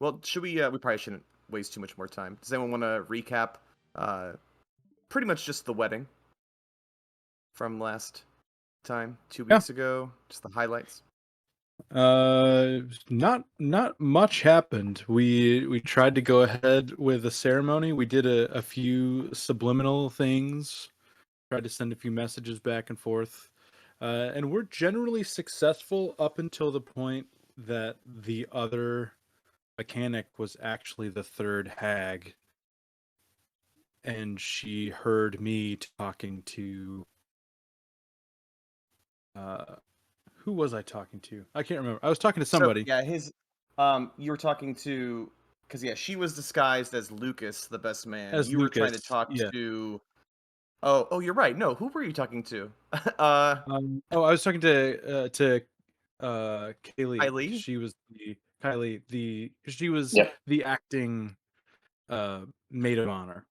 Well, should we? We probably shouldn't waste too much more time. Does anyone want to recap? Pretty much just the wedding from last time, 2 weeks ago. Just the highlights. Not much happened. We tried to go ahead with the ceremony. We did a few subliminal things. Tried to send a few messages back and forth. And we're generally successful up until the point that the other mechanic was actually the third hag. And she heard me talking to who was I talking to? I can't remember. I was talking to somebody. So, you were talking to, because she was disguised as Lucas, the best man. As you Lucas, were trying to talk to. Oh, you're right. No, who were you talking to? I was talking to Kaylee. Kylie? She was she was Yep. the acting maid of honor.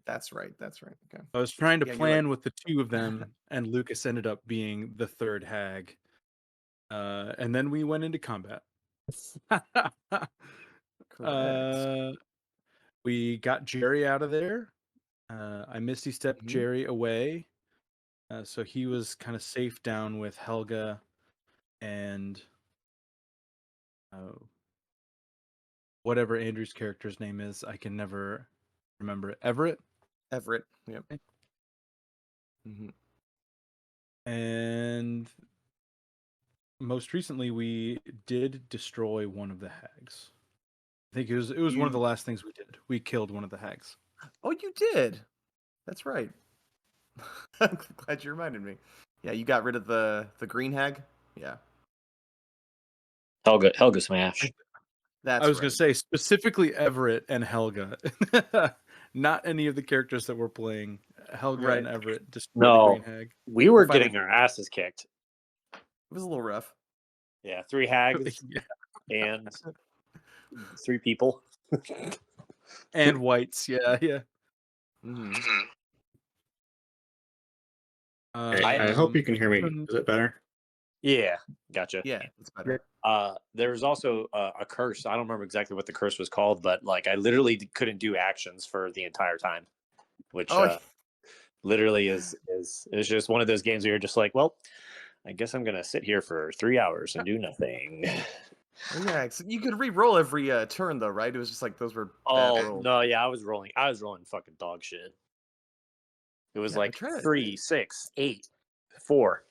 That's right. Okay. I was trying to plan like... with the two of them, and Lucas ended up being the third hag. And then we went into combat. Correct. We got Jerry out of there. I misty stepped Jerry away. So he was kind of safe down with Helga and whatever Andrew's character's name is. I can never remember it. Everett? Yep. Mm-hmm. And most recently, we did destroy one of the hags. I think it was one of the last things we did. We killed one of the hags. Oh, you did? That's right. I'm glad you reminded me. Yeah, you got rid of the green hag? Yeah. Helga smash. That's I was going to say specifically Everett and Helga. Not any of the characters that we're playing. Helga and Everett destroyed the green hag. We were getting our asses kicked. It was a little rough. Yeah, 3 hags and 3 people. And whites, yeah. Mm-hmm. I hope you can hear me. Is it better? Yeah, gotcha. Yeah, it's better. There was also a curse. I don't remember exactly what the curse was called, but like I literally couldn't do actions for the entire time, which literally is just one of those games where you're just like, well, I guess I'm gonna sit here for 3 hours and do nothing. Yeah, so you could re-roll every turn though, right? It was just like those were bad rolls. No, yeah, I was rolling fucking dog shit. It was like 3, 6, 8, 4.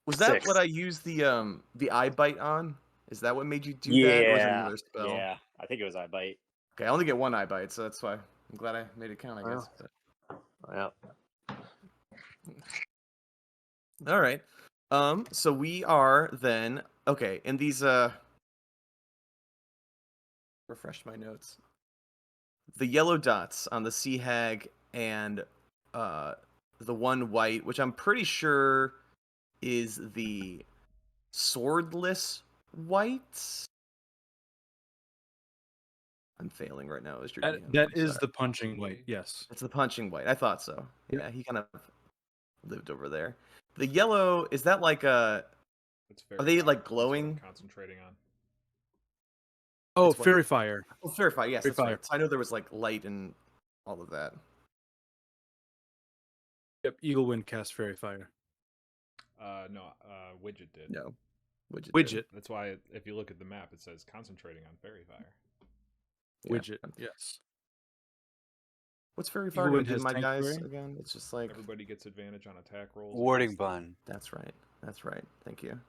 Was that 6. What I used the eye bite on? Is that what made you do that? Or was it another spell? Yeah, I think it was eye bite. Okay, I only get 1 eye bite, so that's why I'm glad I made it count, I guess. Yeah. All right. So we are then and these refresh my notes. The yellow dots on the sea hag and the one white, which I'm pretty sure is the swordless white. I'm failing right now. That is the punching white, yes. It's the punching white. I thought so. Yeah, he kind of lived over there. The yellow, is that like a... Are they like glowing? Concentrating on. Oh, fairy fire. Oh, fairy fire, yes. That's right. So I know there was like light and all of that. Yep, Eaglewind cast fairy fire. No, Widget did. No, Widget. Did. That's why if you look at the map, it says concentrating on fairy fire. Widget, yes. What's fairy fire going to do, my guys? Again, it's just like everybody gets advantage on attack rolls. Warding bond. That's right. Thank you.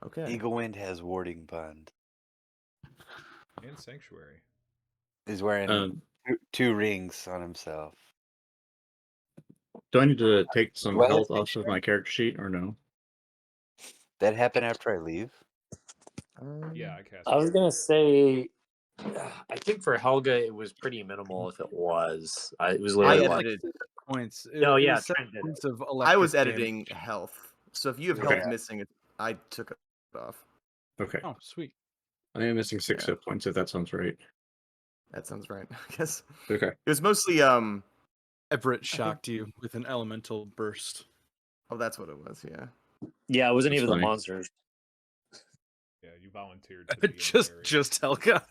Okay. Eaglewind has warding bond. And sanctuary. He's wearing 2 rings on himself. Do I need to take some health off of my character sheet or no? That happened after I leave? Yeah, I was going to say, I think for Helga, it was pretty minimal if it was. It was literally I edited points. Points of I was editing health. So if you have health missing, I took it off. Okay. Oh, sweet. I am missing 6 hit points, if that sounds right. That sounds right, I guess. Okay. It was mostly Everett shocked you with an elemental burst. Oh, that's what it was, yeah. Yeah, it wasn't even the monsters. Yeah, you volunteered to be in the area. just Helga.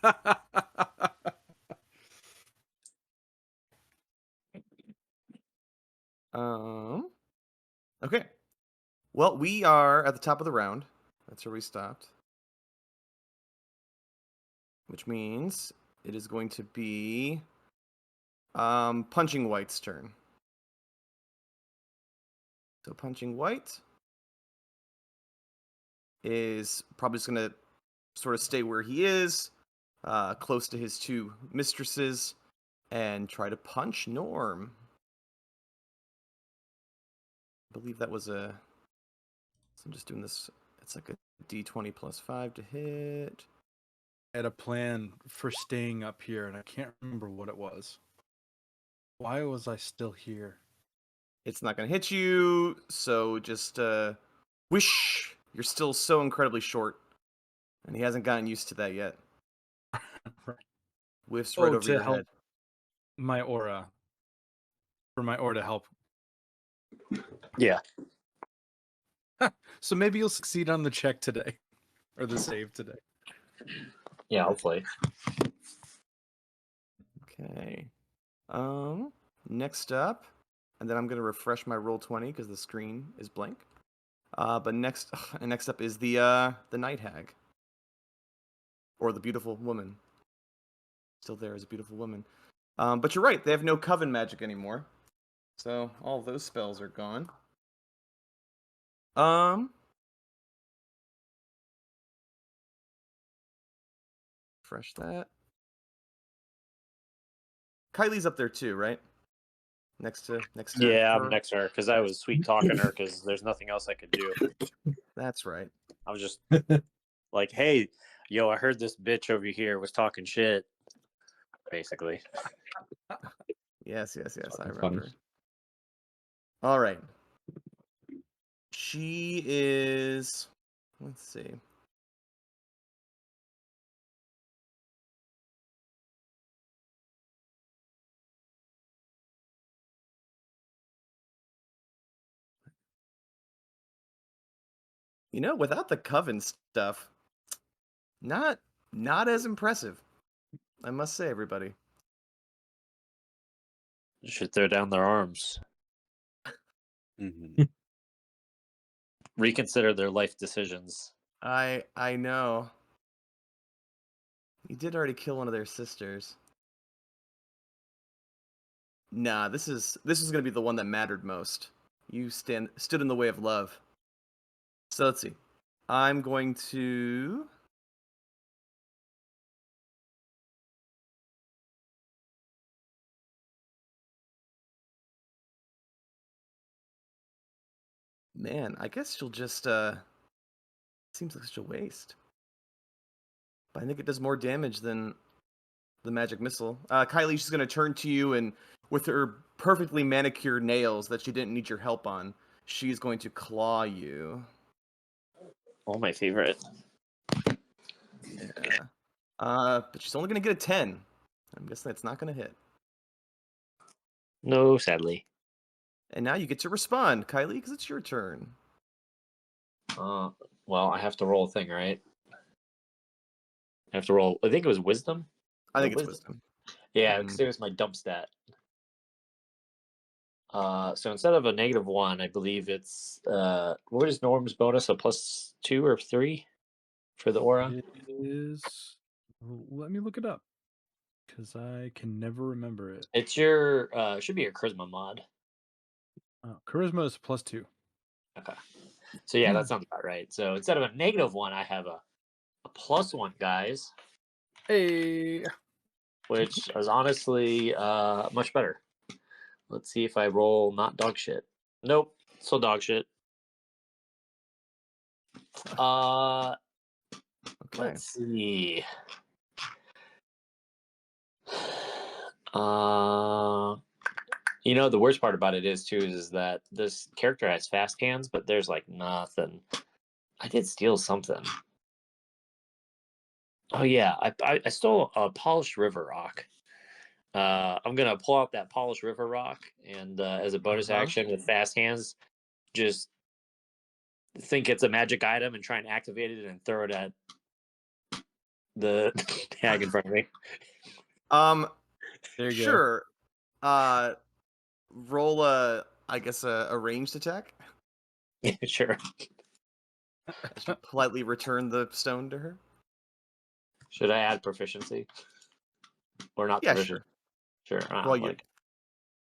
Okay. Well, we are at the top of the round. That's where we stopped. Which means it is going to be Punching White's turn. So Punching White is probably just going to sort of stay where he is, close to his two mistresses, and try to punch Norm. I believe that was a... So I'm just doing this. It's like a D20 plus 5 to hit. I had a plan for staying up here, and I can't remember what it was. Why was I still here? It's not going to hit you, so just whoosh. You're still so incredibly short, and he hasn't gotten used to that yet. Right. Whiffs right over to your help head. my aura. For my aura to help. Yeah. So maybe you'll succeed on the check today, or the save today. Yeah, hopefully. Okay. Next up, and then I'm gonna refresh my roll 20 because the screen is blank. But next up is the night hag, or the beautiful woman. Still there as a beautiful woman. But you're right; they have no coven magic anymore, so all those spells are gone. Refresh that. Kylie's up there too, right? Next to Yeah, her. I'm next to her because I was sweet talking her because there's nothing else I could do. That's right. I was just like, hey, yo, I heard this bitch over here was talking shit. Basically. Yes, I Fucking remember. funny. All right. She is... Let's see. You know, without the coven stuff, not as impressive. I must say, everybody. Should throw down their arms. Mhm. Reconsider their life decisions. I know. You did already kill one of their sisters. Nah, this is gonna be the one that mattered most. You stood in the way of love. So let's see. I'm going to... Man, I guess she'll just seems like such a waste. But I think it does more damage than the magic missile. Kylie, she's gonna turn to you, and with her perfectly manicured nails that she didn't need your help on, she's going to claw you. Oh, my favorite. Yeah. But she's only gonna get a 10. I'm guessing that's not gonna hit. No, sadly. And now you get to respond, Kylie, because it's your turn. Well, I have to roll a thing, right? I have to roll. I think it was wisdom. I think it's wisdom. Yeah, because it was my dump stat. So instead of a -1, I believe it's what is Norm's bonus? A +2 or 3 for the aura? It is. Let me look it up, because I can never remember it. It's your should be your charisma mod. Charisma is +2. Okay. So yeah, that sounds about right. So instead of a -1, I have a +1, guys. Hey. Which is honestly much better. Let's see if I roll not dog shit. Nope, still dog shit. Okay. Let's see. You know, the worst part about it is that this character has fast hands, but there's like nothing. I did steal something. Oh yeah, I stole a polished river rock. I'm gonna pull out that polished river rock, and as a bonus action with fast hands, just think it's a magic item and try and activate it and throw it at the hag in front of me. There you go. Sure. Roll I guess a ranged attack. Yeah, sure. As you politely return the stone to her. Should I add proficiency or not? Yeah, Proficient? sure. Sure. Well,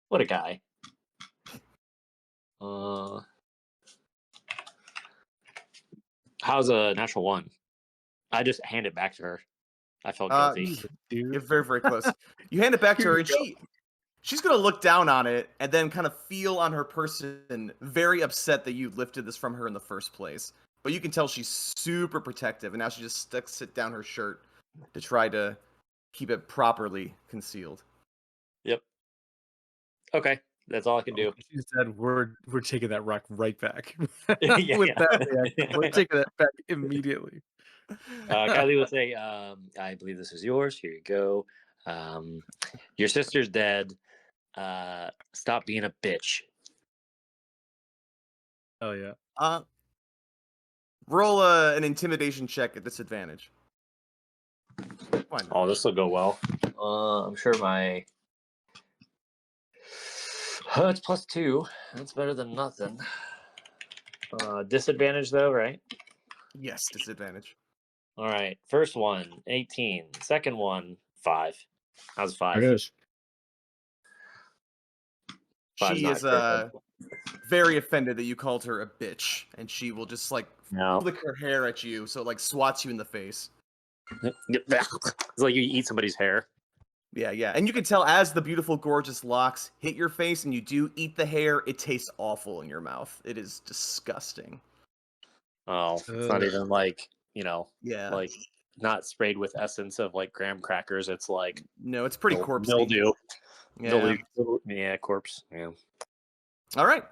What a guy. How's a natural 1? I just hand it back to her. I felt guilty. You're very, very close. You hand it back to her, and she's gonna look down on it and then kind of feel on her person, very upset that you lifted this from her in the first place. But you can tell she's super protective, and now she just sticks it down her shirt to try to keep it properly concealed. Yep. Okay, that's all I can do. She said, "We're taking that rock right back." Yeah, With yeah. that reaction, we're taking that back immediately. Kylie will say, I believe this is yours. Here you go. Your sister's dead. Stop being a bitch. Oh yeah. Roll an intimidation check at disadvantage. Why not? Oh, this will go well. I'm sure my... it's +2. That's better than nothing. Disadvantage, though, right? Yes, disadvantage. All right. First one, 18. Second one, 5. How's 5? There it is. Five's She not is good. very offended that you called her a bitch, and she will just like No. flick her hair at you, so it like swats you in the face. It's like you eat somebody's hair. Yeah, yeah. And you can tell as the beautiful, gorgeous locks hit your face and you do eat the hair, it tastes awful in your mouth. It is disgusting. Oh, it's not even like, Yeah. like not sprayed with essence of like graham crackers. It's like No, it's pretty corpsey. mildew. Yeah. Yeah, corpse. Yeah. All right.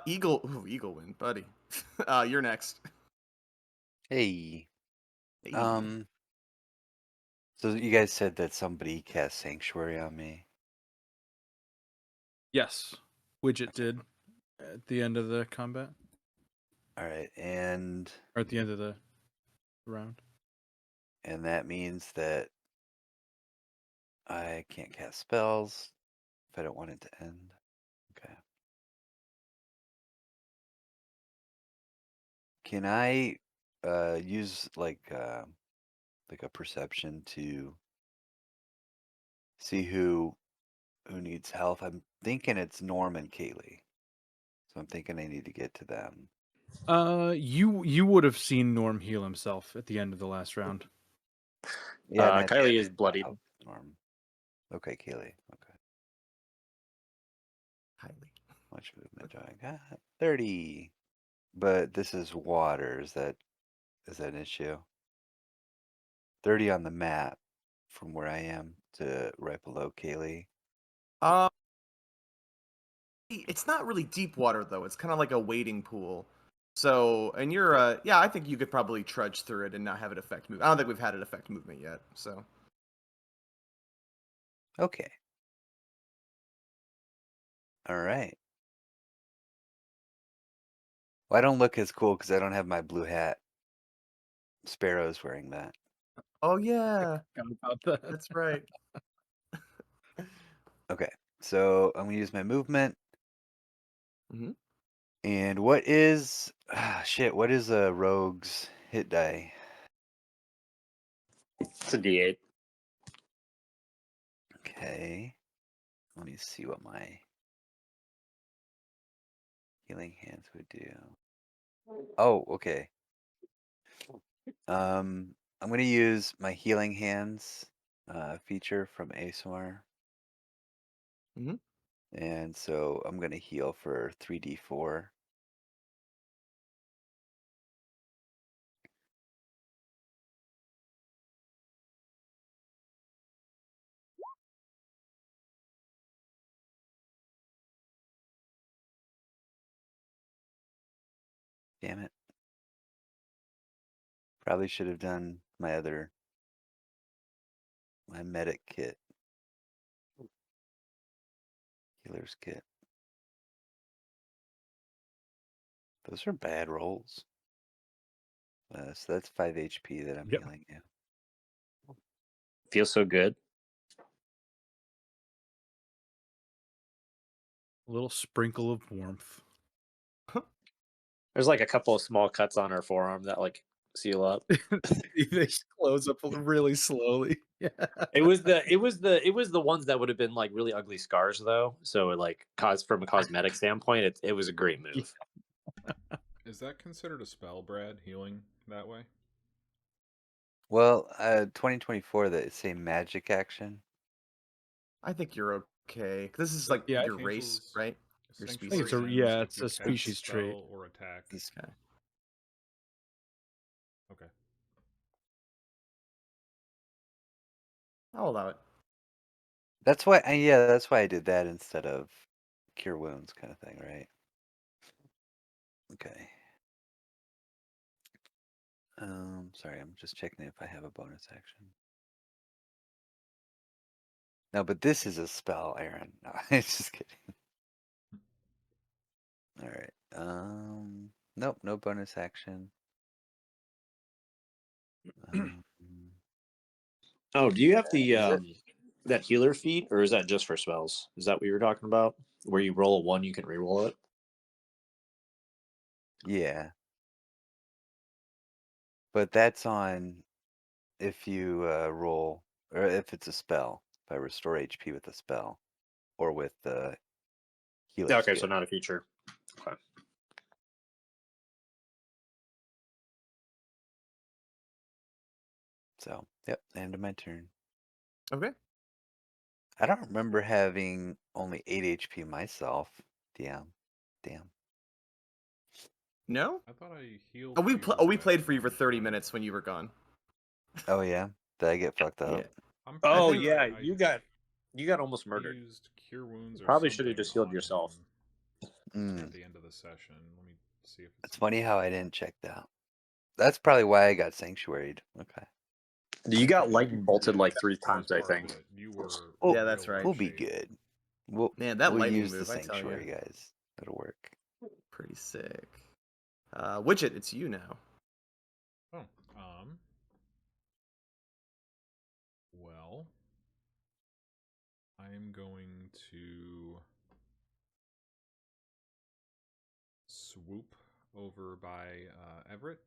Eagle. Ooh, Eagle win, buddy. You're next. Hey. Hey. So you guys said that somebody cast Sanctuary on me. Yes, Widget did at the end of the combat, All right, and or at the end of the round. that means that I can't cast spells if I don't want it to end. Okay. Can I use like a perception to see who needs help? I'm thinking it's Norm and Kaylee, so I'm thinking I need to get to them. You would have seen Norm heal himself at the end of the last round. Yeah, Kylie is bloodied. Norm. Okay, Kaylee. Okay. Highly. Much movement do I got? 30. But this is water. Is that an issue? 30 on the map from where I am to right below Kaylee. It's not really deep water though. It's kind of like a wading pool. So, and you're yeah, I think you could probably trudge through it and not have it affect movement. I don't think we've had it affect movement yet. So. Okay. All right. Well, I don't look as cool because I don't have my blue hat. Sparrow's wearing that. Oh yeah, Forgot about that. that's right. Okay, so I'm gonna use my movement. Mhm. And what is what is a rogue's hit die? It's a D8. Okay. Let me see what my healing hands would do. Oh, okay. I'm gonna use my healing hands feature from ASMR. Mhm. And so I'm gonna heal for 3d4. Damn it. Probably should have done my medic kit. Healer's kit. Those are bad rolls. So that's 5 HP that I'm Yep. healing you. Feels so good. A little sprinkle of warmth. There's like a couple of small cuts on her forearm that like seal up. They close up really slowly. Yeah. It was the ones that would have been like really ugly scars though. So it like caused from a cosmetic standpoint, it was a great move. Is that considered a spell, Brad? Healing that way? Well, 2024, the same magic action. I think you're okay. This is like Yeah, I your think- race, right? Your Sanctuary species. ends yeah, if it's you a cast species spell trait. or attack. This guy. Okay. I'll allow it. That's why, yeah, that's why I did that instead of cure wounds kind of thing, right? Okay. Sorry, I'm just checking if I have a bonus action. No, but this is a spell, Aaron. No, it's just kidding. All right. Nope, no bonus action. Um, Oh, do you have the Is it? that healer feat, or is that just for spells? Is that what you were talking about? Where you roll a 1, you can reroll it? Yeah. But that's on if you roll, or if it's a spell. If I restore HP with a spell, or with the healer Okay, so skill. not a feature. Okay. So, yep, end of my turn. Okay. I don't remember having only 8 HP myself. Damn. No? I thought I healed. Oh, we you at played for you for 30 1 minutes when you were gone. Oh yeah, did I get fucked up? Yeah. I'm Oh pretty sure yeah, you got almost murdered. used cure wounds or Probably should have something just healed on yourself. him Mm. at the end of the session. Let me see if It's funny how I listed. didn't check that. That's probably why I got sanctuaried. Okay. You got lightning bolted Yeah, like 3 that was times, I part of think. it. You were Oh, Yeah, that's real right. We'll rough be shape. good. Man, that we'll lightning use move, the I tell sanctuary, you. guys. It'll work. Pretty sick. Widget, it's you now. Oh, well, I am going to swoop over by Everett.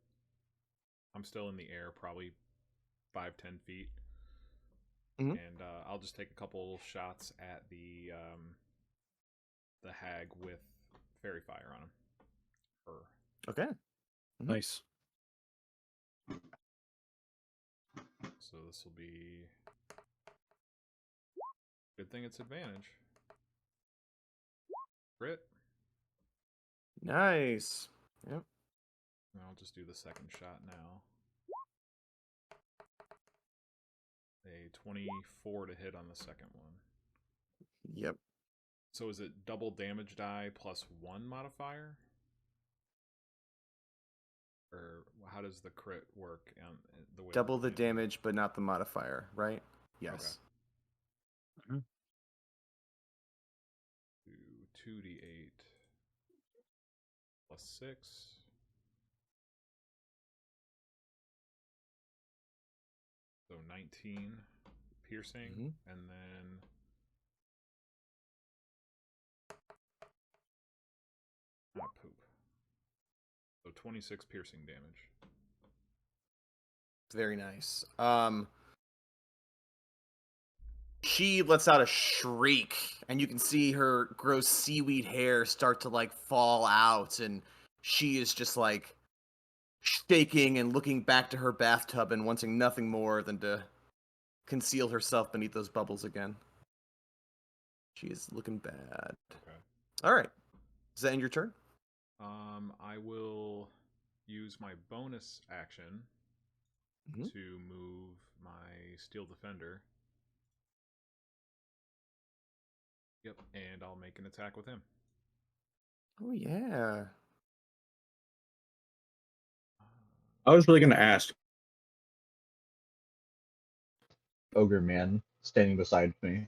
I'm still in the air, probably 5-10 feet. Mhm. And I'll just take a couple shots at the hag with fairy fire on him. Her. Okay. Nice. So this will be good thing it's advantage. Crit. Nice. Yep. And I'll just do the second shot now. A 24 to hit on the second one. Yep. So is it double damage die plus 1 modifier? Or how does the crit work on the way? Double the damage, but not the modifier, right? Yes. Okay. 2d8 plus 6. So 19 piercing, and then poop. So 26 piercing damage. Very nice. She lets out a shriek, and you can see her gross seaweed hair start to like fall out, and she is just like shaking and looking back to her bathtub and wanting nothing more than to conceal herself beneath those bubbles again. She is looking bad. Okay. All right. Does that end your turn? I will use my bonus action to move my Steel Defender. Yep, and I'll make an attack with him. Oh, yeah. I was really gonna ask. Ogre man standing beside me.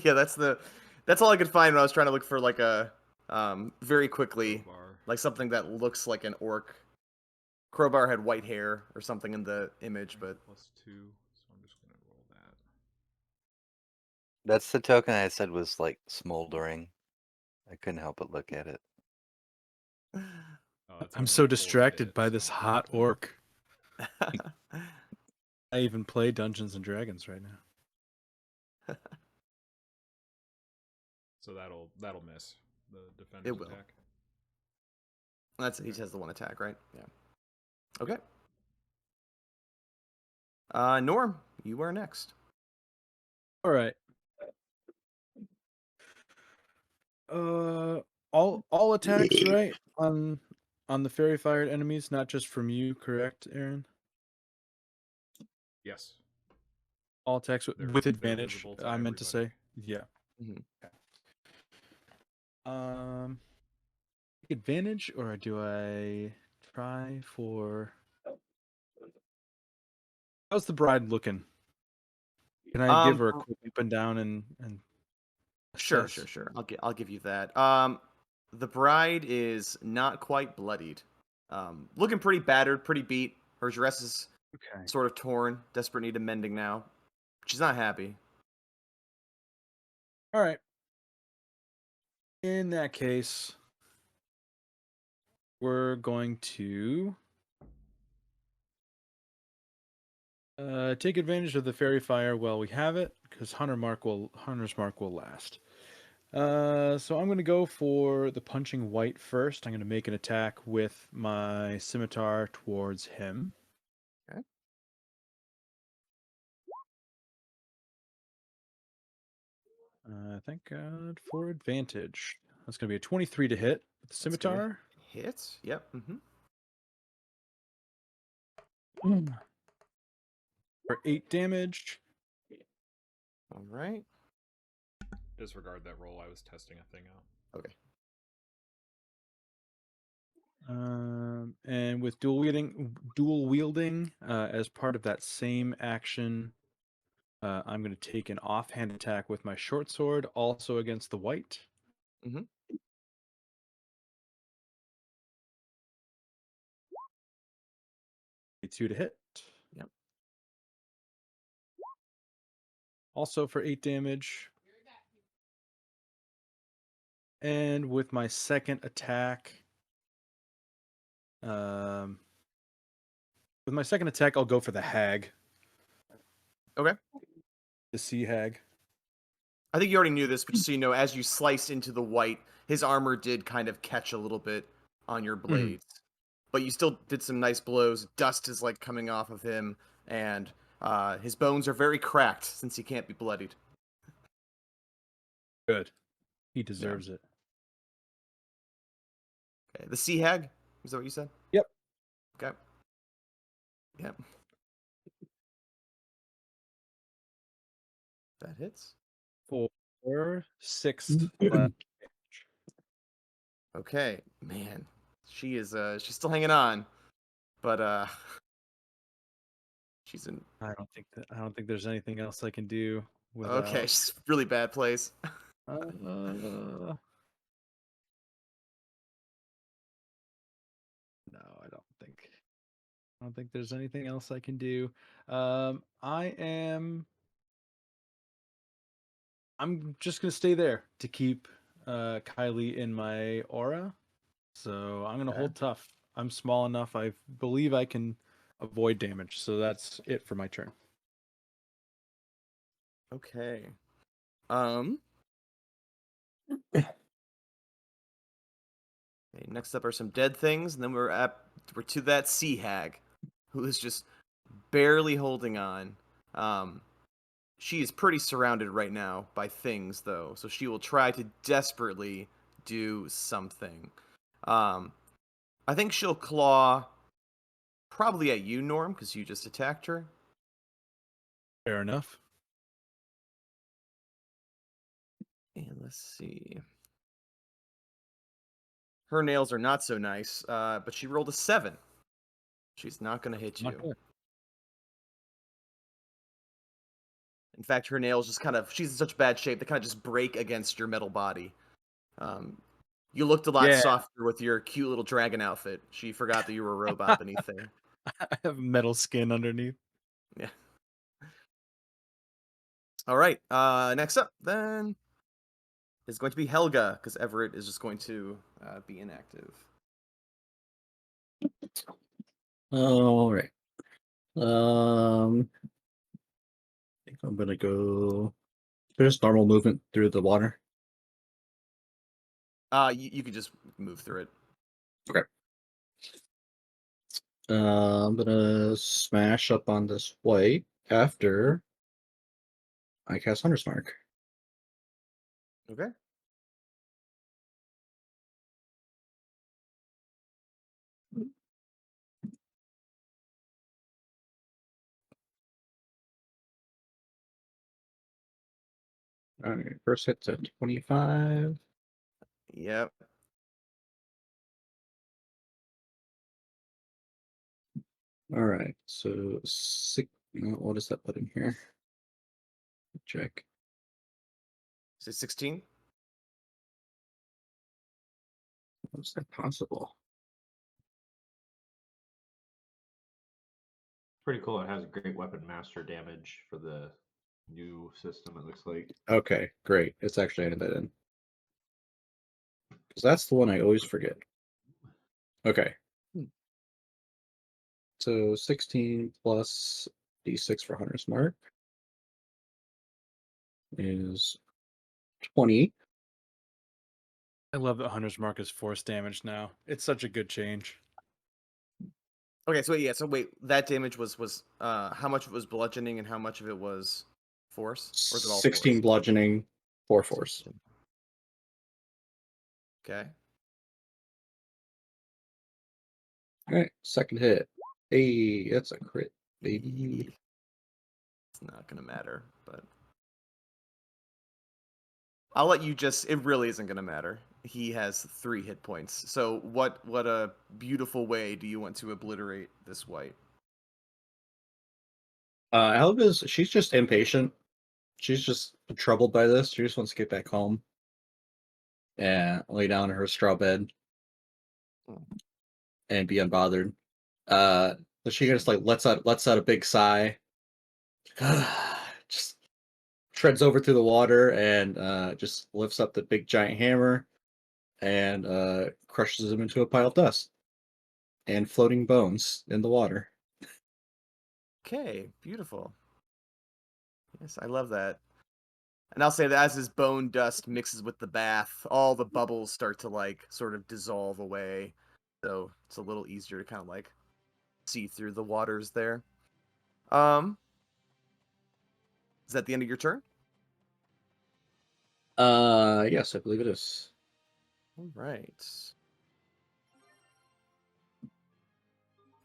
Yeah, that's all I could find when I was trying to look for like a very quickly Crowbar. like something that looks like an orc. Crowbar had white hair or something in the image, but +2, so I'm just gonna That's the token I said was like smoldering. I couldn't help but look at it. Oh, that's I'm only so a 4th distracted hit, by so this I'm hot good. orc. I even play Dungeons and Dragons right now. So that'll miss the defender's It will. attack. He has the one attack, right? Yeah. Okay. Norm, you are next. All right. All attacks, right? On the fairy fired enemies, not just from you, correct, Aaron? Yes. All attacks They're- with they're advantage. visible to I meant to everybody. say, yeah. Mhm. Take advantage, or do I try for? How's the bride looking? Can I give her a quick up and down and Sure. assess? I'll give you that. The bride is not quite bloodied. Looking pretty battered, pretty beat. Her dress is Okay. sort of torn, desperate need of mending now. She's not happy. All right. In that case, we're going to take advantage of the fairy fire while we have it, because Hunter's Mark will last. So I'm going to go for the punching white first. I'm going to make an attack with my scimitar towards him. Okay. Thank God for advantage. That's going to be a 23 to hit with the scimitar. Hits. Yep. For 8 damage. All right. Disregard that roll. I was testing a thing out. Okay. And with dual wielding, as part of that same action, I'm going to take an offhand attack with my short sword, also against the white. Mm-hmm. 2 to hit. Yep. Also for 8 damage. And with my second attack, I'll go for the hag. Okay. The sea hag. I think you already knew this, but just so you know, as you sliced into the white, his armor did kind of catch a little bit on your blades. But you still did some nice blows. Dust is like coming off of him, and his bones are very cracked since he can't be bloodied. Good. He deserves it. Okay. The sea hag? Is that what you said? Yep. Okay. Yep. That hits. For 6 slap. Okay. Man. She's still hanging on. But she's in I don't think there's anything else I can do without. okay, she's really bad place. No, I don't think there's anything else I can do. I'm just gonna stay there to keep Kylie in my aura. So I'm gonna Okay. hold tough. I'm small enough. I believe I can avoid damage. So that's it for my turn. Okay. Okay, next up are some dead things, and then we're to that sea hag, who is just barely holding on. She is pretty surrounded right now by things, though, so she will try to desperately do something. I think she'll claw probably at you, Norm, because you just attacked her. Fair enough. And let's see. Her nails are not so nice, but she rolled a 7. She's not going to hit Not you. good. In fact, her nails just she's in such bad shape, they kind of just break against your metal body. You looked a lot Yeah. softer with your cute little dragon outfit. She forgot that you were a robot beneath there. I have metal skin underneath. Yeah. All right. Next up then is going to be Helga, because Everett is just going to be inactive. All right. I think I'm gonna go just normal movement through the water. You could just move through it. Okay. I'm gonna smash up on this white after I cast Hunter's Mark. Okay. All right, first hit's at 25. Yep. All right, so what does that put in here? Check. So 16. How's that possible? Pretty cool. It has great weapon master damage for the new system, it looks like. Okay, great. It's actually added that in. Because that's the one I always forget. Okay. So 16 plus D6 for Hunter's Mark is 20. I love that Hunter's Mark is force damage now. It's such a good change. Okay, so yeah, so wait, that damage was how much of it was bludgeoning and how much of it was force? Or is it all 16 force? bludgeoning, 4 force. Okay. All right, second hit. Hey, that's a crit, baby. It's not gonna matter, but I'll let you just. It really isn't gonna matter. He has 3 hit points. So what a beautiful way do you want to obliterate this white? She's just impatient. She's just troubled by this. She just wants to get back home and lay down in her straw bed and be unbothered. But she just like lets out a big sigh. Just treads over to the water and just lifts up the big giant hammer and crushes him into a pile of dust and floating bones in the water. Okay, beautiful. Yes, I love that. And I'll say that as his bone dust mixes with the bath, all the bubbles start to like sort of dissolve away. So it's a little easier to kind of like see through the waters there. Is that the end of your turn? Yes, I believe it is. All right.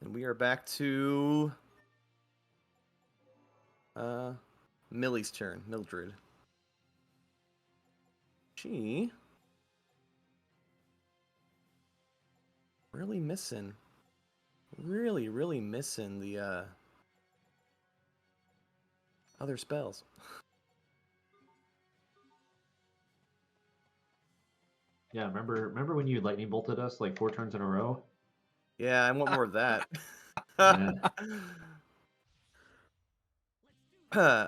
And we are back to Millie's turn, Mildred. She really missing the other spells. Yeah, remember when you lightning bolted us like 4 turns in a row? Yeah, I want more of that. Yeah.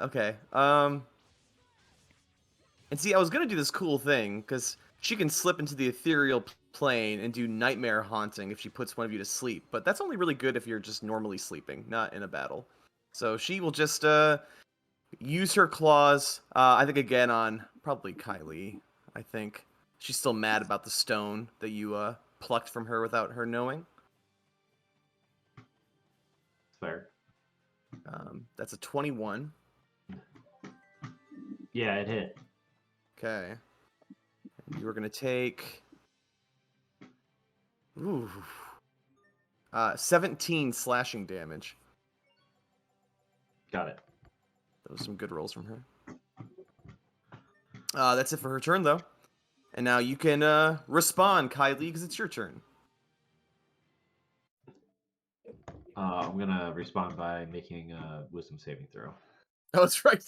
Okay. And see, I was gonna do this cool thing because she can slip into the ethereal plane and do nightmare haunting if she puts one of you to sleep. But that's only really good if you're just normally sleeping, not in a battle. So she will just use her claws. I think again on probably Kylie. I think she's still mad about the stone that you plucked from her without her knowing. Fair. That's a 21. Yeah, it hit. Okay. You are gonna take 17 slashing damage. Got it. Those are some good rolls from her. That's it for her turn, though. And now you can respond, Kylie, because it's your turn. I'm gonna respond by making a wisdom saving throw. Oh, that's right.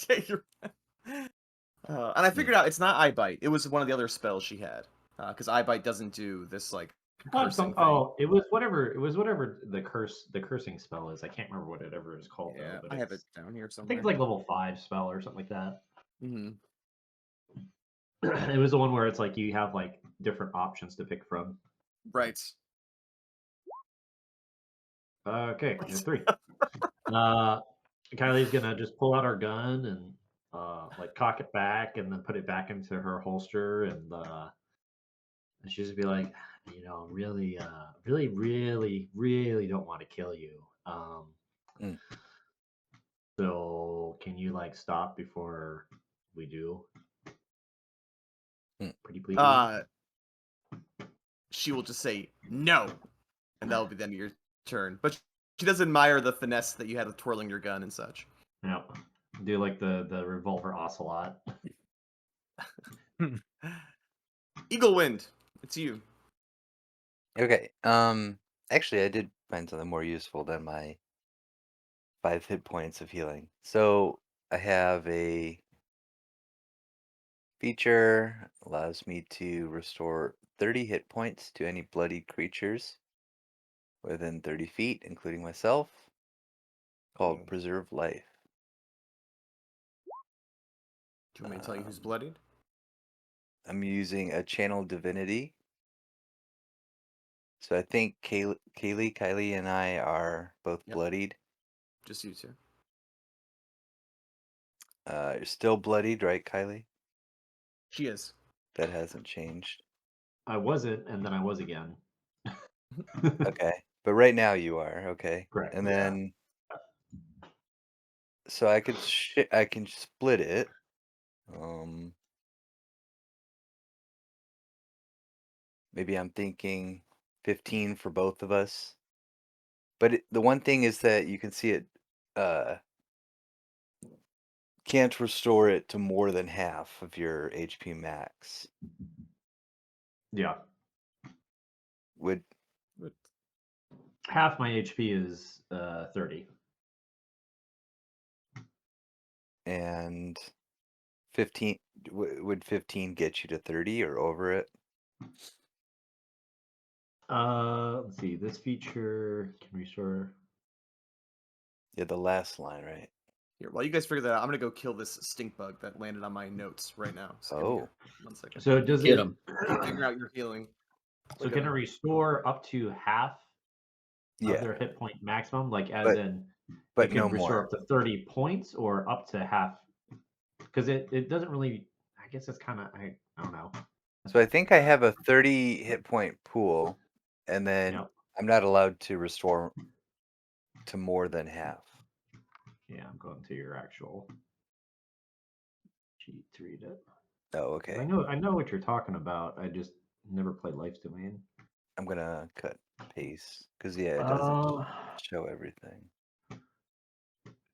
And I figured out it's not eye bite. It was one of the other spells she had. Because eye bite doesn't do this like cursing thing. Oh, it was whatever the cursing spell is. I can't remember what it ever is called Yeah, though. But I have it down here I think somewhere. it's like level 5 spell or something like that. Hmm. It was the one where it's like you have like different options to pick from. Right. Okay, we have 3. Kylie's gonna just pull out her gun and like cock it back and then put it back into her holster and she's just be like, really, really don't want to kill you. Mm. So can you like stop before we do? Mm. Pretty please. She will just say no, and that'll be the end of your turn. But she does admire the finesse that you had with twirling your gun and such. Yep. Do like the revolver ocelot. Eagle Wind, it's you. Okay. Actually, I did find something more useful than my 5 hit points of healing. So I have a feature allows me to restore 30 hit points to any bloodied creatures within 30 feet, including myself, called Preserve Life. Do you want me to tell you who's bloodied? I'm using a channel divinity. So I think Kylie, and I are both Yep. bloodied. Just you two. You're still bloodied, right, Kylie? She is. That hasn't changed. I wasn't, and then I was again. Okay. But right now you are, okay. Correct. And yeah. then so I can split it. Maybe I'm thinking 15 for both of us. But the one thing is that you can see it can't restore it to more than half of your HP max. Yeah. Would Half my HP is 30. and 15 would 15 get you to 30 or over it? Let's see. This feature can restore. Yeah, the last line, right? Here, while you guys figure that out, I'm gonna go kill this stink bug that landed on my notes right now. So give me Oh. 1 second. So does Get it? 'em. You figure out your healing. So Look can at it 'em. restore up to half of Yeah, their hit point maximum? Like as but in, but it can no restore more. up to 30 points or up to half? Because it doesn't really. I guess it's kind of I don't know. So I think I have a 30 hit point pool, and then Yep. I'm not allowed to restore to more than half. Yeah, I'm going to your actual sheet to read it. Oh, 'Cause okay. I know what you're talking about. I just never played Life's Domain. I'm gonna cut paste because yeah, it doesn't show everything.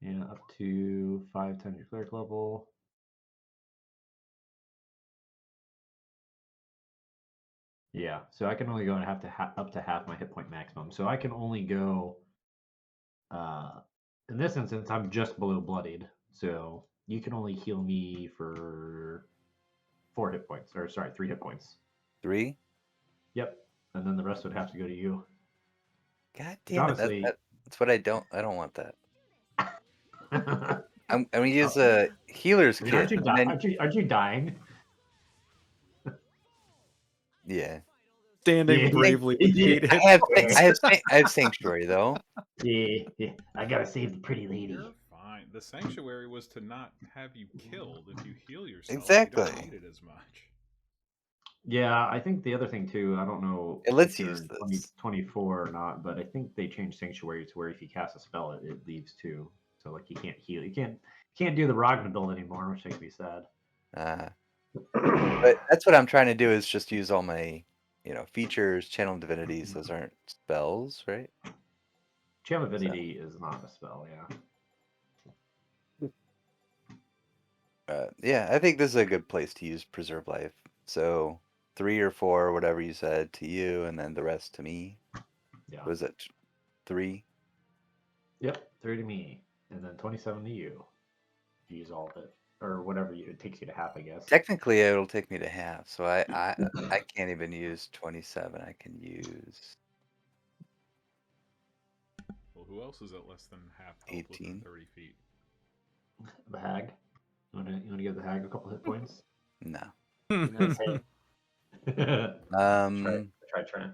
Yeah, up to 5 times your cleric level. Yeah, so I can only go and have to up to half my hit point maximum. So I can only go. In this instance, I'm just below bloodied, so you can only heal me for 4 hit points, or sorry, 3 hit points. 3? Yep, and then the rest would have to go to you. God Which damn it! honestly, That's what I don't want that. I I'm gonna use a healer's mean, kit. And then, aren't you dying? yeah, Standing Yeah, bravely with yeah. 8 hit points. I have sanctuary though. Yeah. I gotta save the pretty lady. You're fine. The sanctuary was to not have you killed. If you heal yourself, you Exactly. don't need it as much. Yeah, I think the other thing too, I don't know It lets if you you're use in this. 2024 or not, but I think they changed Sanctuary to where if you cast a spell, it leaves too. So like you can't heal, you can't do the Ragna build anymore, which makes me sad. But that's what I'm trying to do is just use all my, features, channel divinities. Those aren't spells, right? Channel Divinity is not a spell, yeah. Yeah, I think this is a good place to use Preserve Life. So 3 or 4, whatever you said, to you, and then the rest to me. Yeah. Was it 3? Yep, 3 to me, and then 27 to you. If you use all of it, or whatever it takes you to half, I guess. Technically, it'll take me to half, so I can't even use 27. I can use Well, who else is at less than half health within 18. 30 feet? The hag. You wanna give the hag a couple hit points? No. Nice. Try try Trent.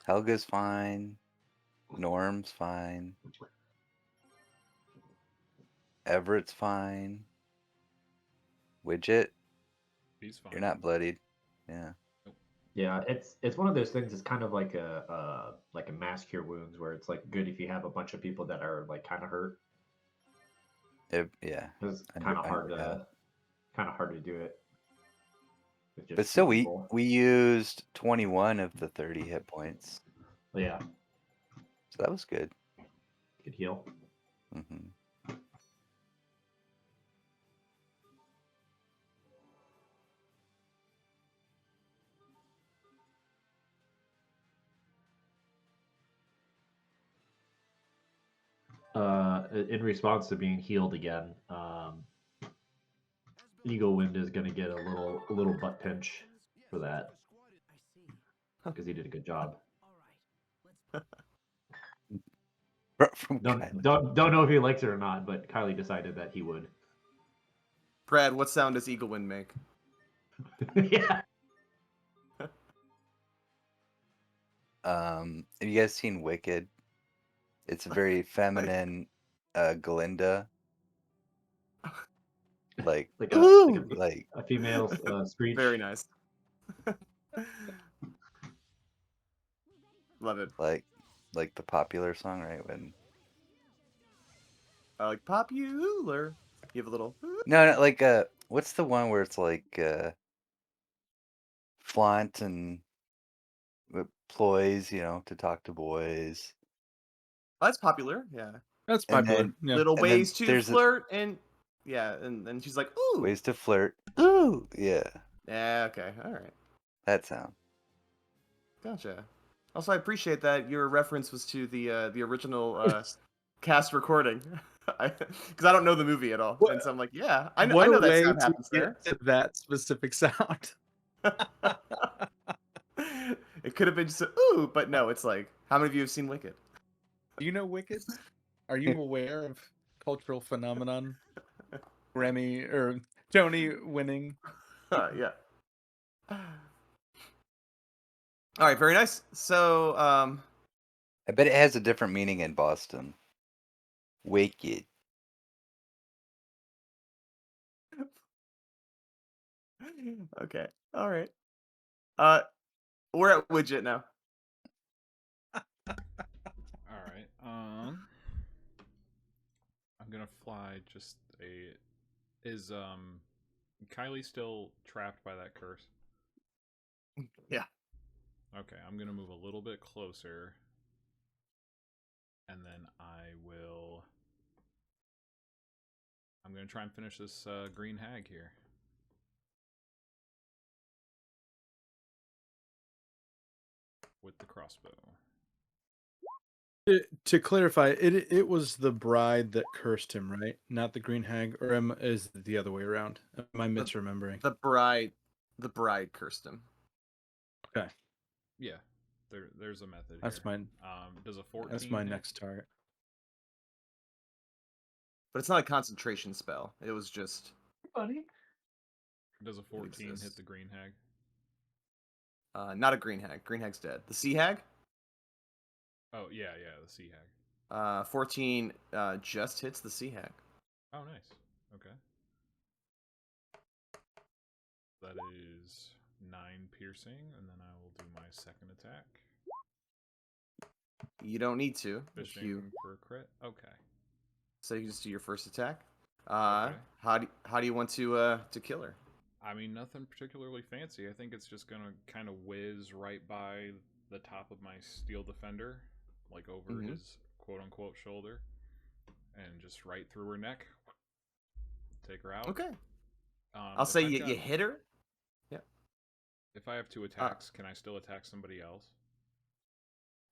Helga's fine. Norm's fine. Everett's fine. Widget, He's fine. you're not bloodied. Yeah. Yeah, it's one of those things. It's kind of like a mass cure wounds, where it's like good if you have a bunch of people that are like kind of hurt. Yeah. It's Under- kind of hard underpowered. to do it with just But two still, people. we used 21 of the 30 hit points, But yeah, so that was good. could heal. Hmm. In response to being healed again, Eagle Wind is going to get a little butt pinch for that because he did a good job. From Kylie. Don't know if he likes it or not, but Kylie decided that he would. Brad, what sound does Eagle Wind make? Yeah. Have you guys seen Wicked? It's a very feminine Glinda. Like, Like ooh, a female screech. Very nice. Love it. like the popular song, right? When Like popular. You have a little. no, like what's the one where it's like flaunt and ploys, to talk to boys, Oh, that's popular. Yeah. That's and popular. then Yeah. Little and then ways to there's flirt and yeah, and she's like, ooh. ways to flirt. Ooh, yeah, Yeah. Okay. All right. that sound. Gotcha. Also, I appreciate that your reference was to the original cast recording, because I don't know the movie at all, What- and so I'm like, yeah, I What know a that way sound to happens there. get to that specific sound. It could have been just ooh, but no, it's like, how many of you have seen Wicked? Do you know Wicked? Are you aware of cultural phenomenon? Grammy or Tony winning. Yeah. All right, very nice. So, I bet it has a different meaning in Boston. Wicked. okay, all right. We're at Widget now. All right. I'm gonna fly just a. Is Kylie still trapped by that curse? Yeah. Okay, I'm gonna move a little bit closer, and then I'm gonna try and finish this green hag here. With the crossbow. To clarify, it was the bride that cursed him, right? Not the green hag, or is it the other way around? Am I misremembering? The bride cursed him. Okay, Yeah, there's a method that's here. mine. Does a 14 That's my hit? next target. But it's not a concentration spell. It was just. Buddy. Does a 14 hit exists. the green hag? Not a green hag. Green hag's dead. The sea hag. Oh yeah, the sea hag. 14 just hits the sea hag. Oh nice. Okay. That is 9 piercing, and then I will do my second attack. You don't need to. If Fishing you for a crit. Okay. so you just do your first attack. Okay. How do you want to kill her? I mean, nothing particularly fancy. I think it's just gonna kind of whiz right by the top of my steel defender, like over his quote-unquote shoulder, and just right through her neck. Take her out. Okay. I'll say you hit her. Yeah. If I have 2 attacks, can I still attack somebody else?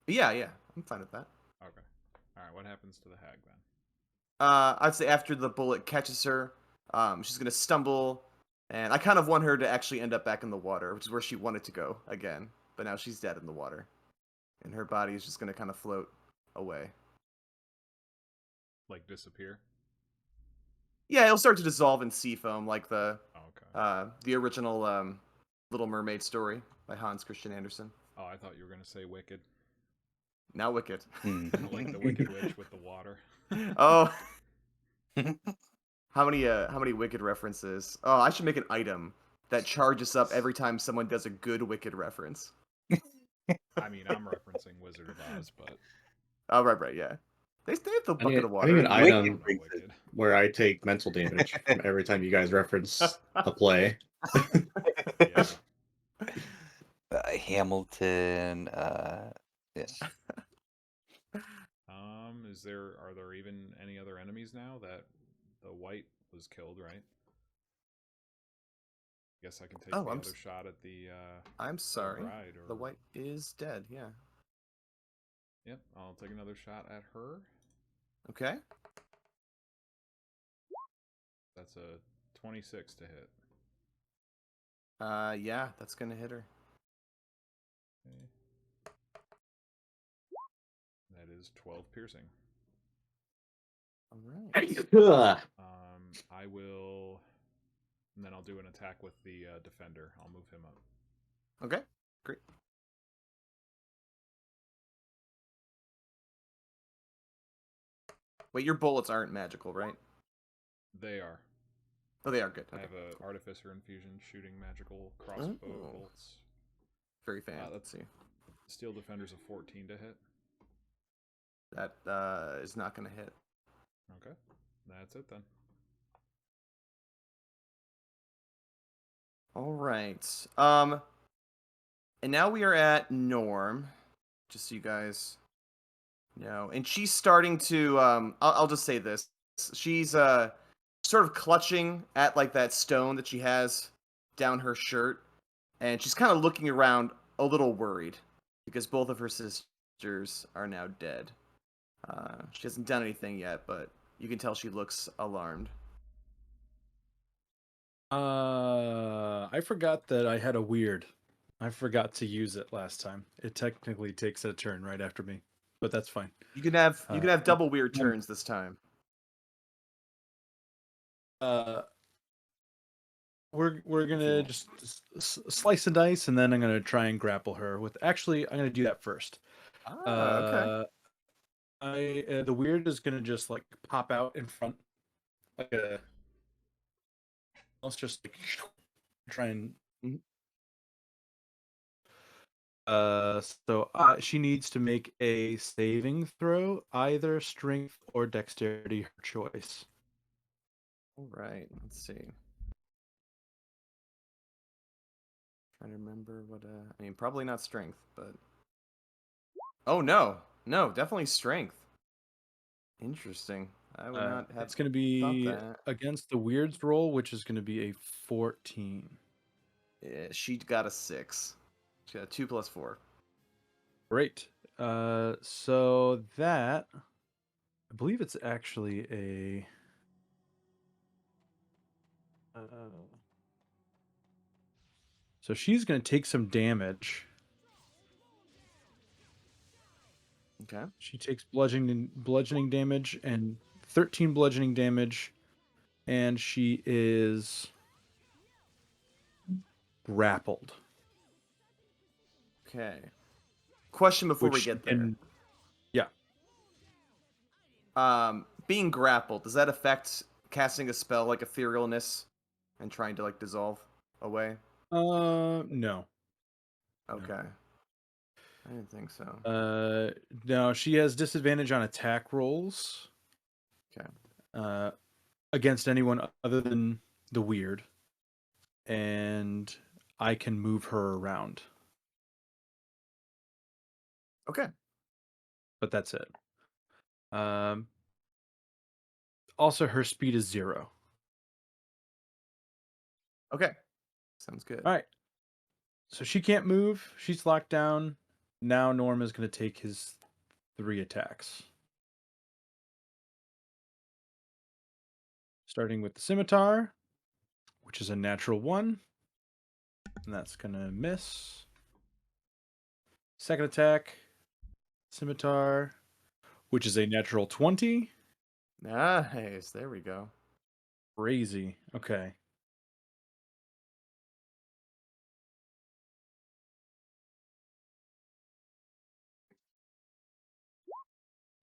Yeah. I'm fine with that. Okay. All right. What happens to the hag then? I'd say after the bullet catches her, she's gonna stumble, and I kind of want her to actually end up back in the water, which is where she wanted to go again. But now she's dead in the water, and her body is just gonna kind of float away. Like disappear? Yeah, it'll start to dissolve in sea foam like Okay. the original Little Mermaid story by Hans Christian Andersen. Oh, I thought you were gonna say Wicked. Now Wicked. Like the Wicked Witch with the water. Oh, how many Wicked references? Oh, I should make an item that charges up every time someone does a good Wicked reference. I mean, I'm referencing Wizard of Oz, but Oh, right, yeah. They have the I bucket need, of I need water. an Wicked item brings it. Wicked. where I take mental damage from every time you guys reference a play. Yeah. Hamilton. Yeah. Are there even any other enemies now that the white was killed, right? Guess I can take Oh, the I'm other shot at the I'm sorry. bride The or white is dead. Yeah. Yep, I'll take another shot at her. Okay. That's a 26 to hit. Yeah, that's gonna hit her. Okay. That is 12 piercing. All right. Ugh. I will, and then I'll do an attack with the defender. I'll move him up. Okay. Great. Wait, your bullets aren't magical, right? They are. Oh, they are good. I Okay. have a artificer infusion shooting magical crossbow Oh. bolts. Very fan. Let's see. Steel defender's a 14 to hit. That is not gonna hit. Okay, that's it then. All right. And now we are at Norm. Just so you guys know, and she's starting to. I'll just say this: she's sort of clutching at like that stone that she has down her shirt, and she's kind of looking around a little worried because both of her sisters are now dead. She hasn't done anything yet, but you can tell she looks alarmed. I forgot that I had a weird. I forgot to use it last time. It technically takes a turn right after me, but that's fine. You can have double weird I'm- turns this time. We're gonna just slice and dice, and then I'm gonna try and grapple her with. Actually, I'm gonna do that first. Okay. The weird is gonna just like pop out in front, like a. Let's just like, try and. Mhm. So she needs to make a saving throw, either strength or dexterity, her choice. All right. Let's see. Trying to remember what. I mean, probably not strength, but. Oh no, definitely strength. Interesting. I would not have It's going to thought be that. against the weird's roll, which is going to be a 14. Yeah, she got a 6. She got a 2 plus 4. Great. So that I believe it's actually a. So she's going to take some damage. Okay. She takes bludgeoning damage and 13 bludgeoning damage, and she is grappled. Okay. Question before we Which get there. Yeah. Being grappled, does that affect casting a spell like Etherealness and trying to like dissolve away? No. Okay. I didn't think so. No, she has disadvantage on attack rolls. Okay. Against anyone other than the weird, and I can move her around. Okay. But that's it. Also, her speed is 0. Okay. Sounds good. All right. So she can't move. She's locked down. Now Norm is going to take his 3 attacks. Starting with the scimitar, which is a natural 1. And that's going to miss. Second attack, scimitar, which is a natural 20. Nice. There we go. Crazy. Okay.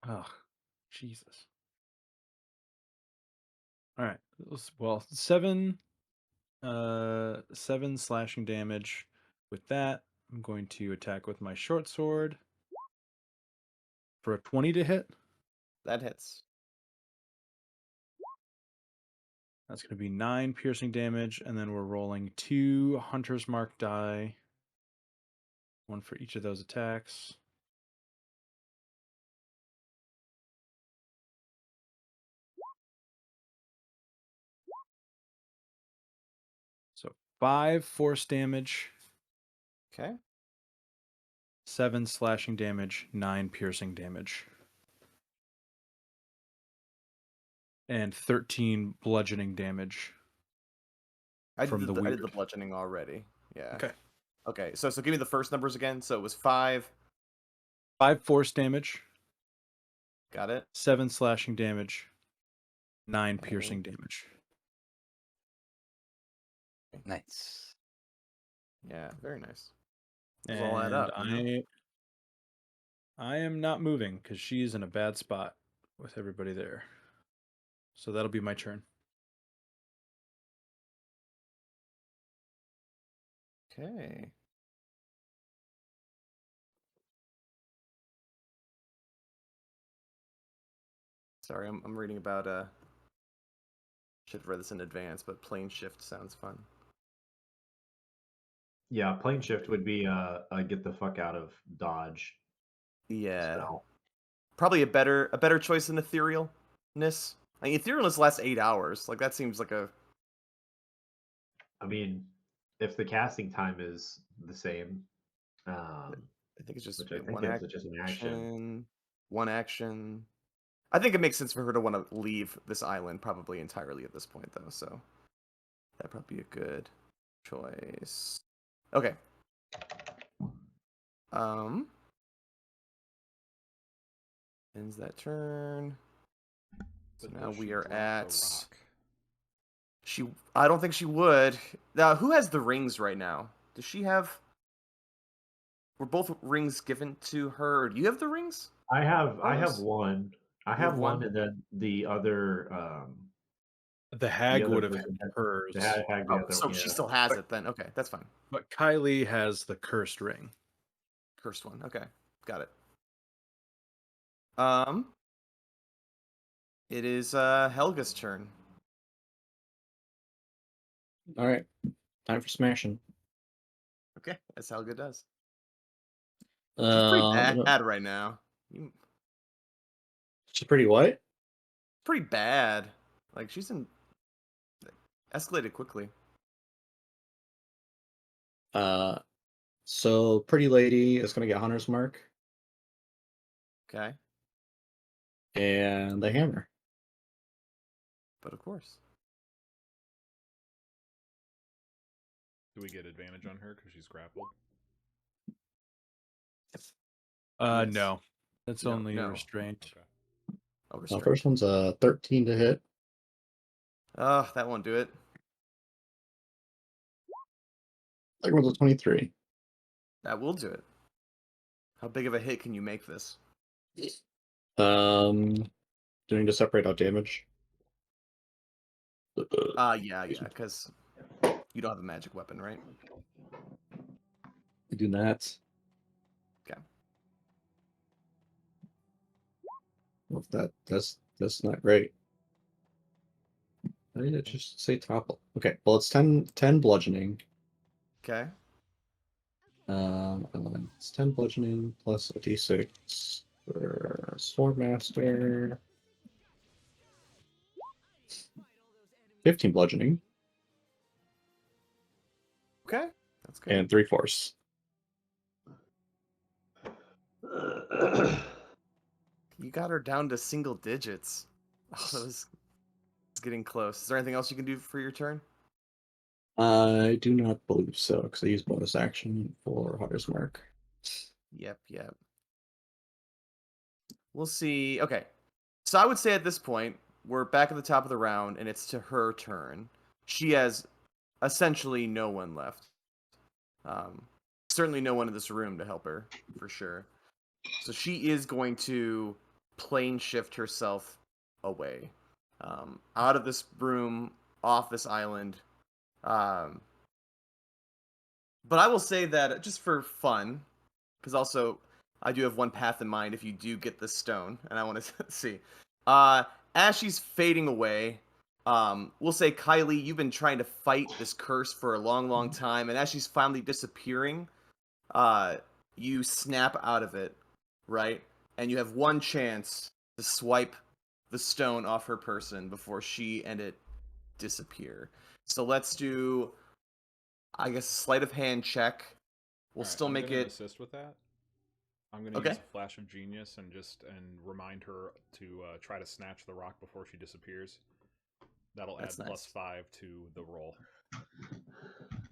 Oh, Jesus. All right. Well, 7 slashing damage. With that, I'm going to attack with my short sword for a 20 to hit. That hits. That's going to be 9 piercing damage, and then we're rolling 2 Hunter's Mark die. 1 for each of those attacks. So 5 force damage, Okay. 7 slashing damage, 9 piercing damage, and 13 bludgeoning damage. I From did the I did the weird. bludgeoning already. Yeah. Okay. Okay. So give me the first numbers again. So it was 5. 5 force damage, Got it. 7 slashing damage, 9 Okay. piercing damage. Nice. Yeah. Very nice. Those all add And up. You know? I am not moving because she's in a bad spot with everybody there. So that'll be my turn. Okay. Sorry, I'm reading about should have read this in advance, but plane shift sounds fun. Yeah, plane shift would be a get the fuck out of dodge Yeah. spell. Probably a better choice than etherealness. I mean, etherealness lasts 8 hours. Like that seems like a I mean, if the casting time is the same, I think it's just which I think one it's just an action. one action. I think it makes sense for her to want to leave this island probably entirely at this point, though. So that'd probably be a good choice. Okay. Ends that turn. So But now does we she are drop the at. rock? I don't think she would. Now, who has the rings right now? Does she have? Were both rings given to her? Or do you have the rings? I have Carlos? one. I You have have one? one, and then the other The hag would have had person had hers, the had the Oh, other. so Yeah. she still has it then. Okay, that's fine. but Kylie has the cursed ring. Cursed one. Okay, got it. Um, it is Helga's turn. All right, time for smashing. Okay, that's Helga does. She's pretty bad right now. She's pretty what? Pretty bad. Like she's in escalated quickly. So pretty lady is gonna get Hunter's Mark Okay, and the hammer. but of course. Do we get advantage on her because she's grappled? Yes. No, that's No, only no. restraint. Okay. Oh, Now, restraint. first one's a 13 to hit. Oh, that won't do it. Second one's a 23. That will do it. How big of a hit can you make this? Doing to separate out damage. Yeah, because you don't have a magic weapon, right? Do that. Okay. Well, that's not great. I need to just say topple. Okay, well it's 10 bludgeoning. Okay. It's 10 bludgeoning plus a d6 for Swordmaster. 15 bludgeoning Okay. That's good. and 3 force. You got her down to single digits. Oh, that was getting close. Is there anything else you can do for your turn? I do not believe so, because I use bonus action for Hunter's Mark. Yep. We'll see. Okay. So I would say at this point, we're back at the top of the round, and it's to her turn. She has essentially no one left. Certainly no one in this room to help her, for sure. So she is going to plane shift herself away, out of this room, off this island. But I will say that just for fun, because also I do have one path in mind if you do get this stone, and I want to see. As she's fading away, we'll say, Kylie, you've been trying to fight this curse for a long, long time, and as she's finally disappearing, you snap out of it, right? And you have one chance to swipe the stone off her person before she and it disappear. So let's do, I guess, sleight of hand check. We'll Alright, still I'm make gonna it. assist with that. I'm gonna Okay. use a flash of genius and remind her to try to snatch the rock before she disappears. That'll That's add nice. +5 to the roll.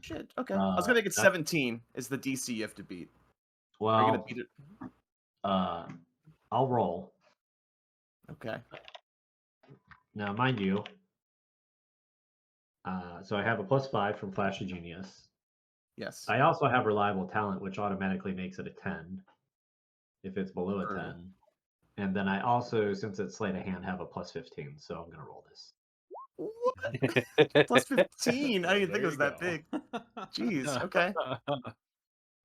Shit. Okay. I was gonna make it That- 17 is the DC you have to beat. Are you gonna Well, beat it? I'll roll. Okay. Now, mind you, so I have a +5 from Flash of Genius. Yes. I also have Reliable Talent, which automatically makes it a 10 if it's below a Brutal. 10. And then I also, since it's sleight of hand, have a +15. So I'm going to roll this. What? Plus 15. I Well, didn't think it there was you that go. big. Jeez. Okay.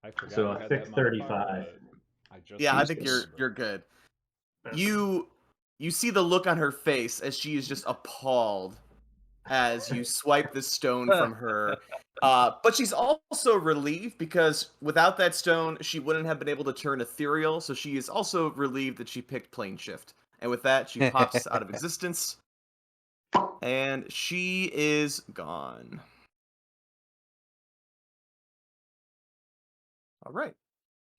I forgot So you a had thick that modifier, 35. but I just Yeah, I now think Jesus. you're good. You see the look on her face as she is just appalled as you swipe the stone from her. But she's also relieved because without that stone, she wouldn't have been able to turn ethereal. So she is also relieved that she picked plane shift. And with that, she pops out of existence. And she is gone. All right.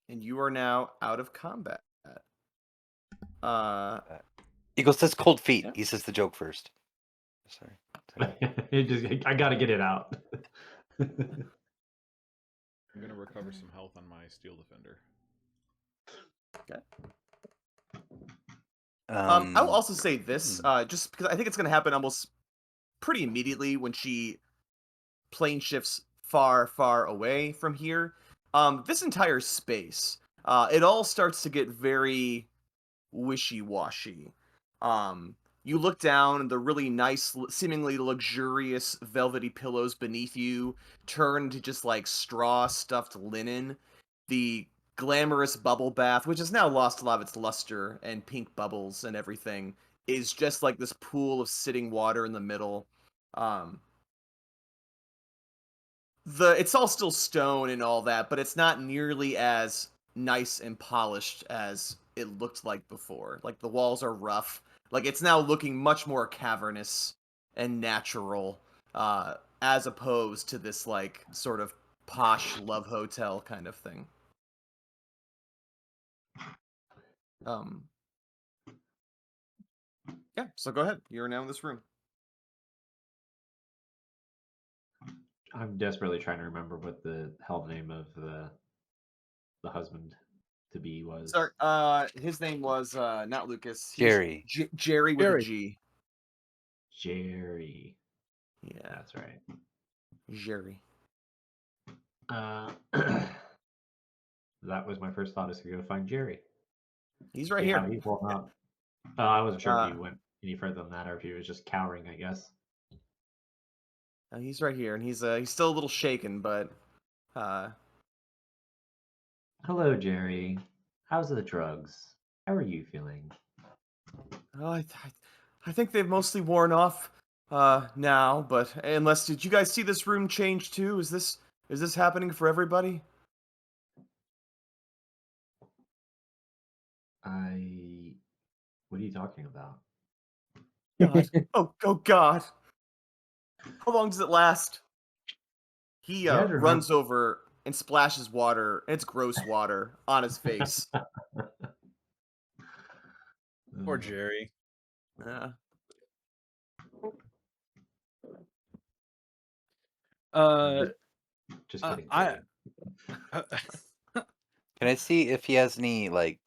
And you are now out of combat. Eagle says cold feet. Yeah. He says the joke first. Sorry. I got to get it out. I'm gonna recover some health on my steel defender. Okay. I will also say this, hmm. just because I think it's going to happen almost pretty immediately when she plane shifts far, far away from here. This entire space, it all starts to get very wishy-washy. You look down, and the really nice, seemingly luxurious velvety pillows beneath you turn to just like straw stuffed linen. The glamorous bubble bath, which has now lost a lot of its luster and pink bubbles and everything, is just like this pool of sitting water in the middle. It's all still stone and all that, but it's not nearly as nice and polished as it looked like before. Like the walls are rough. Like it's now looking much more cavernous and natural, as opposed to this like sort of posh love hotel kind of thing. Yeah, so go ahead. You're now in this room. I'm desperately trying to remember what the hell name of the husband to be was. Sorry, his name was not Lucas. Jerry. Jerry with Jerry. a G. Jerry. Yeah, That's right. Jerry. That was my first thought, is to go find Jerry. He's right See how here. he's holding up. I wasn't sure if he went any further than that or if he was just cowering, I guess. He's right here, and he's still a little shaken, but Hello, Jerry. How's the drugs? How are you feeling? I think they've mostly worn off now. But unless, did you guys see this room change too? Is this happening for everybody? What are you talking about? God. oh God. How long does it last? He You guys runs remember? over and splashes water. And it's gross water on his face. Poor Jerry. Yeah. Just kidding. I Can I see if he has any like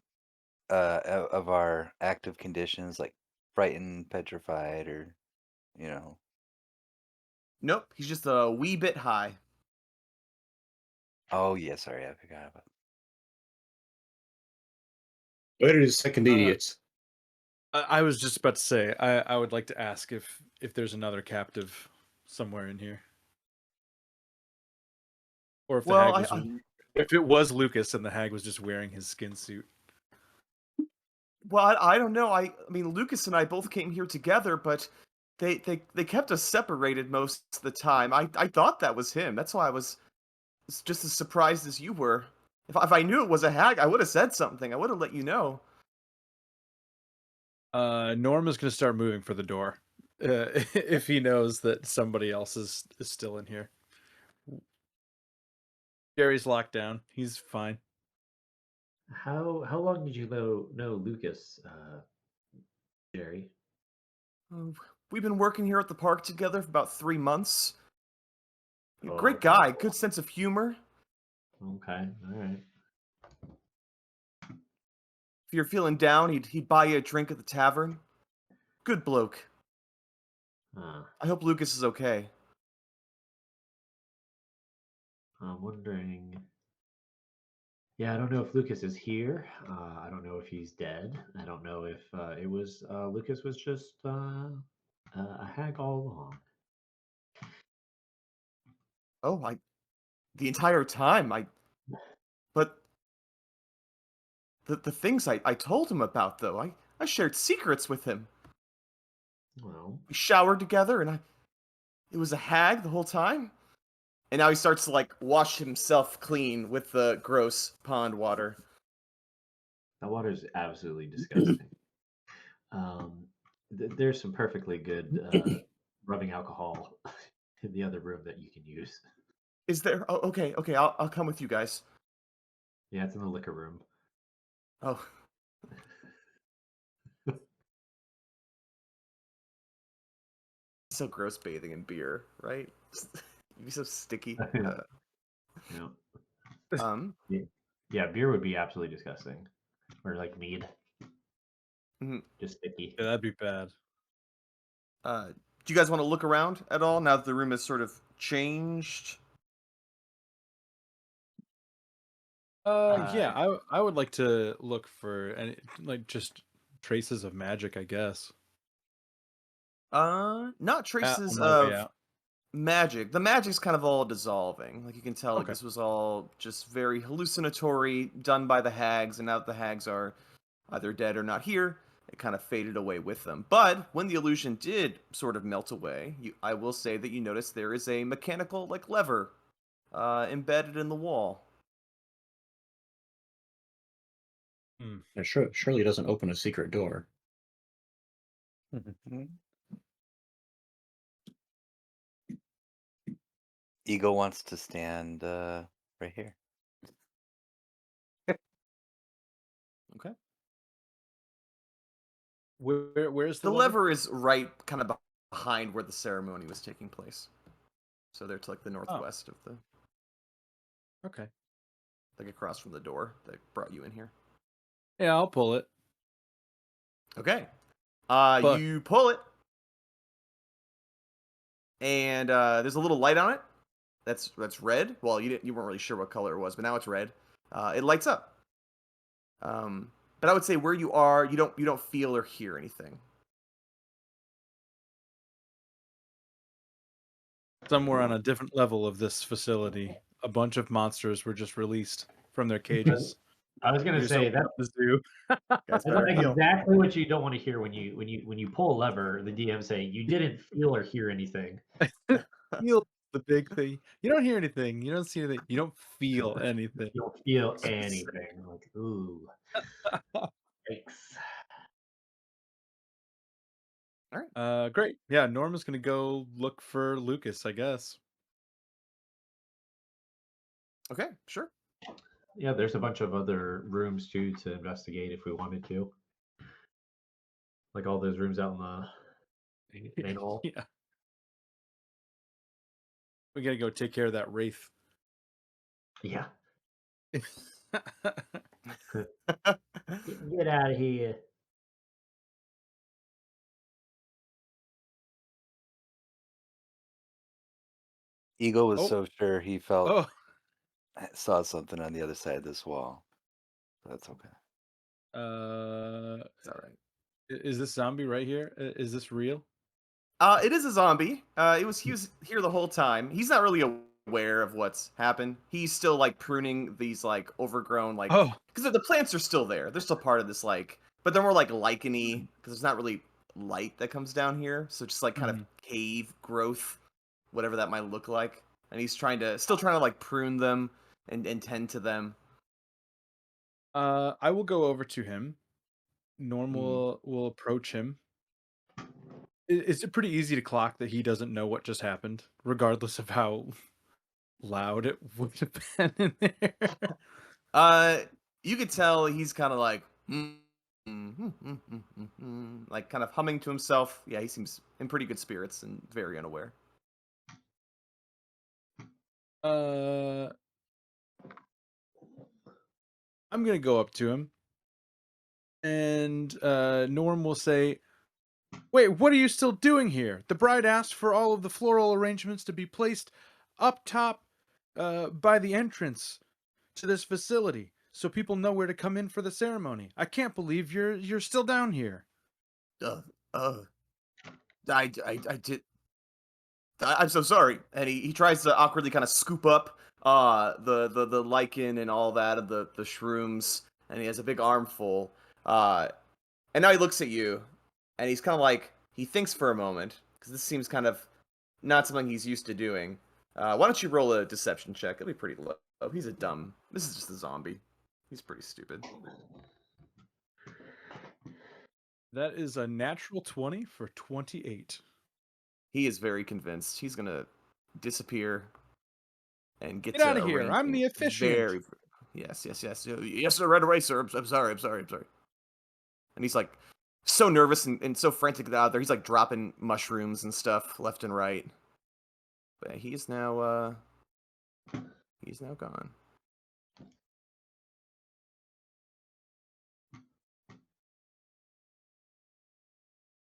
of our active conditions like frightened, petrified, or you know. Nope, he's just a wee bit high. Oh yeah, sorry, I forgot about. Where are the second idiots? I was just about to say I would like to ask if there's another captive somewhere in here, or if the Well, hag was I if it was Lucas and the hag was just wearing his skin suit. well, I don't know. I mean, Lucas and I both came here together, but they kept us separated most of the time. I thought that was him. That's why I was just as surprised as you were. If I knew it was a hag, I would have said something. I would have let you know. Norm is going to start moving for the door if he knows that somebody else is still in here. Gary's locked down. He's fine. How long did you know Lucas, Jerry? We've been working here at the park together for about 3 months. Oh, Great okay. guy, good sense of humor. Okay, all right. If you're feeling down, he'd buy you a drink at the tavern. Good bloke. I hope Lucas is okay. I'm wondering. Yeah, I don't know if Lucas is here. I don't know if he's dead. I don't know if it was Lucas was just a hag all along. Oh, the entire time but the things I told him about though, I shared secrets with him. Well, We showered together and it was a hag the whole time. And now he starts to like wash himself clean with the gross pond water. that water is absolutely disgusting. There's some perfectly good rubbing alcohol in the other room that you can use. Is there? Oh, okay. I'll come with you guys. Yeah, it's in the liquor room. Oh, so gross bathing in beer, right? You'd be so sticky. Yeah. Um, Yeah, beer would be absolutely disgusting. Or like mead. mhm. Just sticky. Yeah, that'd be bad. Do you guys want to look around at all now that the room has sort of changed? Yeah, I would like to look for any like just traces of magic, I guess. Not traces On my way of out. magic. The magic's kind of all dissolving. Like you can tell, like Okay. this was all just very hallucinatory, done by the hags, and now that the hags are either dead or not here, it kind of faded away with them. But when the illusion did sort of melt away, I will say that you notice there is a mechanical like lever embedded in the wall. Yeah, surely it doesn't open a secret door. Eagle wants to stand right here. Okay. Where's the The lever? lever is right kind of behind where the ceremony was taking place. So they're to like the northwest of the, Okay. like across from the door that brought you in here. Yeah, I'll pull it. Okay. But You pull it, and there's a little light on it. That's red. Well, you weren't really sure what color it was, but now it's red. It lights up. But I would say where you are, you don't feel or hear anything. somewhere on a different level of this facility, a bunch of monsters were just released from their cages. I was gonna Here's say opening that up the zoo. Guys, that's better feel. exactly what you don't want to hear when you pull a lever. The DM say you didn't feel or hear anything. Feel the big thing. You don't hear anything. You don't see anything. You don't feel anything. You don't feel anything. Like ooh, yikes. All right. Great. Yeah, Norma's gonna go look for Lucas, I guess. Okay. Sure. Yeah, there's a bunch of other rooms too to investigate if we wanted to. Like all those rooms out in the main hall. Yeah. We gotta go take care of that wraith. Yeah. Get out of here. Eagle was Oh. so sure he felt Oh, saw something on the other side of this wall. That's okay. It's all right. is this zombie right here? Is this real? It is a zombie. He was here the whole time. He's not really aware of what's happened. He's still like pruning these like overgrown like Oh, because the plants are still there. They're still part of this like, but they're more like licheny because there's not really light that comes down here. So just like kind of cave growth, whatever that might look like. And he's still trying to like prune them and tend to them. I will go over to him. Norm will approach him. Is it pretty easy to clock that he doesn't know what just happened, regardless of how loud it would have been in there? You could tell he's kind of like, like kind of humming to himself. Yeah, he seems in pretty good spirits and very unaware. I'm gonna go up to him, and Norm will say, "Wait, what are you still doing here? The bride asked for all of the floral arrangements to be placed up top by the entrance to this facility, so people know where to come in for the ceremony. I can't believe you're still down here." I did. I'm so sorry. And he tries to awkwardly kind of scoop up the lichen and all that of the shrooms, and he has a big armful. And now he looks at you, and he's kind of like he thinks for a moment because this seems kind of not something he's used to doing. Why don't you roll a deception check? It'll be pretty low. He's a dumb. This is just a zombie. He's pretty stupid. That is a natural 20 for 28. He is very convinced he's gonna disappear and get Get to out of here! I'm arranging the officiant. Yes. Yes, sir, right away, sir. I'm sorry. And he's like so nervous and so frantic out there. He's like dropping mushrooms and stuff left and right. But he's now gone.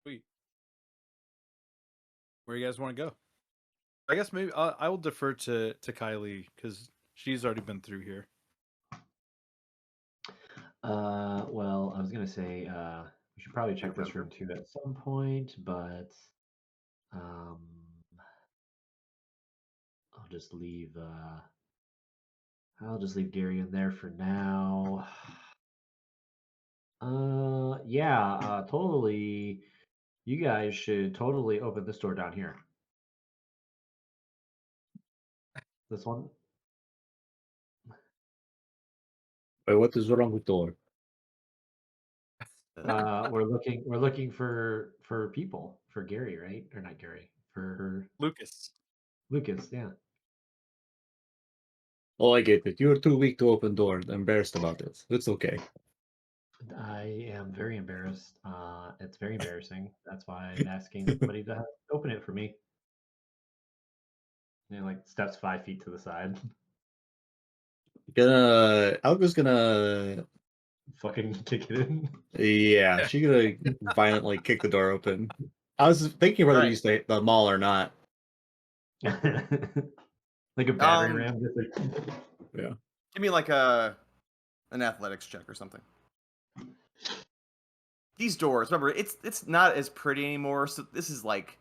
Sweet. Where you guys want to go? I guess maybe I will defer to Kylie because she's already been through here. Well, I was gonna say we should probably check this room too at some point, but um, I'll just leave Gary in there for now. Yeah, totally. You guys should totally open this door down here. This one. Wait, what is wrong with door? We're looking for people for Gary, right? Or not Gary, for Lucas. Lucas, yeah. Oh, I get it. You're too weak to open door. Embarrassed about it. It's okay. I am very embarrassed. It's very embarrassing. That's why I'm asking somebody to open it for me. And like steps 5 feet to the side. Alga's gonna Fucking kick it in. Yeah, she's gonna violently kick the door open. I was thinking whether to use the maul or not. Like a battering ram. Just like... Yeah. Give me like an athletics check or something. These doors, remember, it's not as pretty anymore. So this is like,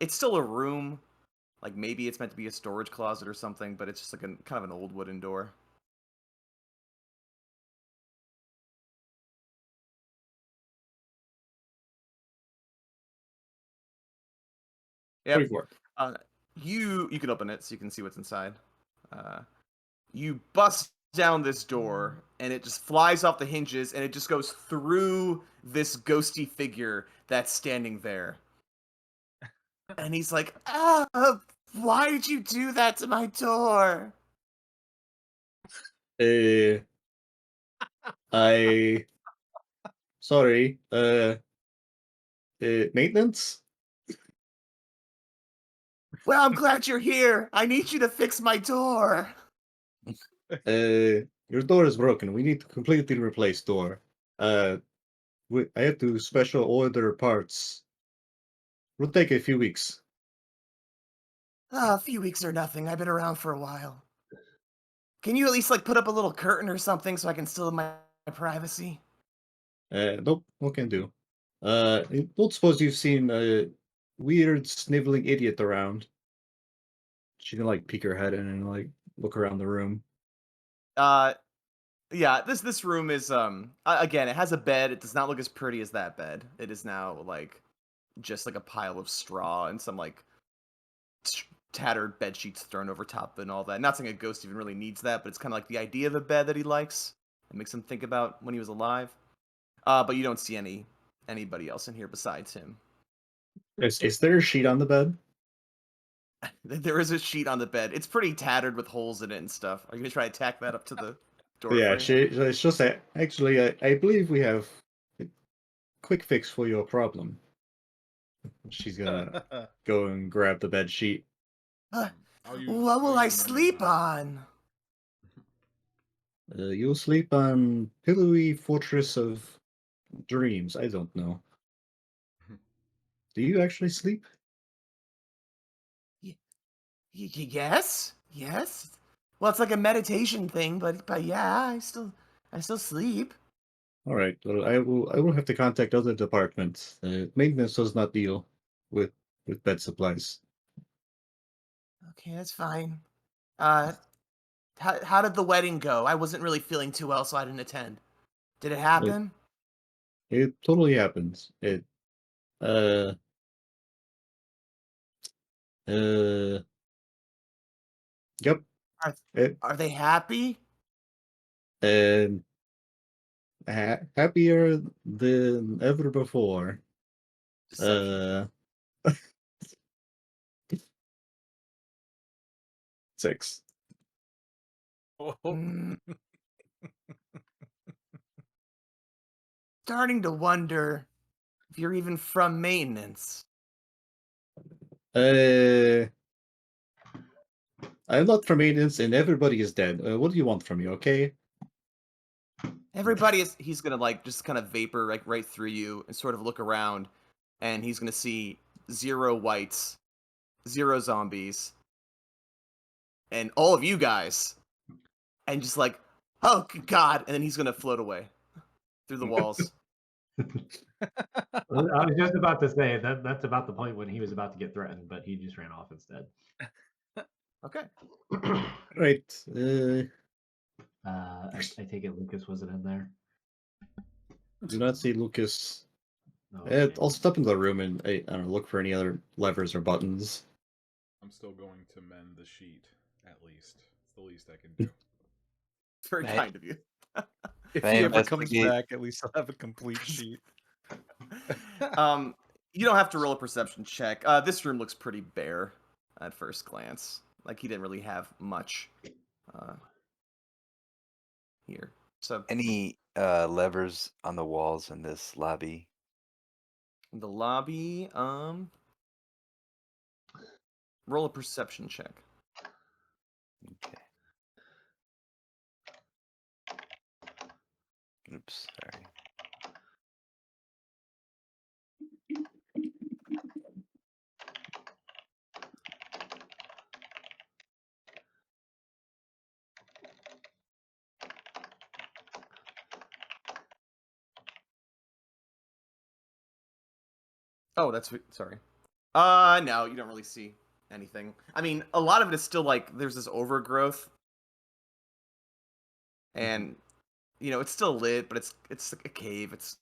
it's still a room. Like maybe it's meant to be a storage closet or something, but it's just like kind of an old wooden door. Yeah. 24. You can open it so you can see what's inside. You bust down this door and it just flies off the hinges and it just goes through this ghosty figure that's standing there. And he's like, why did you do that to my door? Sorry. Maintenance? Well, I'm glad you're here. I need you to fix my door. Your door is broken. We need to completely replace door. I have to special order parts. Will take a few weeks. A few weeks or nothing. I've been around for a while. Can you at least like put up a little curtain or something so I can still have my privacy? Nope, what can do? I don't suppose you've seen a weird sniveling idiot around. She can like peek her head in and like look around the room. Uh, yeah. This room is again, it has a bed. It does not look as pretty as that bed. It is now like just like a pile of straw and some like tattered bed sheets thrown over top and all that. Not saying a ghost even really needs that, but it's kind of like the idea of a bed that he likes. It makes him think about when he was alive. But you don't see anybody else in here besides him. Is there a sheet on the bed? There is a sheet on the bed. It's pretty tattered with holes in it and stuff. Are you gonna try to tack that up to the door Yeah, frame? it's just that actually, I believe we have a quick fix for your problem. She's gonna go and grab the bed sheet. I'll use. What will I'll I use mending sleep word. on? You'll sleep on pillowy fortress of dreams. I don't know. Do you actually sleep? Yes, yes. Well, it's like a meditation thing, but yeah, I still sleep. All right. Well, I will have to contact other departments. Maintenance does not deal with bed supplies. Okay, that's fine. Uh, how did the wedding go? I wasn't really feeling too well, so I didn't attend. Did it It happen? it totally happens. It uh uh yep. Are It are they happy? and happier than ever before. Deception check. Uh 6. Oh, Mm, starting to wonder if you're even from maintenance. Uh I'm not from maintenance and everybody is dead. What do you want from me, okay? Everybody is. He's gonna like just kind of vapor like right through you and sort of look around, and he's gonna see 0 whites, 0 zombies, and all of you guys, and just like, oh God, and then he's gonna float away through the walls. I was just about to say that's about the point when he was about to get threatened, but he just ran off instead. Okay. Right. I take it Lucas wasn't in there. Do not see Lucas. Oh, okay. I'll step into the room and I don't know, look for any other levers or buttons. I'm still going to mend the sheet. At least it's the least I can do. It's very Hey. kind of you. if I he ever comes investigate- back, at least I'll have a complete sheet. um, you don't have to roll a perception check. This room looks pretty bare at first glance. Like he didn't really have much here. So Any levers on the walls in this lobby? the lobby, roll a perception check. Okay. Oops, sorry. Oh, that's sorry. No, you don't really see anything. I mean, a lot of it is still like there's this overgrowth, and you know it's still lit, but it's like a cave. It's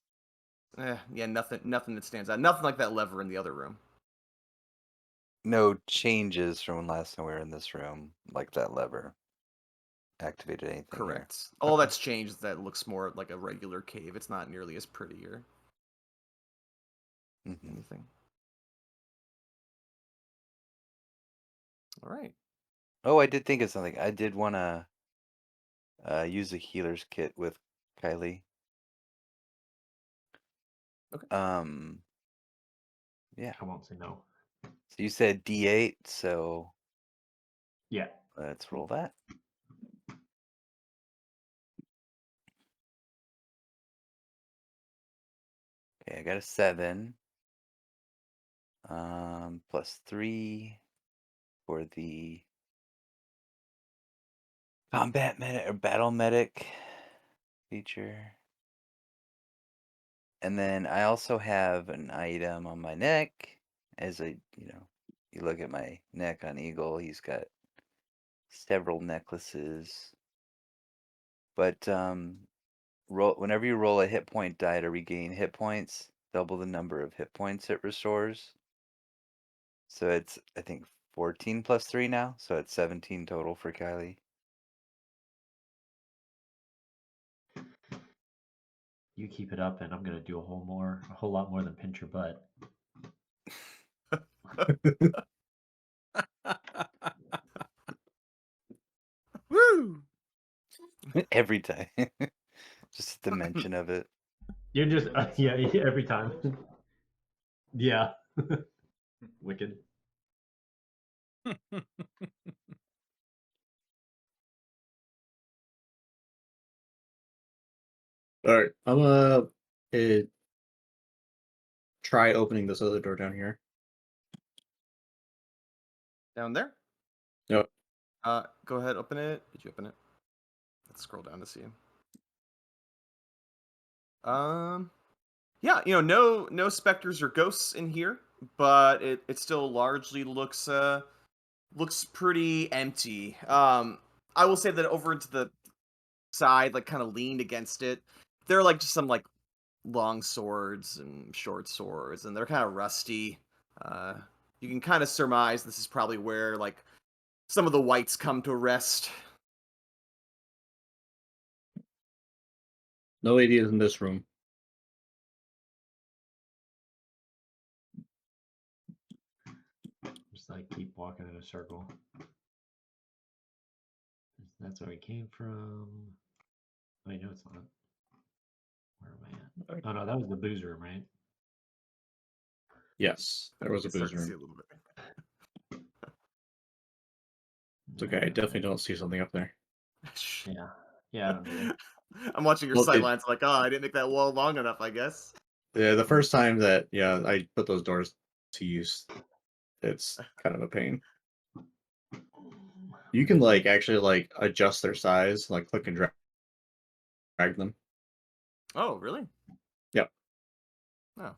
yeah, nothing that stands out. Nothing like that lever in the other room. No changes from last time we were in this room, like that lever activated anything here. Correct. All that's changed is that it looks more like a regular cave. It's not nearly as pretty or Mhm. anything. All right. Oh, I did think of something. I did want to use a healer's kit with Kylie. Okay. Yeah. I won't say no. So you said D8, so Yeah. let's roll that. Okay, I got a 7. +3. for the combat medic or battle medic feature. And then I also have an item on my neck. As you look at my neck on Eagle, he's got several necklaces. But whenever you roll a hit point die to regain hit points, double the number of hit points it restores. So it's, I think, 14 plus 3 now. So it's 17 total for Kylie. You keep it up, and I'm gonna do a whole lot more than pinch your butt. Woo! Every time. Just the mention of it. You're just yeah, every time. Yeah. Wicked. All right, I'm gonna try opening this other door down here. Down there? Yep. Go ahead, open it. Did you open it? Let's scroll down to see. Yeah, no specters or ghosts in here, but it still largely looks pretty empty. I will say that over to the side, like kind of leaned against it, there are like just some like long swords and short swords, and they're kind of rusty. You can kind of surmise this is probably where like some of the whites come to rest. No ideas in this room. Just like keep walking in a circle. That's where we came from. Wait, no, it's not. Where am I at? Oh no, that was the booze room, right? Yes, there was a You start booze to see room. a little bit. It's okay. I definitely don't see something up there. Yeah. Yeah, I don't either. I'm watching your Well, sightlines like, oh, I didn't make that wall long enough, I guess. Yeah, the first time that I put those doors to use, it's kind of a pain. You can like actually like adjust their size, like click and drag them. Oh, really? Yep. Oh.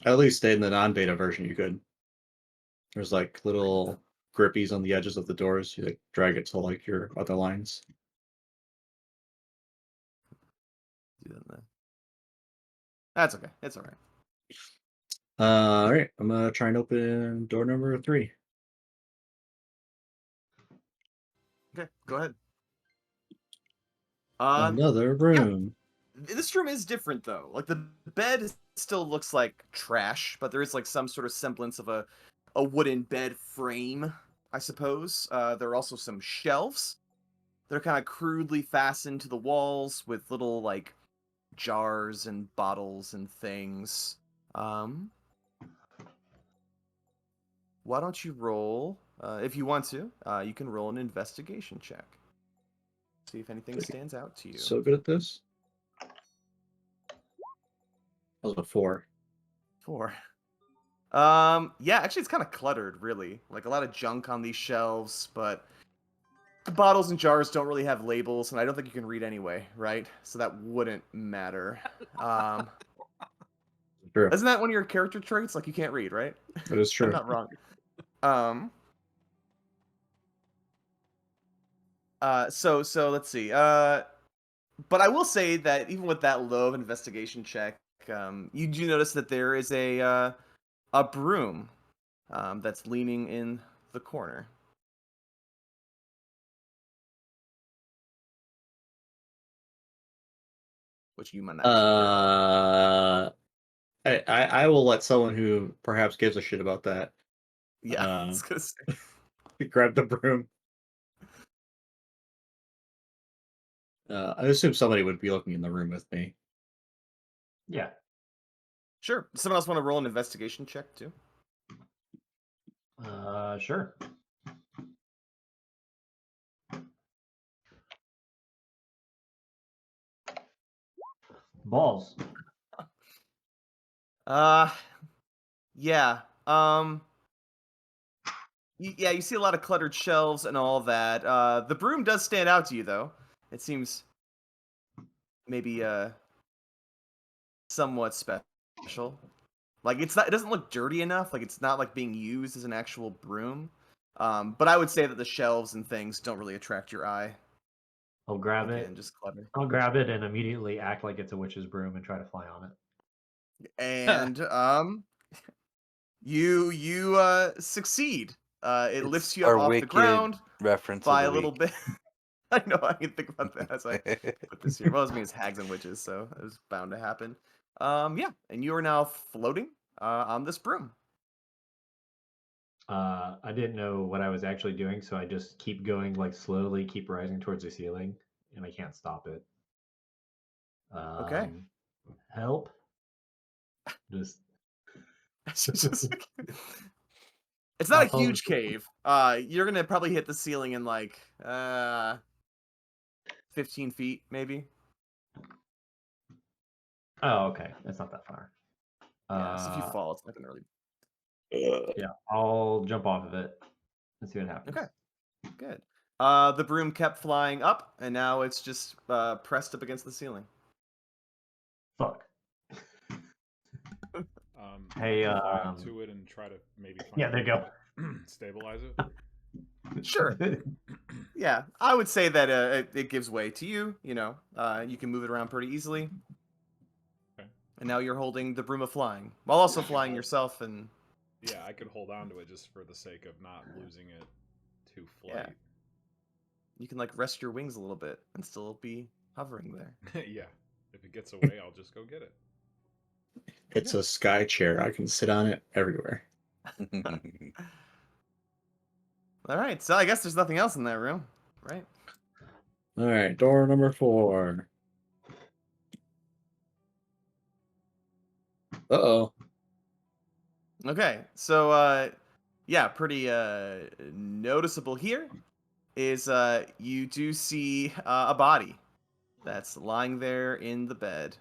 At least in the non-beta version, you could. There's like little grippies on the edges of the doors. You like drag it to like your other lines. Do that then. That's okay. It's all right. All right, I'm gonna try and open door number 3. Okay, go ahead. Another room. This room is different though. Like the bed still looks like trash, but there is like some sort of semblance of a wooden bed frame, I suppose. There are also some shelves. They're kind of crudely fastened to the walls with little like jars and bottles and things. Why don't you roll, if you want to, you can roll an investigation check. See if anything stands out to you. So good at this. That was a 4. 4. Yeah, actually it's kind of cluttered, really. Like a lot of junk on these shelves, but the bottles and jars don't really have labels, and I don't think you can read anyway, right? So that wouldn't matter. True. Isn't that one of your character traits? Like you can't read, right? That is true. I'm not wrong. So let's see. But I will say that even with that low of investigation check, you do notice that there is a broom that's leaning in the corner. Which you might not actually care about. I will let someone who perhaps gives a shit about that. Yeah, I was gonna say. Grab the broom. I assume somebody would be looking in the room with me. Yeah. Sure. Does someone else want to roll an investigation check too? Sure. Balls. Yeah. Yeah, you see a lot of cluttered shelves and all that. The broom does stand out to you, though. It seems maybe somewhat special. Like it's not. It doesn't look dirty enough. Like it's not like being used as an actual broom. But I would say that the shelves and things don't really attract your eye. I'll grab Again, it. just clutter. I'll grab it and immediately act like it's a witch's broom and try to fly on it. And you succeed. It It's lifts you up our off the wicked ground reference of by the a little week. bit. I know, I can think about that as I put this here. Well, it means hags and witches, so it was bound to happen. Yeah, and you are now floating on this broom. I didn't know what I was actually doing, so I just keep going, like slowly, keep rising towards the ceiling, and I can't stop it. Okay. Help! Just It's not a I'll- huge cave. You're gonna probably hit the ceiling in like 15 feet, maybe. Oh, okay. That's not that far. Yeah, so if you fall, it's not gonna really. Yeah, I'll jump off of it and see what happens. Okay, good. The broom kept flying up, and now it's just pressed up against the ceiling. Fuck. Hey, Hey, fly up to it and try to maybe find yeah, there you go. stabilize it. Sure. Yeah, I would say that it gives way to you. You know, you can move it around pretty easily. Okay. And now you're holding the broom of flying, while also flying yourself. And Yeah, I could hold on to it just for the sake of not losing it to yeah, flight. you can like rest your wings a little bit and still be hovering there. Yeah, if it gets away, I'll just go get it. It's a sky chair. I can sit on it everywhere. All right, so I guess there's nothing else in that room, right? All right, door number 4. Uh-oh. Okay, so yeah, pretty noticeable here is you do see a body that's lying there in the bed.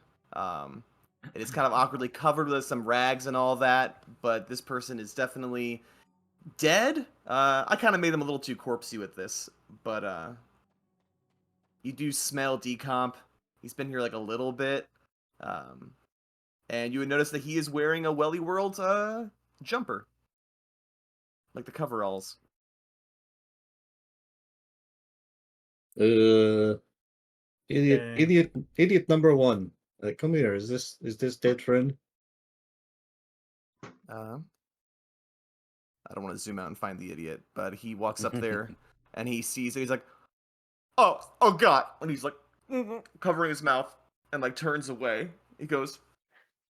It is kind of awkwardly covered with some rags and all that, but this person is definitely dead. I kind of made them a little too corpsey with this, but you do smell decomp. He's been here like a little bit, and you would notice that he is wearing a Welly World jumper, like the coveralls. Idiot, Dang. idiot number 1. Come here. Is this dead friend? I don't want to zoom out and find the idiot, but he walks up there and he sees it. He's like, oh God. And he's like, covering his mouth and like turns away. He goes,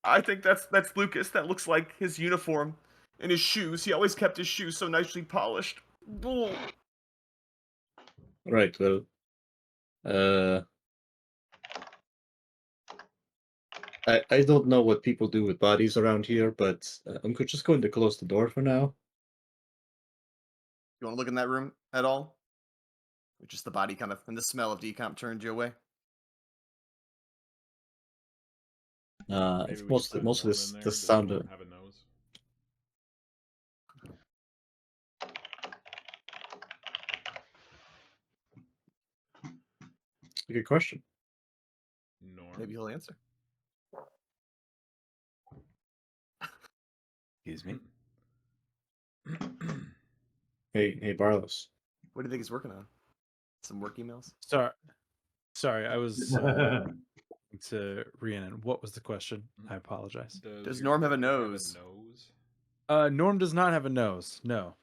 I think that's Lucas. That looks like his uniform and his shoes. He always kept his shoes so nicely polished. Bull. Right. Well, uh, I don't know what people do with bodies around here, but just going to close the door for now. You want to look in that room at all? Or just the body kind of, and the smell of decomp turned you away? Maybe we Most should put of Norm in there. this Does sound. Norm have a nose? A good question. Norm. Maybe he'll answer. Excuse me. Hey, Barlos. What do you think he's working on? Some work emails? Sorry, I was to Rhiannon. What was the question? I apologize. Does your Norm have a character nose? Norm does not have a nose. No.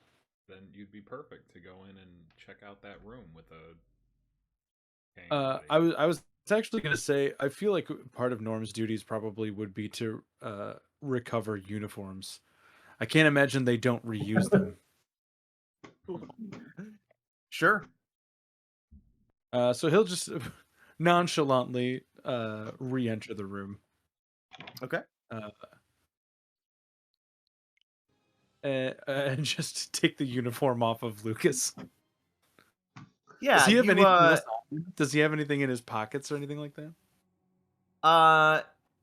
Then you'd be perfect to go in and check out that room with a. I was actually going to say I feel like part of Norm's duties probably would be to recover uniforms. I can't imagine they don't reuse them. Sure. So he'll just nonchalantly re-enter the room. Okay. And just take the uniform off of Lucas. Yeah. Does he have anything else? Does he have anything in his pockets or anything like that?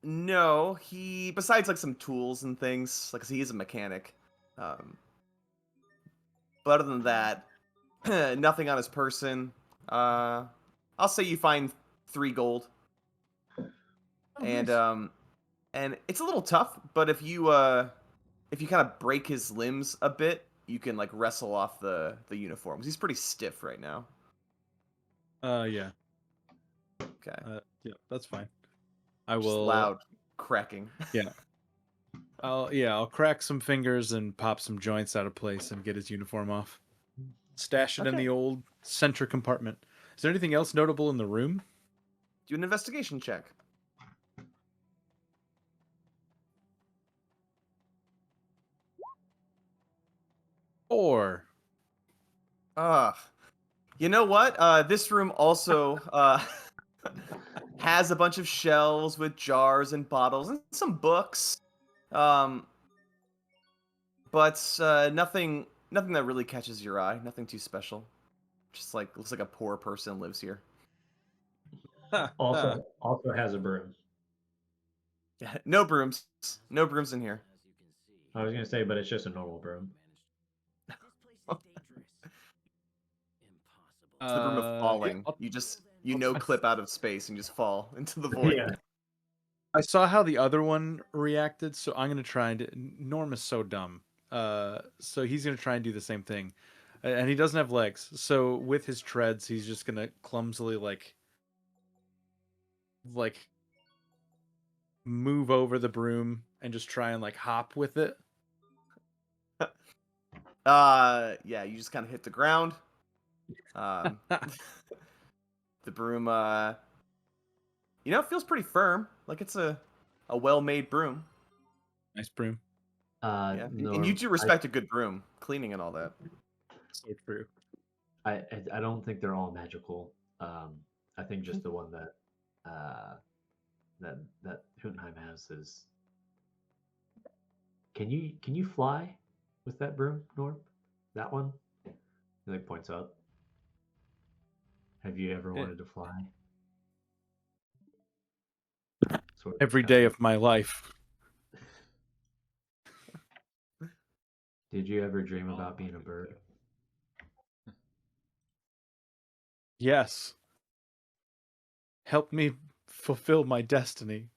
No. He besides like some tools and things, like 'cause he is a mechanic. But But other than that, nothing on his person. I'll say you find 3 gold. Oh, And nice. and it's a little tough, but if you kind of break his limbs a bit, you can like wrestle off the uniforms. He's pretty stiff right now. Yeah. Okay. Yeah, that's fine. I Just will. loud cracking. Yeah. I'll crack some fingers and pop some joints out of place and get his uniform off. Stash it in Okay. the old center compartment. Is there anything else notable in the room? Do an investigation check. Or You know what? This room also has a bunch of shelves with jars and bottles and some books. But nothing that really catches your eye. Nothing too special. Just like looks like a poor person lives here. Also has a broom. No brooms. No brooms in here. I was gonna say, but it's just a normal broom. It's the broom of falling. Yeah, You clip out of space and just fall into the void. Yeah. I saw how the other one reacted, so I'm gonna try and. Norm is so dumb. So he's gonna try and do the same thing, and he doesn't have legs. So with his treads, he's just gonna clumsily like move over the broom and just try and like hop with it. Yeah, you just kind of hit the ground. The broom, it feels pretty firm. Like it's a well-made broom. Nice broom. Yeah, and Norm, you do respect a good broom, cleaning and all that. So true. I don't think they're all magical. I think just the one that that Hootenheim has is. Can you fly with that broom, Norm? That one? He like points up. Have you ever Yeah. wanted to fly? Sort of Every kind day of my life. Did you ever dream about being a bird? Yes. Help me fulfill my destiny.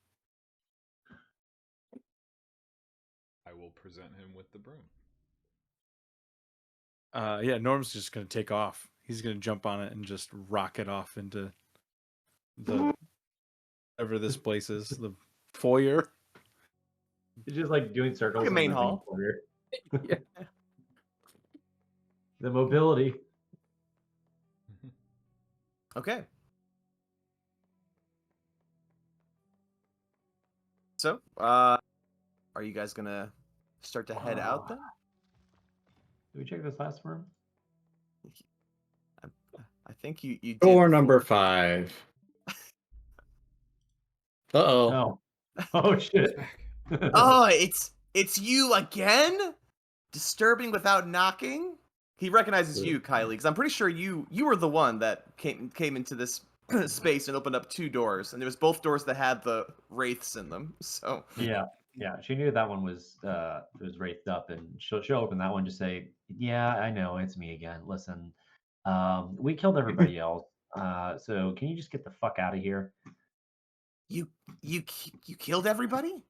I will present him with the broom. Yeah, Norm's just gonna take off. He's gonna jump on it and just rocket off into the whatever this place is, the foyer. He's just like doing circles Like a in main the hall. foyer. Yeah. The mobility. Okay. So, are you guys gonna start to head out then? Did we check this last room? I think you did. Door number before. 5. Uh-oh. No. Oh shit. Oh, it's you again? Disturbing without knocking? He recognizes you, Kylie, because I'm pretty sure you were the one that came into this space and opened up 2 doors, and there was both doors that had the wraiths in them. So Yeah. She knew that one was wraithed up, and she'll open that one to say, "Yeah, I know, it's me again. Listen, we killed everybody else. So can you just get the fuck out of here?" you killed everybody?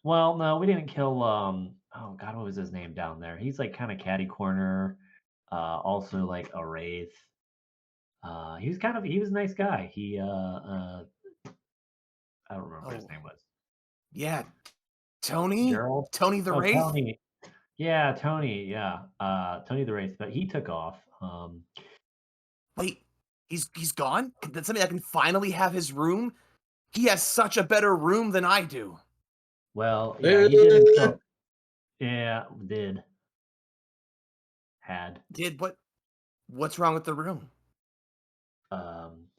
Well, no, we didn't kill. Oh God, what was his name down there? He's like kind of catty corner. Also like a wraith. He was a nice guy. I don't remember what his name was. Yeah, Tony. Gerald? Tony the Wraith. Tony. Yeah, Tony. Yeah, Tony the Wraith. But he took off. Wait, he's gone. That's something I can finally have his room. He has such a better room than I do. Well, yeah, he did himself. Yeah, did. Had. Did what? What's wrong with the room?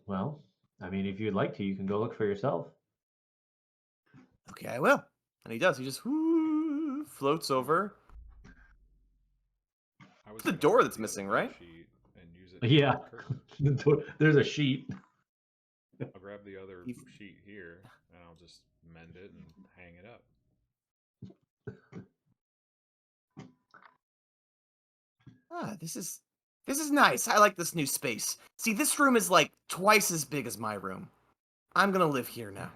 Well, I mean, if you'd like to, you can go look for yourself. Okay, I will. And he does. He just floats over. I was The gonna door grab that's the missing, other right? sheet and use it. Yeah. as a curtain. There's a sheet. I'll grab the other You- sheet here and I'll just mend it and hang it up. This is nice. I like this new space. See, this room is like twice as big as my room. I'm gonna live here now.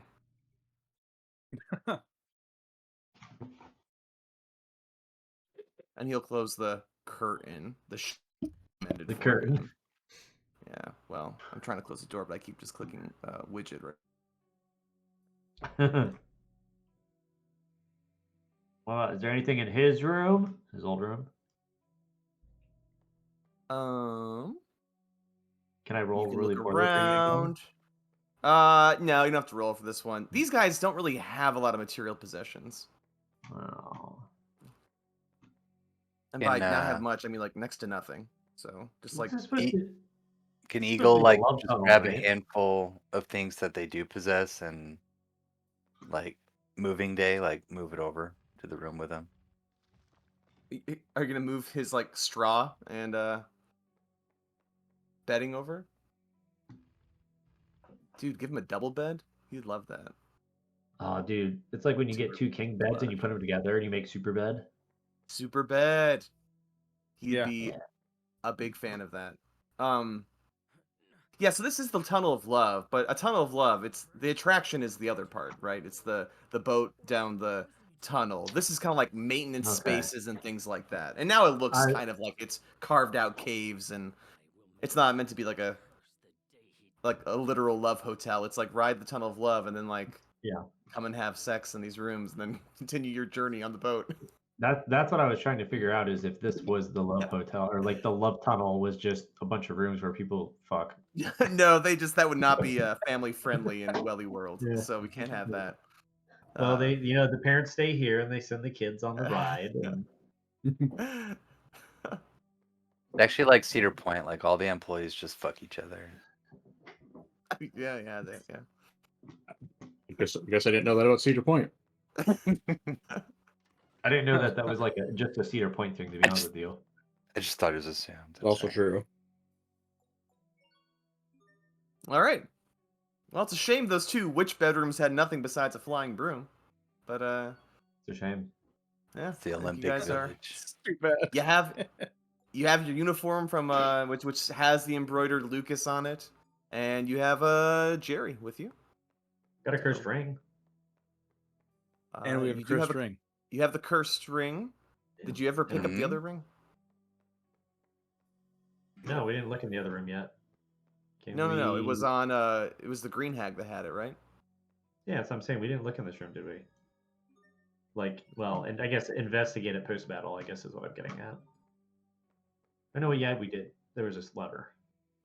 And he'll close the curtain, the mended The for curtain. him. Yeah, well, I'm trying to close the door, but I keep just clicking widget right. Well, is there anything in his room? His old room? Can I You roll can really look poorly for you again? around. No, you don't have to roll for this one. These guys don't really have a lot of material possessions. Oh. And by Can not have much, I mean like next to nothing. So just like This is supposed to, can it's supposed to Eagle be the like love just tunnel, grab a right? handful of things that they do possess and like moving day, like move it over to the room with him? are you gonna move his like straw and bedding over? Dude, give him a double bed. He'd love that. Oh, dude, it's like when you get two king beds and you put them together and you make super bed. Super bed. He'd Yeah. be a big fan of that. Yeah, so this is the tunnel of love, but a tunnel of love, it's the attraction is the other part, right? It's the boat down the tunnel. This is kind of like maintenance Okay. spaces and things like that. And now it looks I kind of like it's carved out caves, and it's not meant to be like a literal love hotel. It's like ride the tunnel of love and then like yeah. come and have sex in these rooms and then continue your journey on the boat. That's what I was trying to figure out is if this was the love Yeah. hotel or like the love tunnel was just a bunch of rooms where people fuck. No, that would not be family friendly in Welly World, Yeah. so we can't have that. Well, they the parents stay here and they send the kids on the ride and Actually, like Cedar Point, like all the employees just fuck each other. yeah. I guess I didn't know that about Cedar Point. I didn't know that was like just a Cedar Point thing to be honest with you. I just thought it was assumed. That's Also all. true. All right. Well, it's a shame those two witch bedrooms had nothing besides a flying broom. But It's a shame. yeah, It's the I think Olympic you guys Village. Too bad. you have your uniform from which has the embroidered Lucas on it, and you have Jerry with you. Got a cursed ring. And we have a You do cursed ring. You have the cursed ring. Did you ever pick up the Mhm. other ring? No, we didn't look in the other room yet. No. It was on it was the green hag that had it, right? Yeah, that's what I'm saying. We didn't look in this room, did we? Like, well, and I guess investigate it post battle, I guess is what I'm getting at. I know, yeah, we did. There was this lever.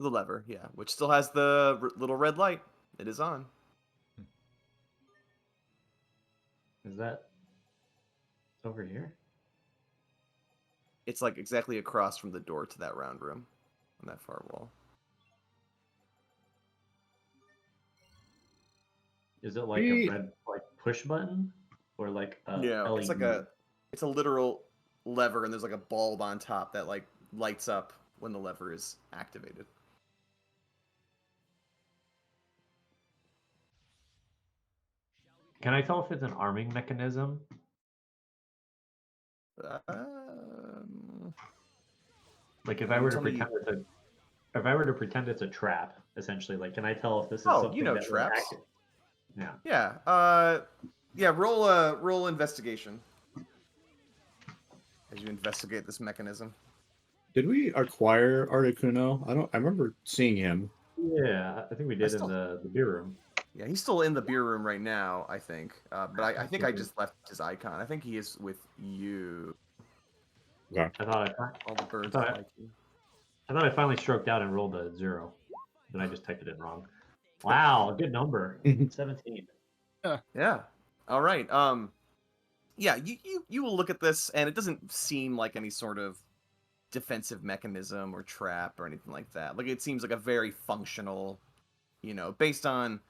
The lever, yeah, which still has the little red light. It is on. Is that over here? It's like exactly across from the door to that round room on that far wall. Is it like a red like push button or like a No, it's like LED? it's a literal lever, and there's like a bulb on top that like lights up when the lever is activated. Can I tell if it's an arming mechanism? Like if I were to tell me- pretend it's a trap, essentially, like can I tell if this is Oh, something you know that would traps. act- Yeah. Yeah. Roll investigation as you investigate this mechanism. Did we acquire Articuno? I remember seeing him. Yeah, I think we did still- in the beer room. Yeah, he's still in the beer room right now, I think. But I think I just left his icon. I think he is with you. Okay. I thought All the birds thought I- like you. I thought I finally stroked out and rolled a 0. Then I just typed it in wrong. Wow, good number. 17. Yeah. All right. Yeah, you will look at this, and it doesn't seem like any sort of defensive mechanism or trap or anything like that. Like it seems like a very functional, based on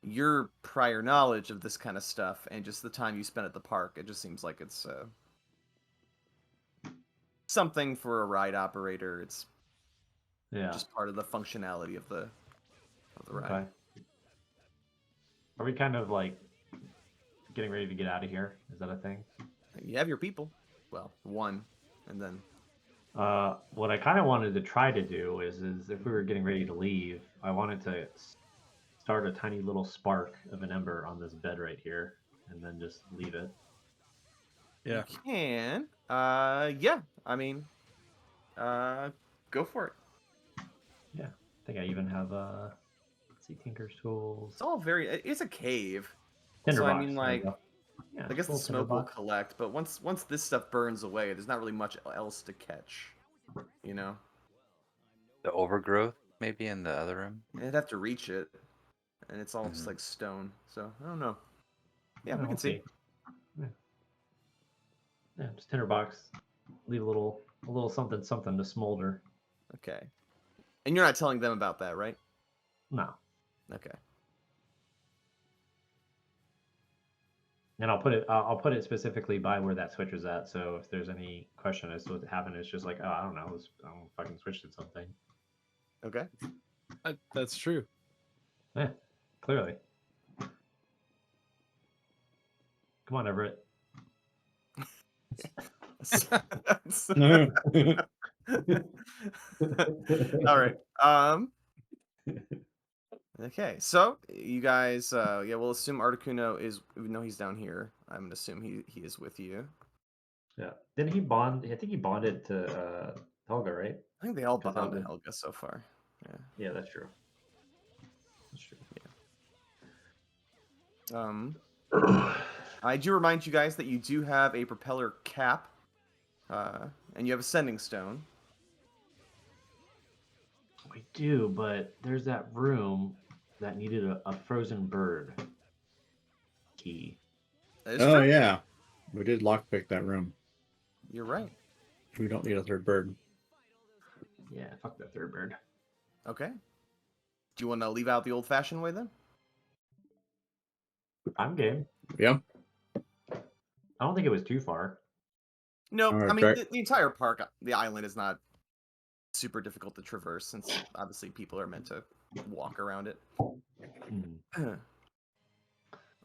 your prior knowledge of this kind of stuff and just the time you spent at the park. It just seems like it's something for a ride operator. It's Yeah. just part of the functionality of the ride. Okay. Are we kind of like getting ready to get out of here? Is that a thing? You have your people. Well, one, and then What I kind of wanted to try to do is if we were getting ready to leave, I wanted to start a tiny little spark of an ember on this bed right here, and then just leave it. Yeah. You can. Yeah. I mean, go for it. Yeah, I think I even have let's see, Tinker's tools, It's all very. It's a cave, so I tinderbox. mean, There we like, go. Yeah, I guess the little smoke will tinderbox. collect, but once this stuff burns away, there's not really much else to catch. You know, The overgrowth, maybe in the other room. I'd have to reach it, and it's all just Mhm. like stone. So I don't know. Yeah, Yeah, we can we'll see. Yeah, just tinderbox. Leave a little something to smolder. Okay. And you're not telling them about that, right? No, Okay. and I'll put it specifically by where that switch is at. So if there's any question as to what happened, it's just like, oh, I don't know, I don't fucking switched at something. Okay. That's true. Yeah, clearly. Come on, Everett. All right. Okay. So you guys, yeah, we'll assume Articuno is. Even though he's down here, I'm gonna assume he is with you. Yeah. Didn't he bond? I think he bonded to Helga, right? I think they all 'Cause bound to Helga- Helga so far. Yeah. Yeah, that's true. That's true. I do remind you guys that you do have a propeller cap, and you have a sending stone. We do, but there's that room that needed a frozen bird key. That is Oh true. yeah, we did lockpick that room. You're right. We don't need a third bird. Yeah, fuck that third bird. Okay. Do you want to leave out the old-fashioned way then? I'm game. Yeah. I don't think it was too far. No, All right, I mean Jack. the entire park, the island is not super difficult to traverse since obviously people are meant to walk around it. Hmm.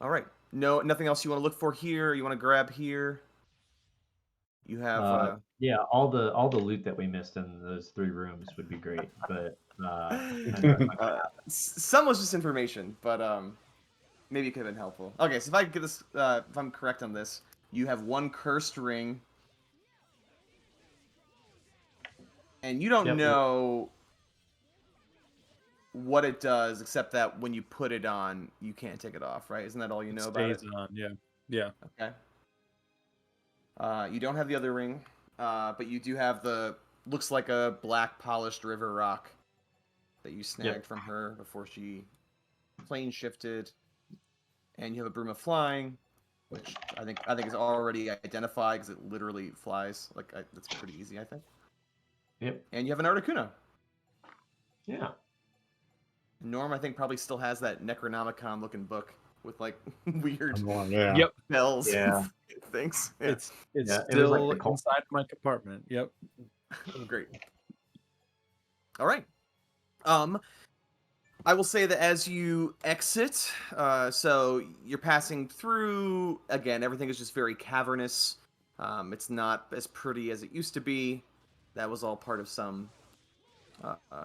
All right. No, nothing else you want to look for here. You want to grab here. You have. Yeah, all the loot that we missed in those 3 rooms would be great, but I know it's not gonna happen. Some was just information, but maybe it could have been helpful. Okay, so if I get this, if I'm correct on this, you have one cursed ring, and you don't Yep. know what it does, except that when you put it on, you can't take it off, right? Isn't that all you know about it? Stays on. Yeah. Yeah. Okay. You don't have the other ring, but you do have the looks like a black polished river rock that you snagged from her before she plane shifted, and you have a broom of flying, which I think is already identified because it literally flies. Like that's pretty easy, I think. Yep. And you have an Articuno. Yeah. Norm, I think, probably still has that Necronomicon looking book with like weird Yeah. Yep. bells Yeah. and things. Yeah. It's Yeah, it was still like the cult. inside my compartment. Yep. Great. All right. I will say that as you exit, so you're passing through, again, everything is just very cavernous. It's not as pretty as it used to be. That was all part of some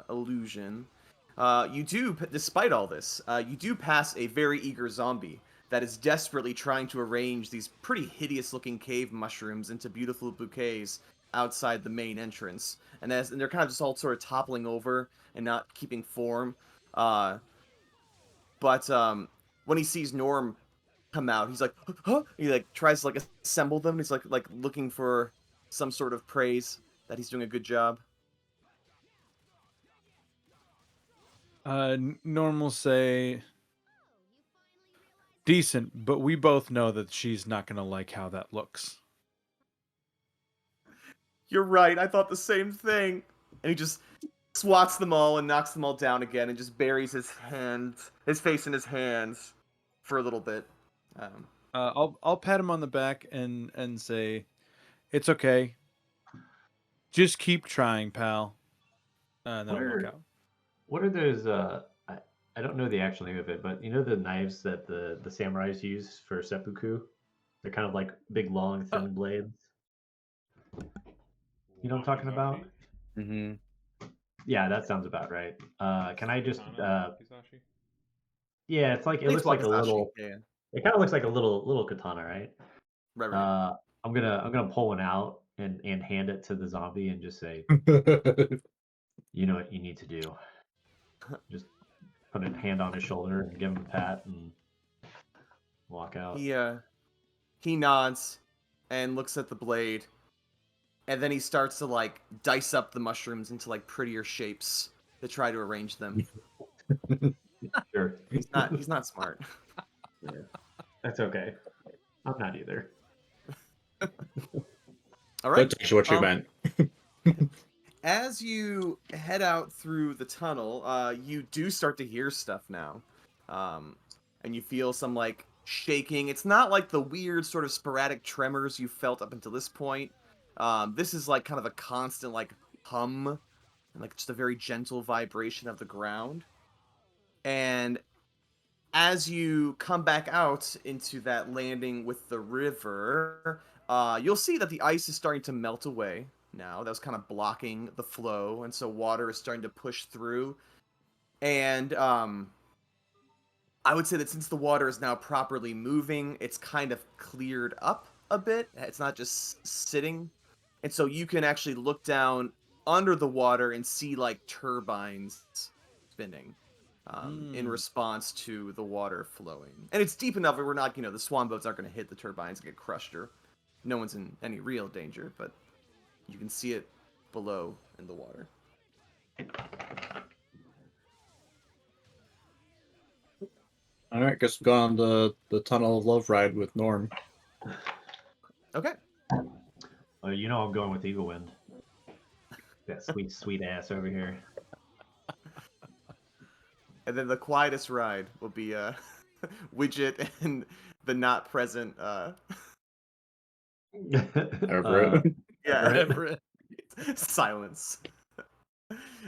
illusion. You do, despite all this, you do pass a very eager zombie that is desperately trying to arrange these pretty hideous-looking cave mushrooms into beautiful bouquets outside the main entrance. And they're kind of just all sort of toppling over and not keeping form. But when he sees Norm come out, he's like, huh? He like tries to like assemble them. He's like looking for some sort of praise that he's doing a good job. Normal say decent, but we both know that she's not gonna like how that looks. You're right. I thought the same thing. And he just swats them all and knocks them all down again, and just buries his face in his hands, for a little bit. I'll pat him on the back and say, "It's okay. Just keep trying, pal." And then I'll walk out. What are those? I don't know the actual name of it, but you know the knives that the samurais use for seppuku? They're kind of like big, long, thin blades. You know what I'm talking about? Mm-hmm. Yeah, that sounds about right. Can I just Katana, Kizashi? yeah, it's like I it think it's looks like a Wakizashi. little Yeah. it kind of looks like a little katana, right? Right. I'm gonna pull one out and hand it to the zombie and just say, you know what you need to do. Just put a hand on his shoulder and give him a pat and walk out. He nods and looks at the blade, and then he starts to like dice up the mushrooms into like prettier shapes to try to arrange them. Sure. He's not smart. Yeah. That's okay. I'm not either. All right. That's actually what you meant. As you head out through the tunnel, you do start to hear stuff now, and you feel some like shaking. It's not like the weird sort of sporadic tremors you felt up until this point. This is like kind of a constant like hum, and like just a very gentle vibration of the ground. And as you come back out into that landing with the river, you'll see that the ice is starting to melt away now. That was kind of blocking the flow, and so water is starting to push through. And I would say that since the water is now properly moving, it's kind of cleared up a bit. It's not just sitting. And so you can actually look down under the water and see like turbines spinning in response to the water flowing. And it's deep enough where we're not, the swan boats aren't going to hit the turbines and get crushed, or no one's in any real danger, but you can see it below in the water. All right, guess we'll go on the Tunnel of Love ride with Norm. Okay. You know I'm going with Eagle Wind. That sweet ass over here. And then the quietest ride will be Widget and the not present Everett. yeah, Everett. silence.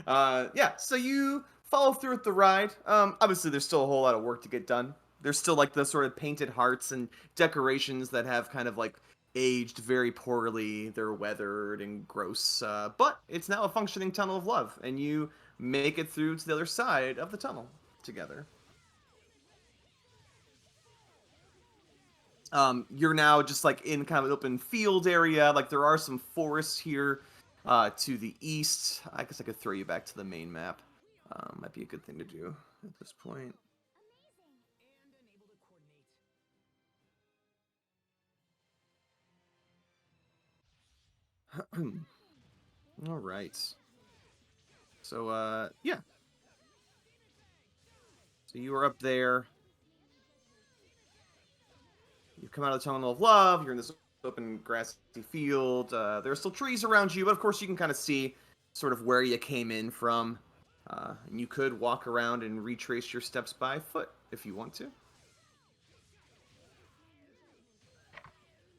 Yeah, so you follow through with the ride. Obviously there's still a whole lot of work to get done. There's still like the sort of painted hearts and decorations that have kind of like aged very poorly. They're weathered and gross, but it's now a functioning tunnel of love, and you make it through to the other side of the tunnel together. You're now just like in kind of an open field area. Like there are some forests here to the east. I guess I could throw you back to the main map. Might be a good thing to do at this point. All right. So, yeah. So you are up there. You've come out of the Tunnel of Love. You're in this open grassy field. There are still trees around you, but of course you can kind of see sort of where you came in from. And you could walk around and retrace your steps by foot if you want to.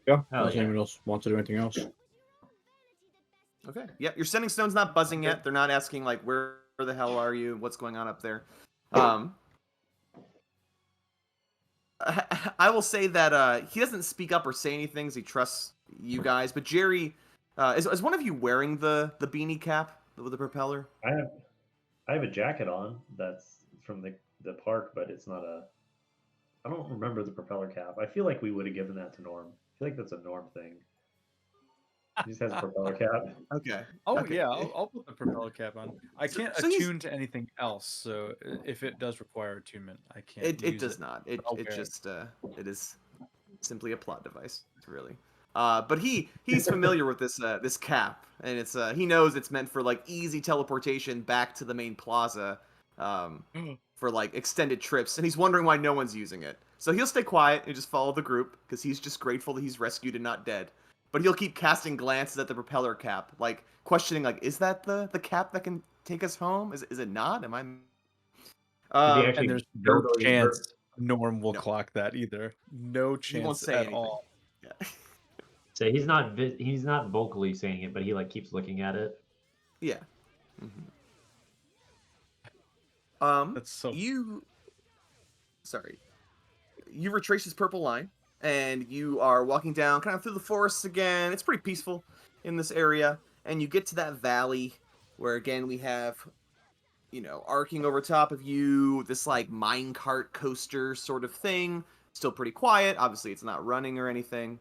Yeah. Hell Does yeah. anyone else want to do anything else? Okay. Yep. Your sending stone's not buzzing yet. They're not asking like where the hell are you? What's going on up there? I will say that he doesn't speak up or say anything. He trusts you guys. But Jerry, is one of you wearing the beanie cap with the propeller? I have a jacket on that's from the park, but it's not a. I don't remember the propeller cap. I feel like we would have given that to Norm. I feel like that's a Norm thing. He just has a propeller cap. Okay. Oh Okay. yeah, I'll put the propeller cap on. I can't so he's- attune to anything else, so if it does require attunement, I can't. It use does not. It Okay. just it is simply a plot device, really. But he's familiar with this cap, and it's he knows it's meant for like easy teleportation back to the main plaza, for like extended trips, and he's wondering why no one's using it. So he'll stay quiet and just follow the group because he's just grateful that he's rescued and not dead. But he'll keep casting glances at the propeller cap, like questioning, like, is that the cap that can take us home? Is it not? Am I? Did he actually And there's go no to his chance Norm will No. clock that either. No He won't chance say at anything. all. Yeah. So he's not vocally saying it, but he like keeps looking at it. Yeah. That's so. You retrace this purple line, and you are walking down kind of through the forests again. It's pretty peaceful in this area, and you get to that valley where again we have, arcing over top of you, this like minecart coaster sort of thing. Still pretty quiet. Obviously, it's not running or anything.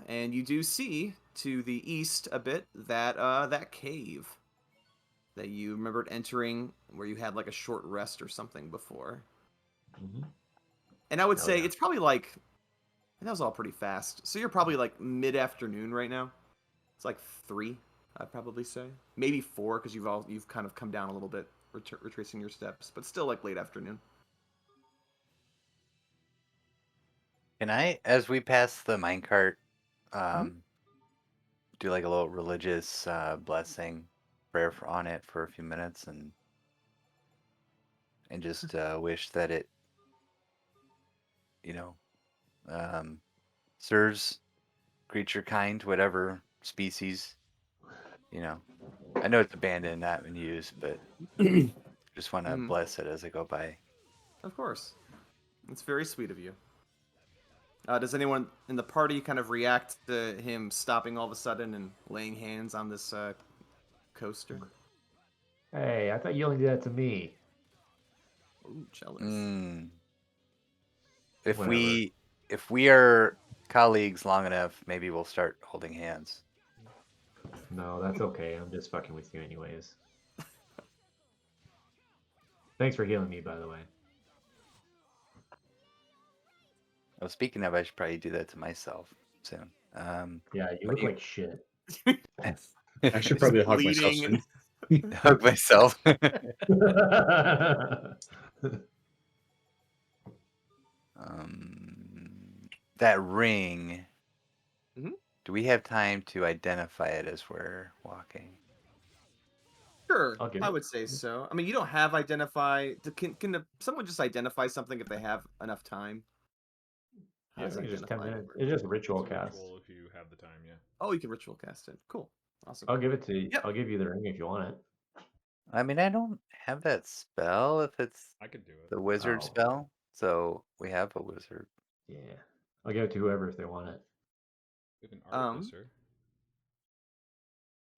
And you do see to the east a bit that cave that you remembered entering, where you had like a short rest or something before. Mhm. And I would Hell say yeah. it's probably like, that was all pretty fast. So you're probably like mid-afternoon right now. It's like 3, I'd probably say, maybe 4 because you've kind of come down a little bit, retracing your steps, but still like late afternoon. Can I, as we pass the minecart, Mhm. do like a little religious blessing prayer on it for a few minutes and just wish that it, you know, um, serves creature kind, whatever species, you know. I know it's abandoned, not been used, but just want to Mhm. bless it as I go by. Of course. It's very sweet of you. Does anyone in the party kind of react to him stopping all of a sudden and laying hands on this coaster? Hey, I thought you only did that to me. Ooh, jealous. Mm. If Whatever. we are colleagues long enough, maybe we'll start holding hands. No, that's okay. I'm just fucking with you anyways. Thanks for healing me, by the way. Oh, speaking of, I should probably do that to myself soon. Yeah, you What look do like shit. I should Just probably hug myself bleeding soon. hug myself? That ring. Mhm. Do we have time to identify it as we're walking? Sure, I'll give I it. would say so. I mean, you don't have identify. Can someone just identify something if they have enough time? How Yeah, I does think it's just 10 identifying minutes. work? It's just a ritual It's a cast. ritual if you have the time, yeah. Oh, you can ritual cast it. Cool, awesome. I'll give it to you. Yep. I'll give you the ring if you want it. I mean, I don't have that spell if it's I could do it. the wizard Oh, spell. So we have a wizard. yeah. I'll give it to whoever if they want it. We have an Um, artificer.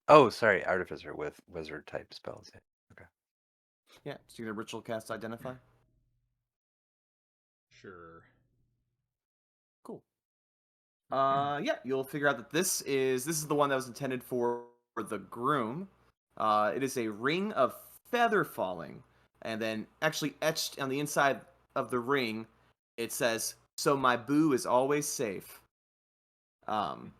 Oh, sorry, artificer with wizard type spells. Okay. yeah. So you're gonna ritual cast identify. Sure. Cool. Yeah, you'll figure out that this is the one that was intended for the groom. It is a ring of feather falling, and then actually etched on the inside of the ring, it says, "So my boo is always safe." Um,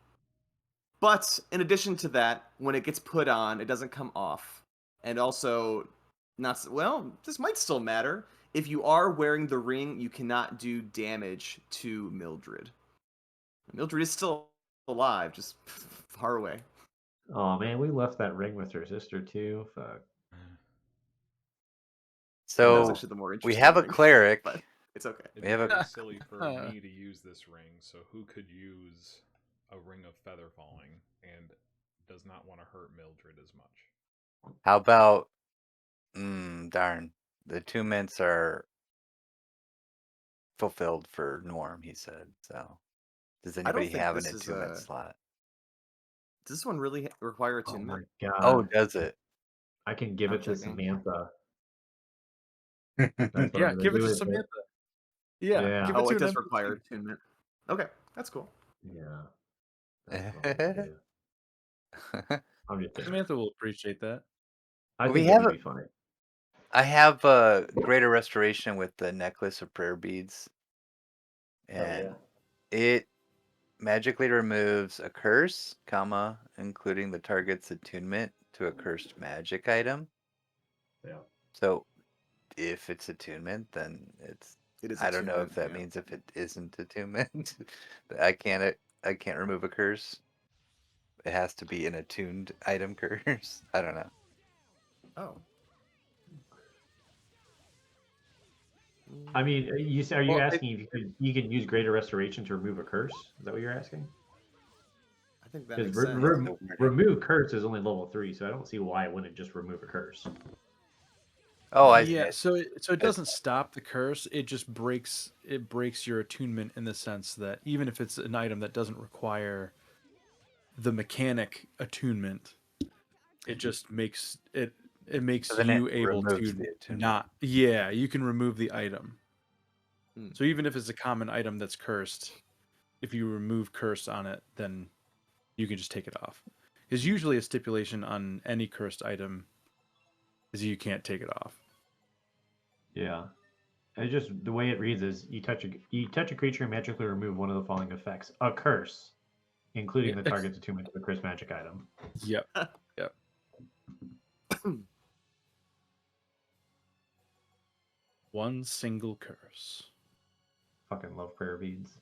but in addition to that, when it gets put on, it doesn't come off, and also, well, this might still matter. If you are wearing the ring, you cannot do damage to Mildred. Mildred is still alive, just far away. Oh man, we left that ring with her sister too. Fuck. And that was So actually the more we interesting have a ring, cleric. but it's okay. It'd We be have a pretty silly for me to use this ring, so who could use a ring of feather falling and does not want to hurt Mildred as much? How about darn. The 2 mints are fulfilled for Norm, he said. So does I anybody don't think have an this is attunement slot? Does this one really require Oh my attunement? Oh, god. does it? I can give I'm it to checking. Samantha. That's what Yeah, I'm gonna give it do to with it. Samantha. Yeah, Yeah. give it Oh, to it an does NPC. require attunement. Okay, that's cool. Yeah. That's what I'm gonna do. I'm just kidding. Samantha will appreciate that. I we think have it'll a, be fine. I have a greater restoration with the necklace of prayer beads, Hell yeah. and it magically removes a curse, comma, including the target's attunement to a cursed magic item. Yeah. So if it's attunement, then it's. It is I don't know if attunement. that Yeah. means if it isn't attunement. But I can't remove a curse. It has to be an attuned item curse. I don't know. Oh. I mean, are you Well, asking if you can use greater restoration to remove a curse? Is that what you're asking? I think that Because makes sense. It's the wording. remove curse is only level 3, so I don't see why it wouldn't just remove a curse. Oh, I yeah, see. so it I doesn't stop the curse. It just breaks your attunement in the sense that even if it's an item that doesn't require the mechanic attunement. It just makes it makes So then you it able removes to the attunement. not. Yeah, you can remove the item. Hmm. So even if it's a common item that's cursed, if you remove curse on it, then you can just take it off. Because usually a stipulation on any cursed item is you can't take it off. Yeah. It just the way it reads is you touch a creature and magically remove one of the following effects: a curse, including Yeah. the target's attunement to the cursed magic item. Yep. Yep. One single curse. Fucking love prayer beads.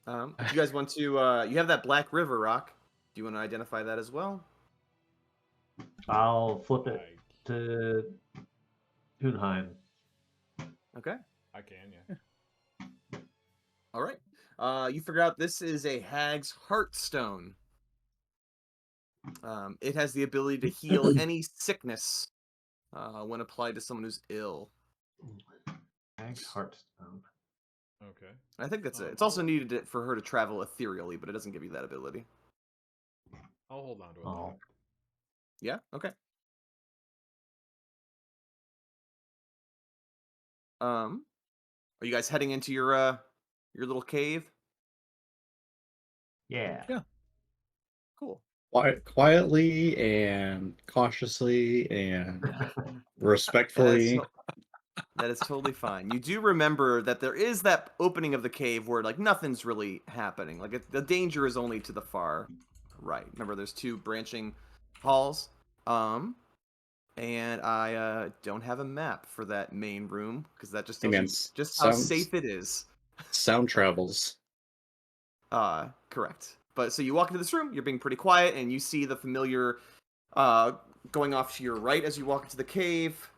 If you guys want to, you have that Black River rock. Do you want to identify that as well? I'll flip it to Hohenheim. Okay. I can, yeah. All right. You figure out this is a Hag's Heartstone. It has the ability to heal any sickness when applied to someone who's ill. Hag's Heartstone. Okay. I think that's it. It's also needed for her to travel ethereally, but it doesn't give you that ability. I'll hold on to it. Oh. Yeah? Okay. Are you guys heading into your little cave? Yeah. Yeah. Cool. Quietly and cautiously and respectfully. That is totally fine. You do remember that there is that opening of the cave where like nothing's really happening. Like the danger is only to the far right. Remember, there's two branching halls. And I don't have a map for that main room because that just Hey tells man, you just how safe it is. sound travels. Correct. But so you walk into this room, you're being pretty quiet, and you see the familiar going off to your right as you walk into the cave.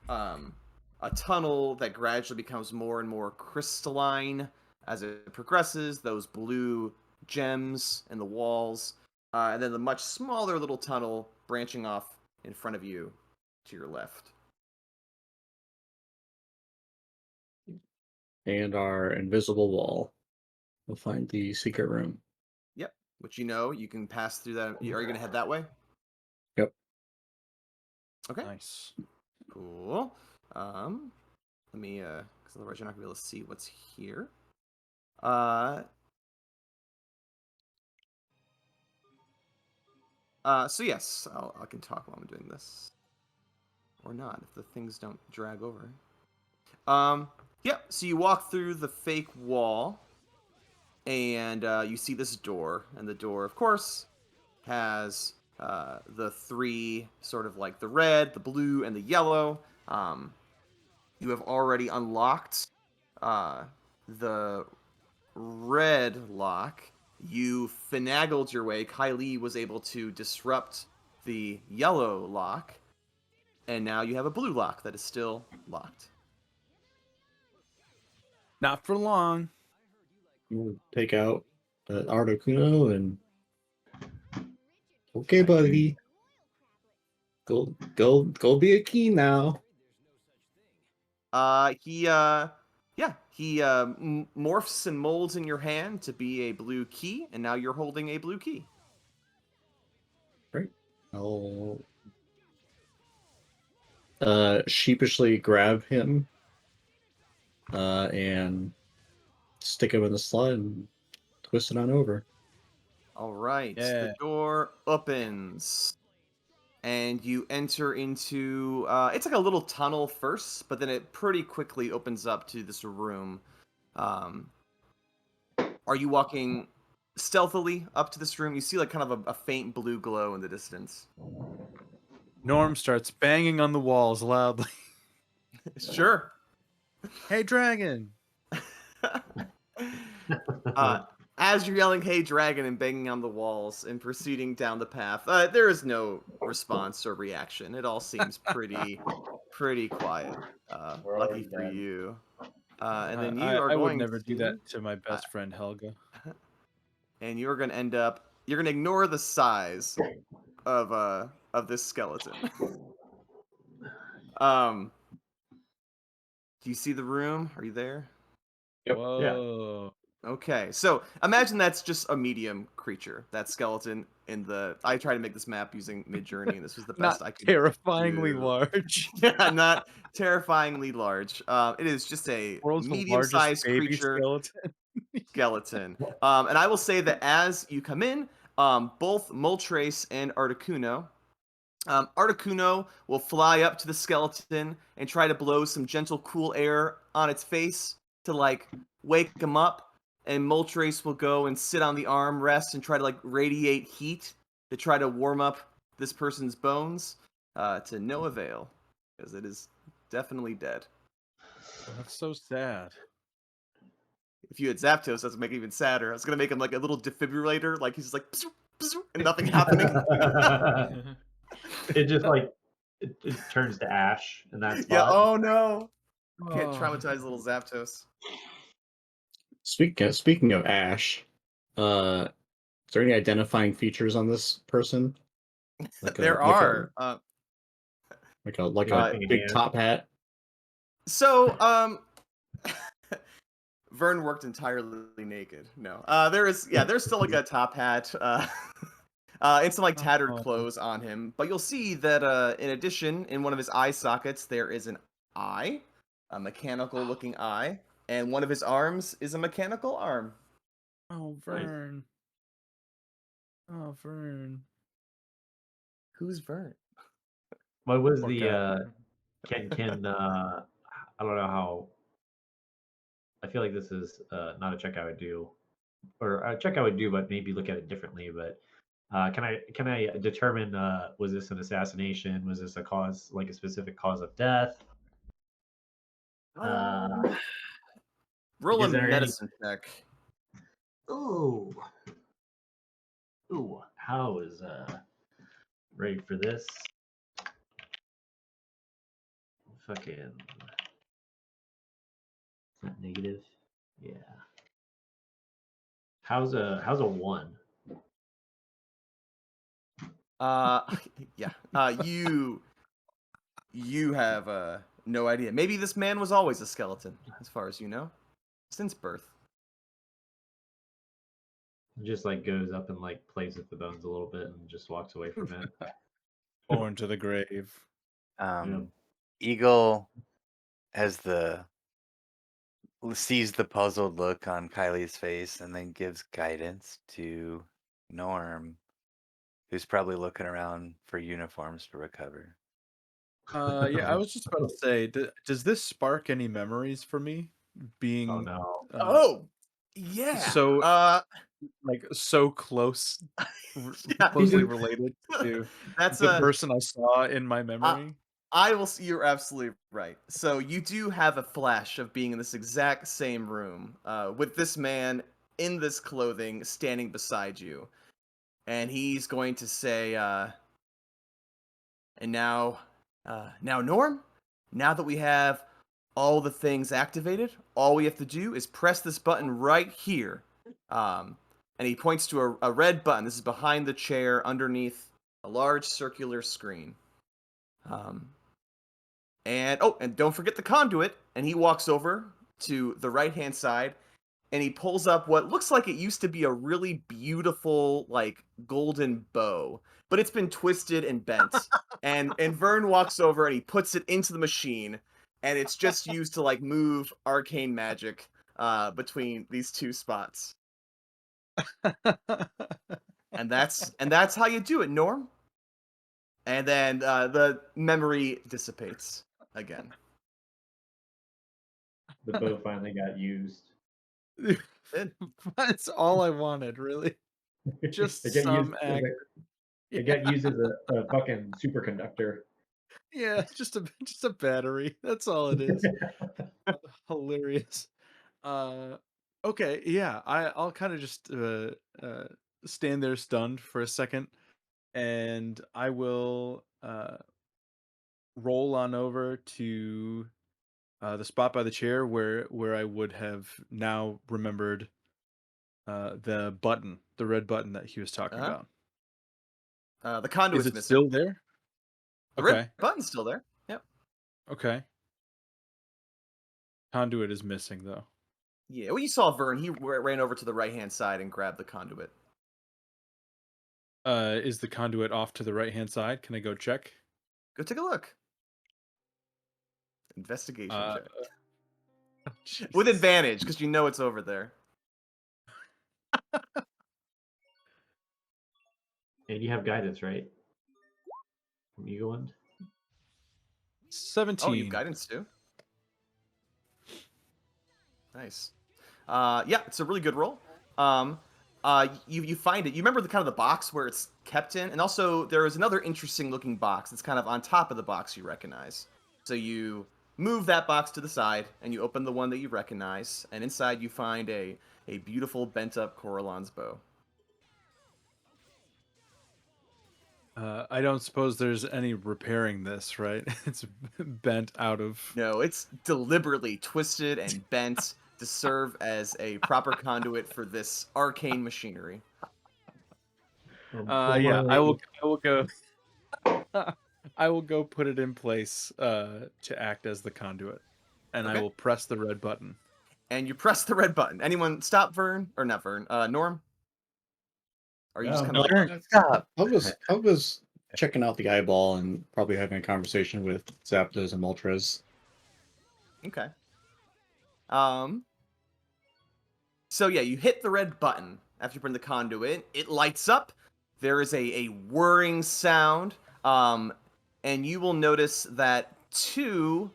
A tunnel that gradually becomes more and more crystalline as it progresses. Those blue gems in the walls, and then the much smaller little tunnel branching off in front of you to your left. And our invisible wall. We'll find the secret room. Yep. Which you can pass through that. Are you going to head that way? Yep. Okay. Nice. Cool. Let me because otherwise you're not gonna be able to see what's here. So yes, I can talk while I'm doing this, or not if the things don't drag over. Yep. So you walk through the fake wall, and you see this door, and the door, of course, has the three sort of like the red, the blue, and the yellow. You have already unlocked the red lock. You finagled your way. Kylie was able to disrupt the yellow lock, and now you have a blue lock that is still locked. Not for long. We'll take out Articuno and okay, buddy. Go be a key now. He morphs and molds in your hand to be a blue key, and now you're holding a blue key. Right. I'll sheepishly grab him and stick him in the slot and twist it on over. All right, Yeah. the door opens, and you enter into it's like a little tunnel first, but then it pretty quickly opens up to this room. Are you walking stealthily up to this room? You see like kind of a faint blue glow in the distance. Norm starts banging on the walls loudly. Sure. Hey, dragon. As you're yelling, "Hey, dragon," and banging on the walls and proceeding down the path, there is no response or reaction. It all seems pretty quiet. Lucky for you. And then you are I would going never do to, that to my best friend Helga. and you're going to end up. You're going to ignore the size of this skeleton. Do you see the room? Are you there? Yep. Whoa. Okay, so imagine that's just a medium creature. That skeleton in the. I tried to make this map using Midjourney, and this was the best Not I could terrifyingly do. large. Yeah, not terrifyingly large. It is just a World's largest medium-sized baby creature skeleton. skeleton. And I will say that as you come in, both Moltres and Articuno. Articuno will fly up to the skeleton and try to blow some gentle, cool air on its face to like wake him up. And Moltres will go and sit on the armrest and try to like radiate heat to try to warm up this person's bones. To no avail, because it is definitely dead. That's so sad. If you had Zapdos, that's make it even sadder. I was gonna make him like a little defibrillator, like he's just like psoo, psoo, and nothing happening. It just like it turns to ash in that Yeah. spot. Oh no. Can't Oh. traumatize little Zapdos. Speaking of Ash, is there any identifying features on this person? Like There are. like You're a looking big at- top hat. So Vern worked entirely naked. No. There's still like a top hat. And some like tattered clothes on him. But you'll see that in addition, in one of his eye sockets, there is an eye, a mechanical looking eye, and one of his arms is a mechanical arm. Oh, Vern. Oh, Vern. Who's Vern? What was Poor the guy. can I don't know how. I feel like this is not a check I would do, or a check I would do, but maybe look at it differently. But can I determine was this an assassination? Was this a cause, like a specific cause of death? Roll a is there any- medicine check. Ooh, how is ready for this? Fucking, is that negative? Yeah. How's a 1? Yeah. You have no idea. Maybe this man was always a skeleton, as far as you know, since birth. Just like goes up and like plays with the bones a little bit and just walks away from it. Born to the grave. Eagle sees the puzzled look on Kylie's face and then gives guidance to Norm, who's probably looking around for uniforms to recover. Yeah, I was just about to say, does this spark any memories for me? Being Oh no. Oh, yeah. so like so close, Yeah. closely related to That's the person I saw in my memory. I will. You're absolutely right. So you do have a flash of being in this exact same room with this man in this clothing standing beside you, and he's going to say, "And now, Norm, now that we have all the things activated, all we have to do is press this button right here." And he points to a red button. This is behind the chair, underneath a large circular screen. And don't forget the conduit. And he walks over to the right-hand side, and he pulls up what looks like it used to be a really beautiful, like, golden bow, but it's been twisted and bent. and Vern walks over and he puts it into the machine, and it's just used to like move arcane magic between these two spots. And that's how you do it, Norm. And then the memory dissipates again. The bow finally got used. That's all I wanted, really. Just It got some used as it got used as a fucking superconductor. Yeah, just a battery. That's all it is. Hilarious. Okay, yeah, I'll kind of just stand there stunned for a second, and I will roll on over to the spot by the chair where I would have now remembered the red button that he was talking about. The conduit's Is it missing. still there? The Okay. red button's still there. Yep. Okay. Conduit is missing though. Yeah, well, you saw Vern. He ran over to the right-hand side and grabbed the conduit. Is the conduit off to the right-hand side? Can I go check? Go take a look. Investigation check. With Jesus. advantage, because you know it's over there. And you have guidance, right? From Eagleland? 17. Oh, you've guidance too. Nice. Yeah, it's a really good roll. You find it. You remember the kind of the box where it's kept in, and also there is another interesting looking box that's kind of on top of the box you recognize. So you move that box to the side, and you open the one that you recognize, and inside you find a beautiful bent up Coralon's bow. I don't suppose there's any repairing this, right? It's bent out of. No, it's deliberately twisted and bent to serve as a proper conduit for this arcane machinery. Yeah, I Boy. will go. I will go put it in place to act as the conduit, and I Okay. will press the red button. And you press the red button. Anyone stop Vern? Or not Vern, Norm? Or are you just kind of like... Vern, stop. I was checking out the eyeball and probably having a conversation with Zapdos and Moltres. Okay. So yeah, you hit the red button after you bring the conduit. It lights up. There is a whirring sound. And you will notice that two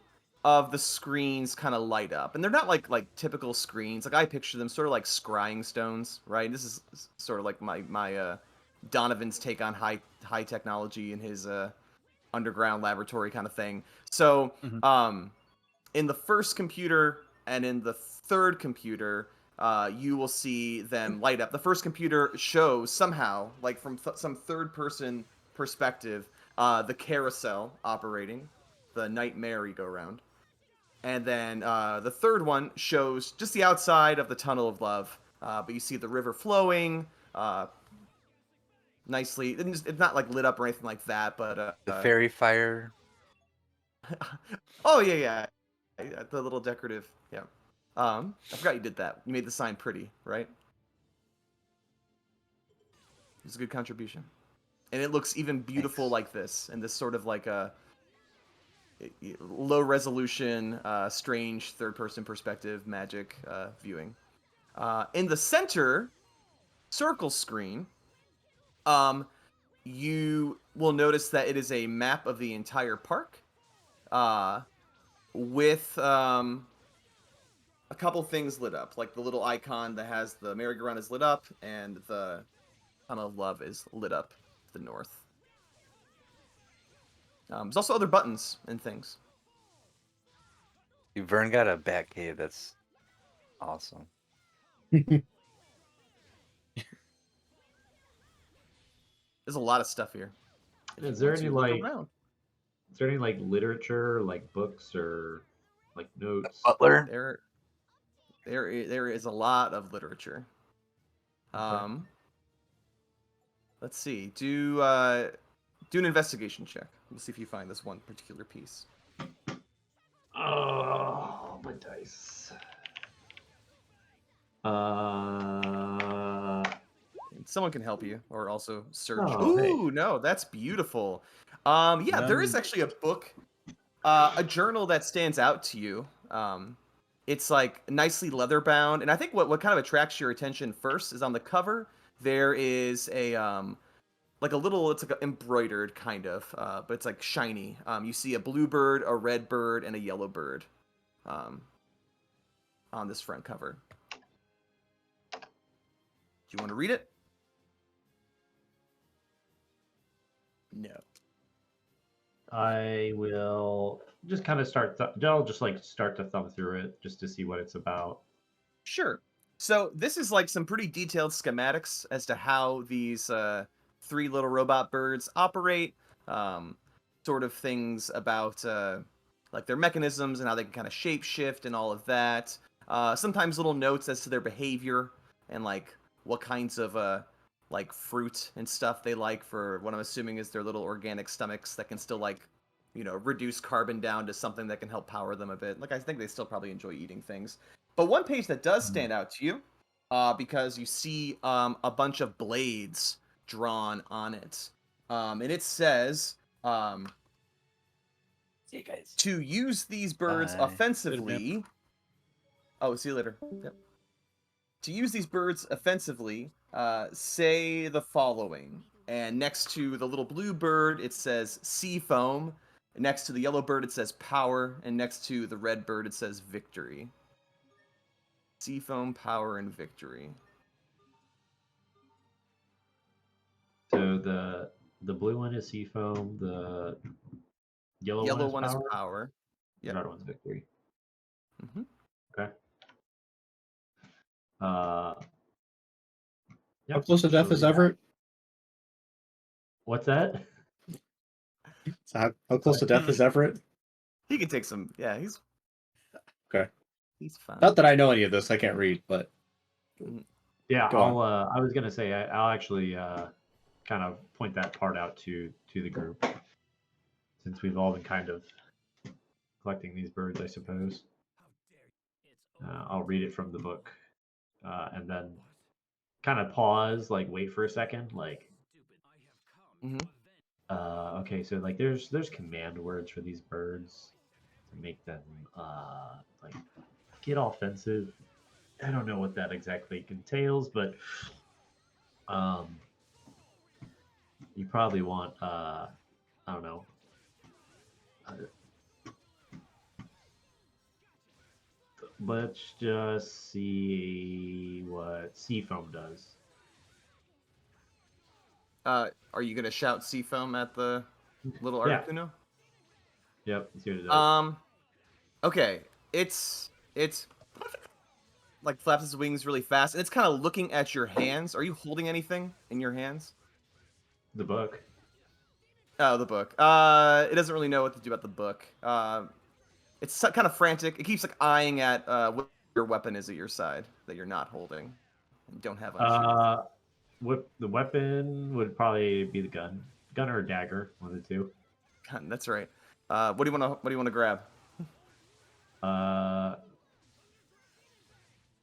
of the screens kind of light up. And they're not like typical screens. Like I picture them sort of like scrying stones, right? This is sort of like my Donovan's take on high technology in his underground laboratory kind of thing. So, in the first computer and in the third computer, you will see them light up. The first computer shows somehow, like from some third-person perspective, the carousel operating, the night merry-go-round. And then the third one shows just the outside of the Tunnel of Love, but you see the river flowing nicely. It's not like lit up or anything like that, but The fairy fire. oh yeah. The little decorative, yeah. I forgot you did that. You made the sign pretty, right? It's a good contribution, and it looks even beautiful Thanks. like this, and this sort of like a low resolution, strange third-person perspective magic viewing. In the center circle screen, you will notice that it is a map of the entire park, with a couple things lit up, like the little icon that has the merry-go-round is lit up, and the Tunnel of Love is lit up to the north. There's also other buttons and things. Vern got a bat cave. That's awesome. There's a lot of stuff here. Is there any like around. is there any like literature, like books or like notes? Butler. There is a lot of literature. Okay. Let's see. Do an investigation check. Let's see if you find this one particular piece. Oh, my dice. Someone can help you, or also search. Oh, hey. Ooh, no, that's beautiful. Yeah, there is actually a book, a journal that stands out to you. It's like nicely leather bound, and I think what kind of attracts your attention first is on the cover. There is a like a little, it's like embroidered kind of, but it's like shiny. You see a blue bird, a red bird, and a yellow bird, on this front cover. Do you want to read it? No. I will just kind of start. I'll just like start to thumb through it just to see what it's about. Sure. So this is like some pretty detailed schematics as to how these three little robot birds operate. Sort of things about like their mechanisms and how they can kind of shape shift and all of that. Sometimes little notes as to their behavior and like what kinds of like fruit and stuff they like for what I'm assuming is their little organic stomachs that can still like, reduce carbon down to something that can help power them a bit. Like I think they still probably enjoy eating things. But one page that does stand out to you, because you see a bunch of blades drawn on it, and it says, See you guys. to use these birds Bye. offensively. Oh, see you later. Yep. To use these birds offensively, say the following. And next to the little blue bird, it says sea foam. Next to the yellow bird, it says power. And next to the red bird, it says victory. Sea foam, power, and victory. So the blue one is seafoam. The yellow one is is power. power. The Yep. red one's victory. Mm-hmm. Okay. How Yep. close to death so is we have- Everett? What's that? So how close to death is Everett? He can take some. Yeah, he's Okay. he's fine. Not that I know any of this. I can't read, but Yeah, Go on. I was gonna say I'll actually kind of point that part out to the group, since we've all been kind of collecting these birds, I suppose. I'll read it from the book, and then kind of pause, like wait for a second, like. Mhm. Okay, so like there's command words for these birds to make them like get offensive. I don't know what that exactly entails, but you probably want I don't know. Let's just see what Seafoam does. Are you gonna shout sea foam at the little Yeah. Articuno? Yep, let's see what it does. Okay, it's like flaps its wings really fast, and it's kind of looking at your hands. Are you holding anything in your hands? The book. Oh, the book. It doesn't really know what to do about the book. It's kind of frantic. It keeps like eyeing at what your weapon is at your side that you're not holding and don't have unsheathed. The weapon would probably be the gun or a dagger, one of the two. God, that's right. What do you want to grab?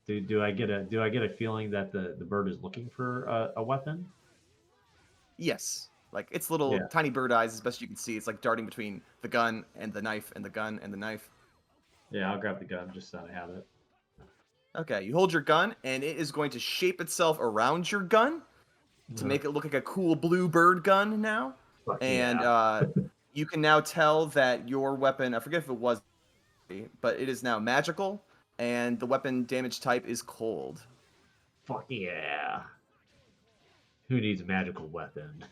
Do I get a feeling that the bird is looking for a weapon? Yes. Like its little Yeah. tiny bird eyes, as best you can see, it's like darting between the gun and the knife and the gun and the knife. Yeah, I'll grab the gun just so I have it. Okay, you hold your gun, and it is going to shape itself around your gun to make it look like a cool blue bird gun now. Fuck And yeah. you can now tell that your weapon, I forget if it was, but it is now magical, and the weapon damage type is cold. Fuck yeah. Who needs a magical weapon?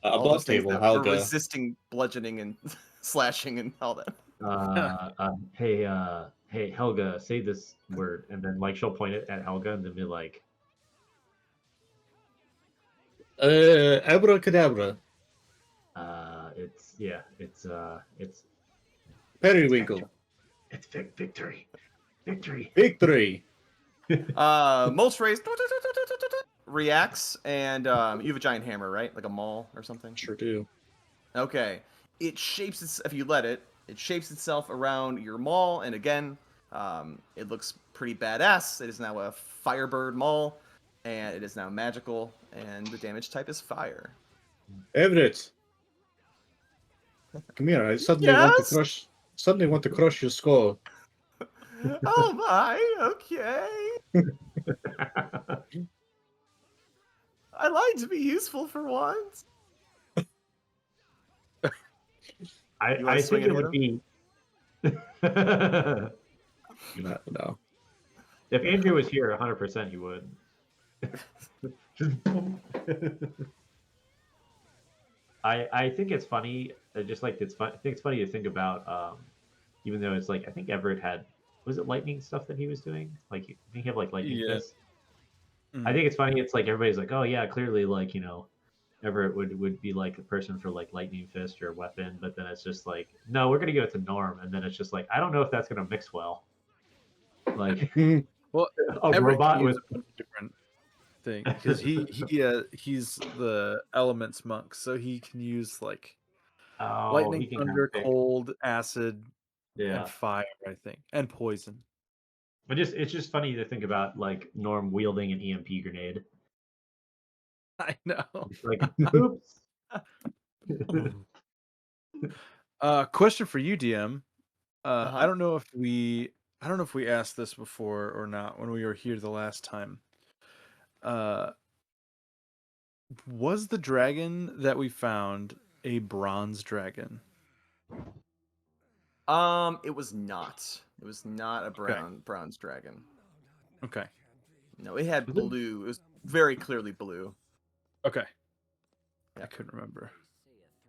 All above those things table, that were Helga. resisting bludgeoning and slashing and all that. Hey, Helga, say this word, and then like she'll point it at Helga and then be like, Abracadabra. It's Periwinkle. It's victory. Victory. Victory. Most raised reacts, and you have a giant hammer, right? Like a maul or something? Sure do. Okay. It shapes its, if you let it, it shapes itself around your maul, and again, it looks pretty badass. It is now a Firebird maul, and it is now magical, and the damage type is fire. Everett. Come here. I suddenly Yes? want to crush your skull. Oh my, okay. I like to be useful for once. You wanna I swing think it and hit would be. No. If Andrew was here, 100% he would. I think it's funny. Just like it's fun. I think it's funny to think about. Even though it's like I think Everett had, was it lightning stuff that he was doing? Like I think he had like lightning Yeah. fists. I think it's funny. It's like everybody's like, oh yeah, clearly like Everett would be like a person for like lightning fist or weapon, but then it's just like, no, we're gonna give it to Norm, and then it's just like, I don't know if that's gonna mix well. Like Well, a Everett robot can use with a bunch of different things because he's the elements monk, so he can use like he lightning, can thunder, pick. cold, acid, Yeah. and fire, I think, and poison. But it's just funny to think about like Norm wielding an EMP grenade. I know. It's like, oops. Question for you, DM. Uh-huh. I don't know if we asked this before or not when we were here the last time. Was the dragon that we found a bronze dragon? It was not. It was not a bronze dragon. Okay. No, it had Was it- blue. It was very clearly blue. Okay. Yeah. I couldn't remember.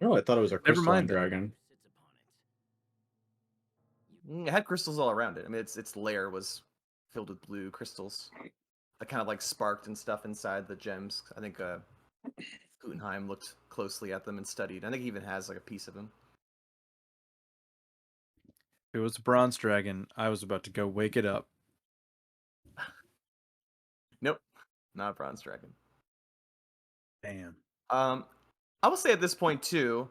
Oh, I thought it was a Never crystalline mind then. dragon. It had crystals all around it. I mean, its lair was filled with blue crystals that kind of like sparked and stuff inside the gems. I think Gutenheim looked closely at them and studied. I think he even has like a piece of them. If it was a bronze dragon, I was about to go wake it up. Nope, not a bronze dragon. Damn. I will say at this point too,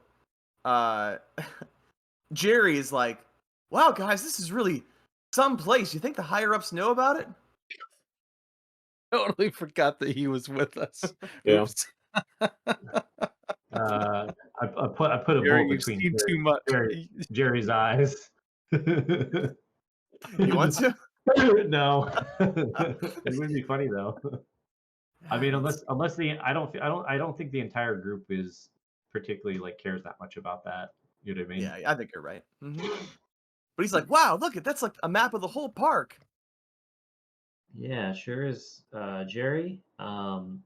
Jerry is like, "Wow, guys, this is really some place. You think the higher ups know about it?" Totally forgot that he was with us. Yeah. Oops. I put a Jerry, bolt you've between seen too much. Jerry's eyes. You want to? No, it would be funny though. I mean, unless the I don't think the entire group is particularly like cares that much about that. You know what I mean? Yeah, I think you're right. But he's like, "Wow, look, that's like a map of the whole park." Yeah, sure is, Jerry. And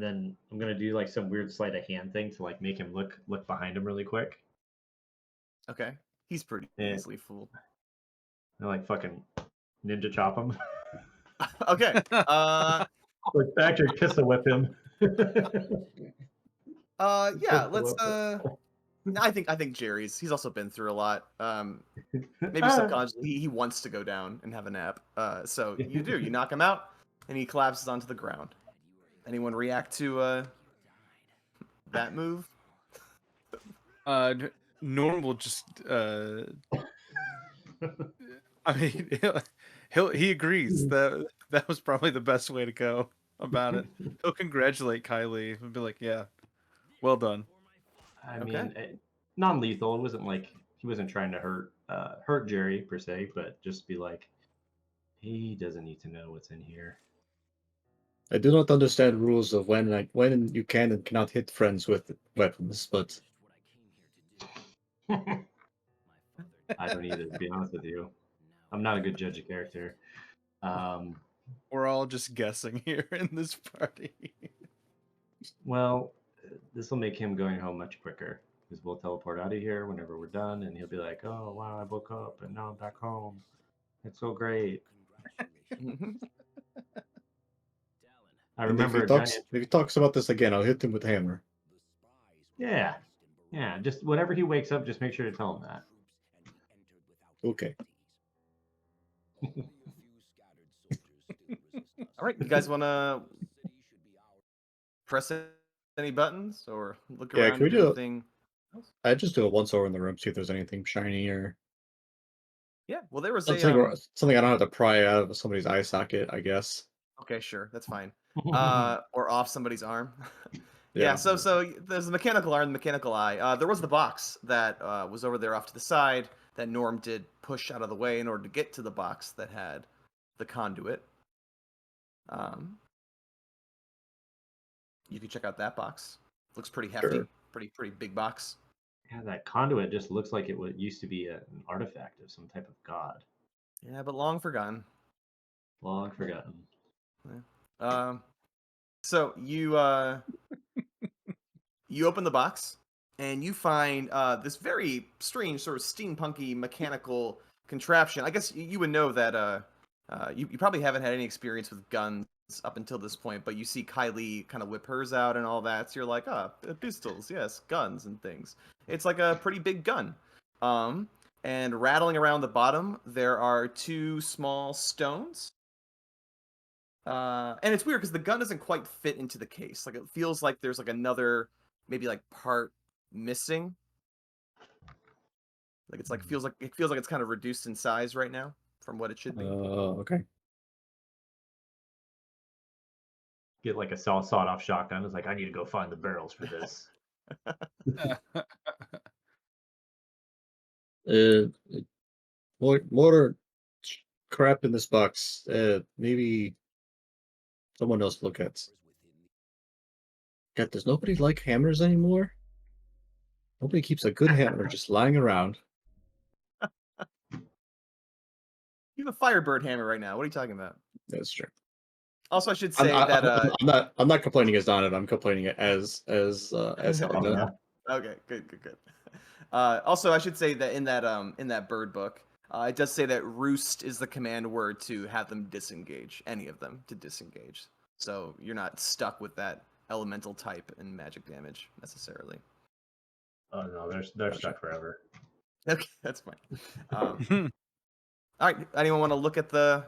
then I'm gonna do like some weird sleight of hand thing to like make him look behind him really quick. Okay, he's pretty Yeah. easily fooled. And like fucking ninja chop him. Okay, Like Factory pistol whip him. yeah, let's. I think he's also been through a lot. Maybe subconsciously he wants to go down and have a nap. So you knock him out, and he collapses onto the ground. Anyone react to that move? Norm will just I mean he agrees that was probably the best way to go about it. He'll congratulate Kylie and be like, "Yeah, well done." I Okay. mean, non-lethal. It wasn't like he wasn't trying to hurt Jerry per se, but just be like, he doesn't need to know what's in here. I do not understand rules of when you can and cannot hit friends with weapons, but I don't either, to be honest with you. I'm not a good judge of character. We're all just guessing here in this party. Well, this will make him going home much quicker because we'll teleport out of here whenever we're done, and he'll be like, "Oh wow, I woke up and now I'm back home. It's so great." I and remember a if giant. he talks about this again, I'll hit him with a hammer. Yeah, yeah. Just whenever he wakes up, just make sure to tell him that. Okay. All right, you guys want to press any buttons or look Yeah, around can we at do anything? I just do a once over in the room, see if there's anything shiny or Yeah, well, there was something, a something I don't have to pry out of somebody's eye socket, I guess. Okay, sure, that's fine. Or off somebody's arm. Yeah. Yeah, so there's the mechanical arm, the mechanical eye. There was the box that was over there off to the side that Norm did push out of the way in order to get to the box that had the conduit. You can check out that box. Looks pretty hefty, Sure. pretty big box. Yeah, that conduit just looks like it used to be an artifact of some type of god. Yeah, but long forgotten. Long forgotten. So you you open the box and you find this very strange sort of steampunky mechanical contraption. I guess you would know that you probably haven't had any experience with guns up until this point, but you see Kylie kind of whip hers out and all that, so you're like, pistols, yes, guns and things. It's like a pretty big gun. And rattling around the bottom, there are two small stones. And it's weird because the gun doesn't quite fit into the case. Like it feels like there's like another maybe like part missing. Like it's like feels like it's kind of reduced in size right now from what it should be. Okay. Get like a sawed-off shotgun. It's like I need to go find the barrels for this. More crap in this box. Maybe someone else look at. God, does nobody like hammers anymore? Nobody keeps a good hammer just lying around. You have a Firebird hammer right now. What are you talking about? That's true. Also, I should I'm, say I, that I'm not complaining as Donut. I'm complaining as Helena. Okay, good. Also, I should say that in that bird book, it does say that roost is the command word to have them disengage, any of them to disengage. So you're not stuck with that elemental type and magic damage necessarily. Oh no, they're stuck forever. Okay, that's fine. All right, anyone want to look at the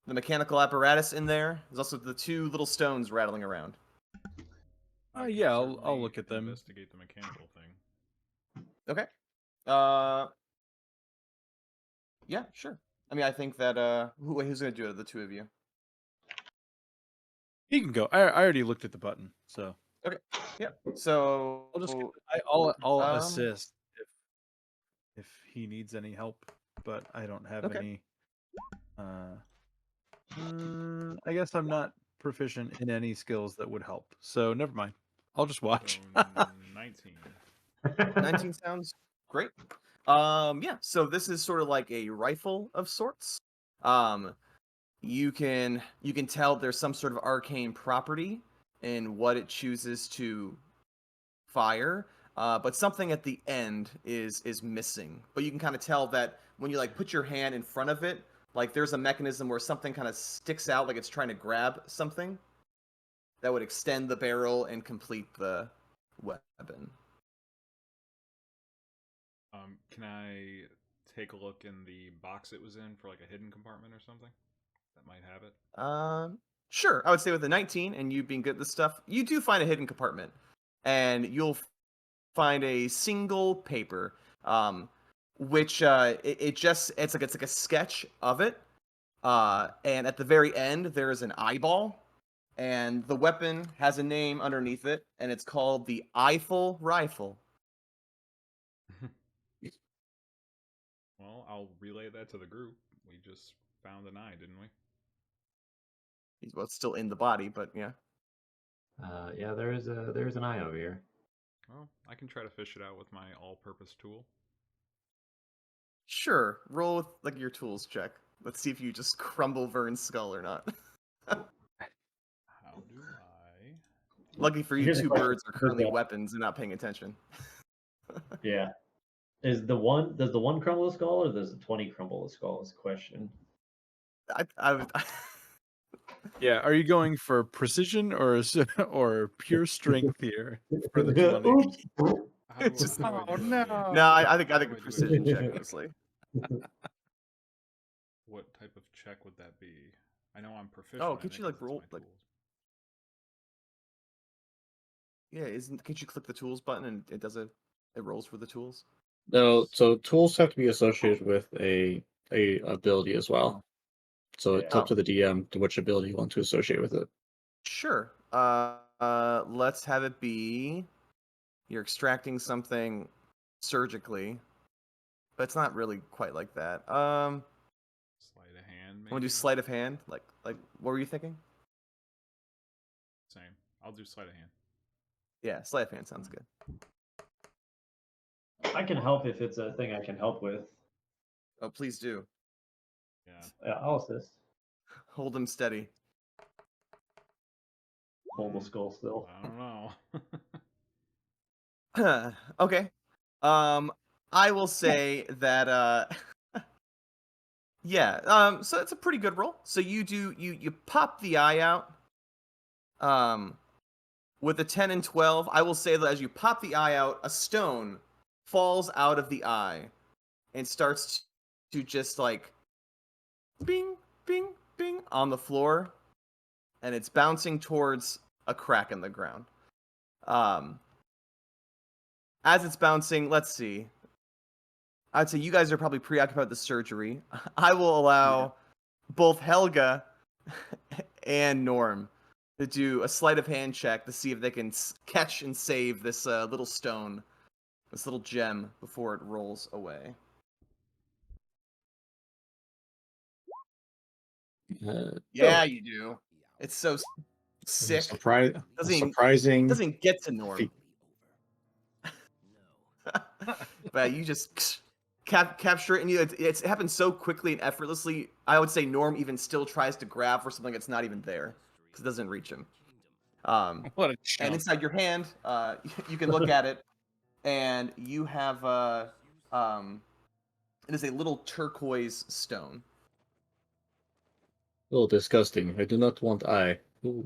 mechanical apparatus in there? There's also the two little stones rattling around. Yeah, I'll Certainly look at them. Investigate the mechanical thing. Okay. Yeah, sure. I mean, I think that who's gonna do it? The two of you. He can go. I already looked at the button, so Okay. Yeah. So I'll assist if he needs any help, but I don't have any. I guess I'm not proficient in any skills that would help, so never mind. I'll just watch. So 19. 19 sounds great. Yeah. So this is sort of like a rifle of sorts. You can tell there's some sort of arcane property in what it chooses to fire, but something at the end is missing. But you can kind of tell that when you like put your hand in front of it, like there's a mechanism where something kind of sticks out, like it's trying to grab something that would extend the barrel and complete the weapon. Can I take a look in the box it was in for like a hidden compartment or something that might have it? Sure. I would say with the 19 and you being good at this stuff, you do find a hidden compartment, and you'll find a single paper, which it's like a sketch of it, and at the very end there is an eyeball, and the weapon has a name underneath it, and it's called the Eiffel Rifle. Well, I'll relay that to the group. We just found an eye, didn't we? Well, it's still in the body, but yeah. Yeah, there's an eye over here. Well, I can try to fish it out with my all-purpose tool. Sure. Roll with like your tools check. Let's see if you just crumble Vern's skull or not. How do I? Lucky for you, Here's a two question. birds are currently weapons and not paying attention. Yeah. Does the one crumble a skull, or does the 20 crumble a skull? Is the question. I would. Yeah, are you going for precision or pure strength here for the 20? It's just, how do I do no. it? No, I think How a do I do precision it? check, honestly. What type of check would that be? I know I'm proficient. Oh, at can't it you like 'cause it's roll my like? tools. Yeah, can't you click the tools button and it rolls for the tools? No, so tools have to be associated with a ability as well. So it's up to the DM to which ability you want to associate with it. Sure. Let's have it be you're extracting something surgically, but it's not really quite like that. Sleight of hand, maybe. Want to do sleight of hand? Like what were you thinking? Same. I'll do sleight of hand. Yeah, sleight of hand sounds good. I can help if it's a thing I can help with. Oh, please do. Yeah. Yeah, I'll assist. Hold him steady. Hold the skull still. I don't know. Okay. I will say that yeah, so it's a pretty good roll. So you pop the eye out. With a 10 and 12, I will say that as you pop the eye out, a stone falls out of the eye and starts to just like bing, bing, bing on the floor, and it's bouncing towards a crack in the ground. As it's bouncing, let's see. I'd say you guys are probably preoccupied with the surgery. I will allow both Helga and Norm to do a sleight of hand check to see if they can catch and save this little stone, this little gem, before it rolls away. Yeah, you do. It's so sick. Surprising. Doesn't get to Norm. feat. But you just capture it, and it happens so quickly and effortlessly. I would say Norm even still tries to grab for something that's not even there because it doesn't reach him. What a And chump. inside your hand, you can look at it, and you have it is a little turquoise stone. Oh, disgusting. I do not want eye. Who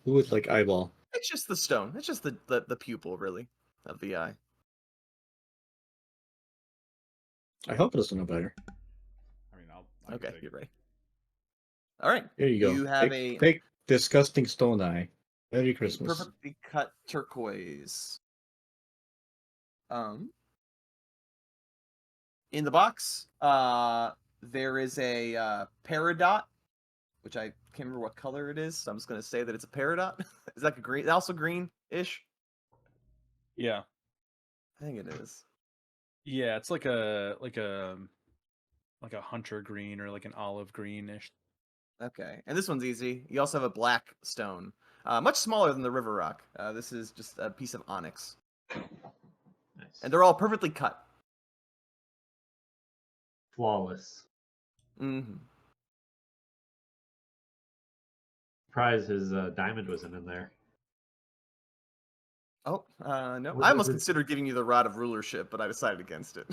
would like eyeball? It's just the stone. It's just the pupil, really, of the eye. I hope it doesn't know better. I mean, I can Okay, take you're it. right. All right. Here you go. You have take disgusting stone eye. Merry a Christmas. perfectly cut turquoise. In the box, there is a peridot, which I can't remember what color it is, so I'm just gonna say that it's a peridot. Is that green? Also green-ish? Yeah. I think it is. Yeah, it's like a hunter green or like an olive greenish. Okay, and this one's easy. You also have a black stone, much smaller than the river rock. This is just a piece of onyx, Nice. and they're all perfectly cut. Flawless. Mm-hmm. Surprised his diamond wasn't in there. Oh, no. What I is almost it? considered giving you the Rod of Rulership, but I decided against it.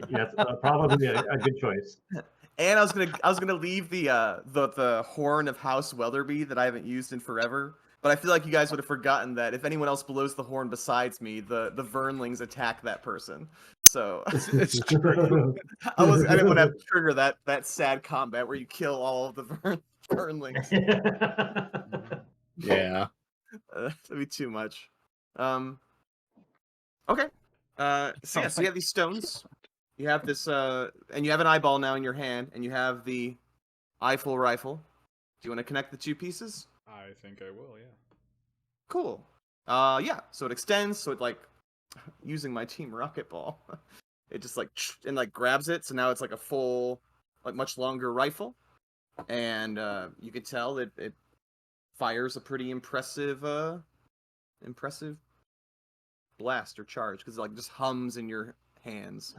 Yeah, it's probably a good choice. And I was gonna leave the horn of House Wellerby that I haven't used in forever. But I feel like you guys would have forgotten that if anyone else blows the horn besides me, the Vernlings attack that person. So It's true. I didn't want to have to trigger that sad combat where you kill all of the Vernlings. Yeah. That'd be too much. Okay. So yeah, so you have these stones. You have this, and you have an eyeball now in your hand, and you have the Eiffel rifle. Do you want to connect the two pieces? I think I will, yeah. Cool. Yeah. So it extends. So it like using my team rocket ball. It just like and like grabs it. So now it's like a full, like much longer rifle, and you can tell that it fires a pretty impressive blast or charge because it like just hums in your hands.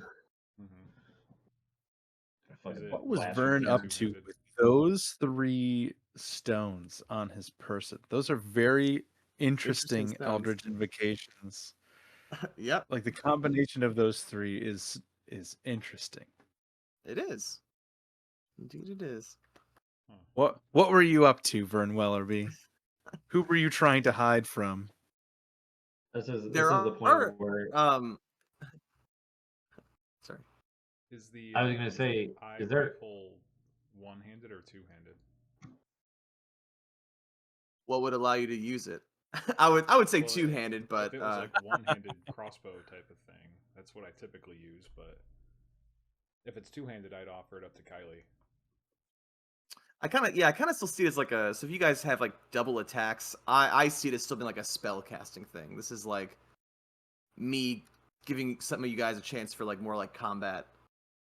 What was Vern up to with those 3 stones on his person? Those are very interesting stones. Eldritch invocations. Yep. Like the combination of those 3 is interesting. It is. Indeed it is. What were you up to, Vern Wellerby? Who were you trying to hide from? This is the point where sorry. I was gonna say, is there rifle one-handed or two-handed? What would allow you to use it? I would say two-handed, but if it was like one-handed crossbow type of thing, that's what I typically use. But if it's two-handed, I'd offer it up to Kylie. I kind of still see it as like a. So if you guys have like double attacks, I see it as still being like a spell casting thing. This is like me giving some of you guys a chance for like more like combat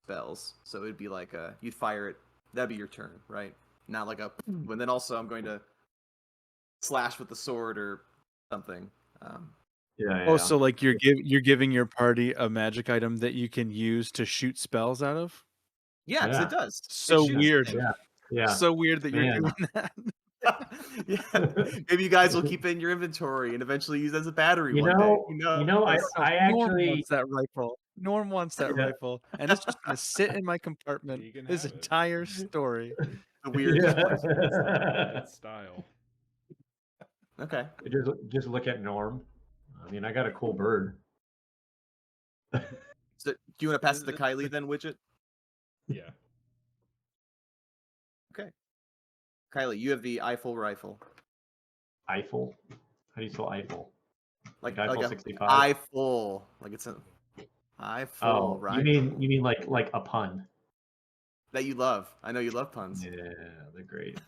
spells. So it'd be like you'd fire it. That'd be your turn, right? Not like a. And then also I'm going to slash with the sword or something. Oh, so like you're giving your party a magic item that you can use to shoot spells out of? Yeah, it does. So weird. Yeah. So weird that you're doing that. Yeah. Maybe you guys will keep it in your inventory and eventually use it as a battery one day. I actually wants that rifle. Norm wants that rifle, and it's just gonna sit in my compartment. This entire story. The weird style. Okay. Just look at Norm. I mean, I got a cool bird. So, do you want to pass it to Kylie then, Widget? Yeah. Okay. Kylie, you have the Eiffel rifle. Eiffel? How do you spell Eiffel? Like Eiffel a 65? Eiffel. Like it's a Eye full Oh, ride you mean like a pun? that you love. I know you love puns. Yeah, they're great.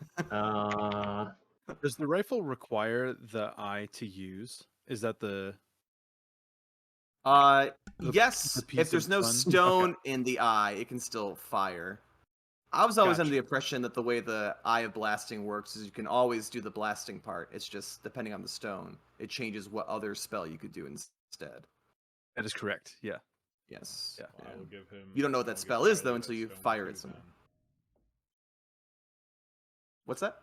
Does the rifle require the eye to use? Is that the Yes. piece If there's of no fun? stone in the eye, it can still fire. I was always under the Gotcha. impression that the way the eye of blasting works is you can always do the blasting part. It's just depending on the stone, it changes what other spell you could do instead. That is correct. Yeah. Yes. Yeah. Well, I will give him. You don't know what I'll that give spell is Kylie though that until you stone fire too, it somewhere. then. What's that?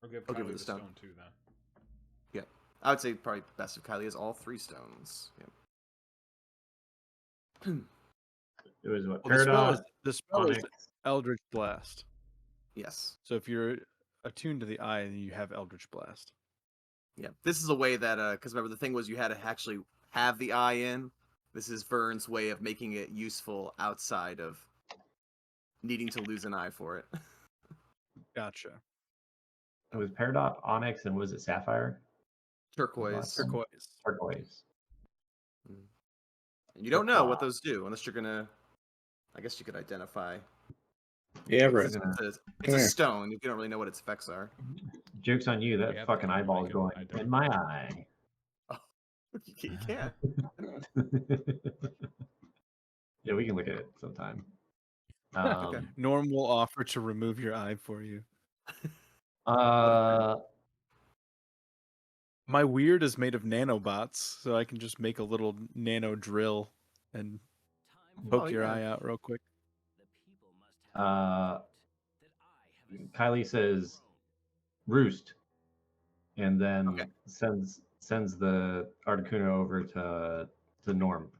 I'll give I'll give Kylie her the the stone. stone too then. Yeah. I would say probably best if Kylie has all 3 stones. Yeah. It was what? Well, Paradox, the spell is Onyx. Eldritch Blast. Yes. So if you're attuned to the eye, then you have Eldritch Blast. Yeah. This is a way that because remember the thing was you had to actually have the eye in. This is Vern's way of making it useful outside of needing to lose an eye for it. Gotcha. It was Paradox, Onyx, and was it Sapphire? Turquoise. Turquoise. Turquoise. And you don't know what those do unless you're gonna. I guess you could identify. Yeah, right. It's Come a here. stone. You don't really know what its effects are. Joke's on you. That Yeah, fucking but eyeball I is can going identify. in my eye. You can't. Yeah, we can look at it sometime. Okay. Norm will offer to remove your eye for you. Uh, My weird is made of nanobots, so I can just make a little nano drill and poke Oh, your yeah. eye out real quick. Kylie says roost, and then Okay. sends the Articuno over to Norm.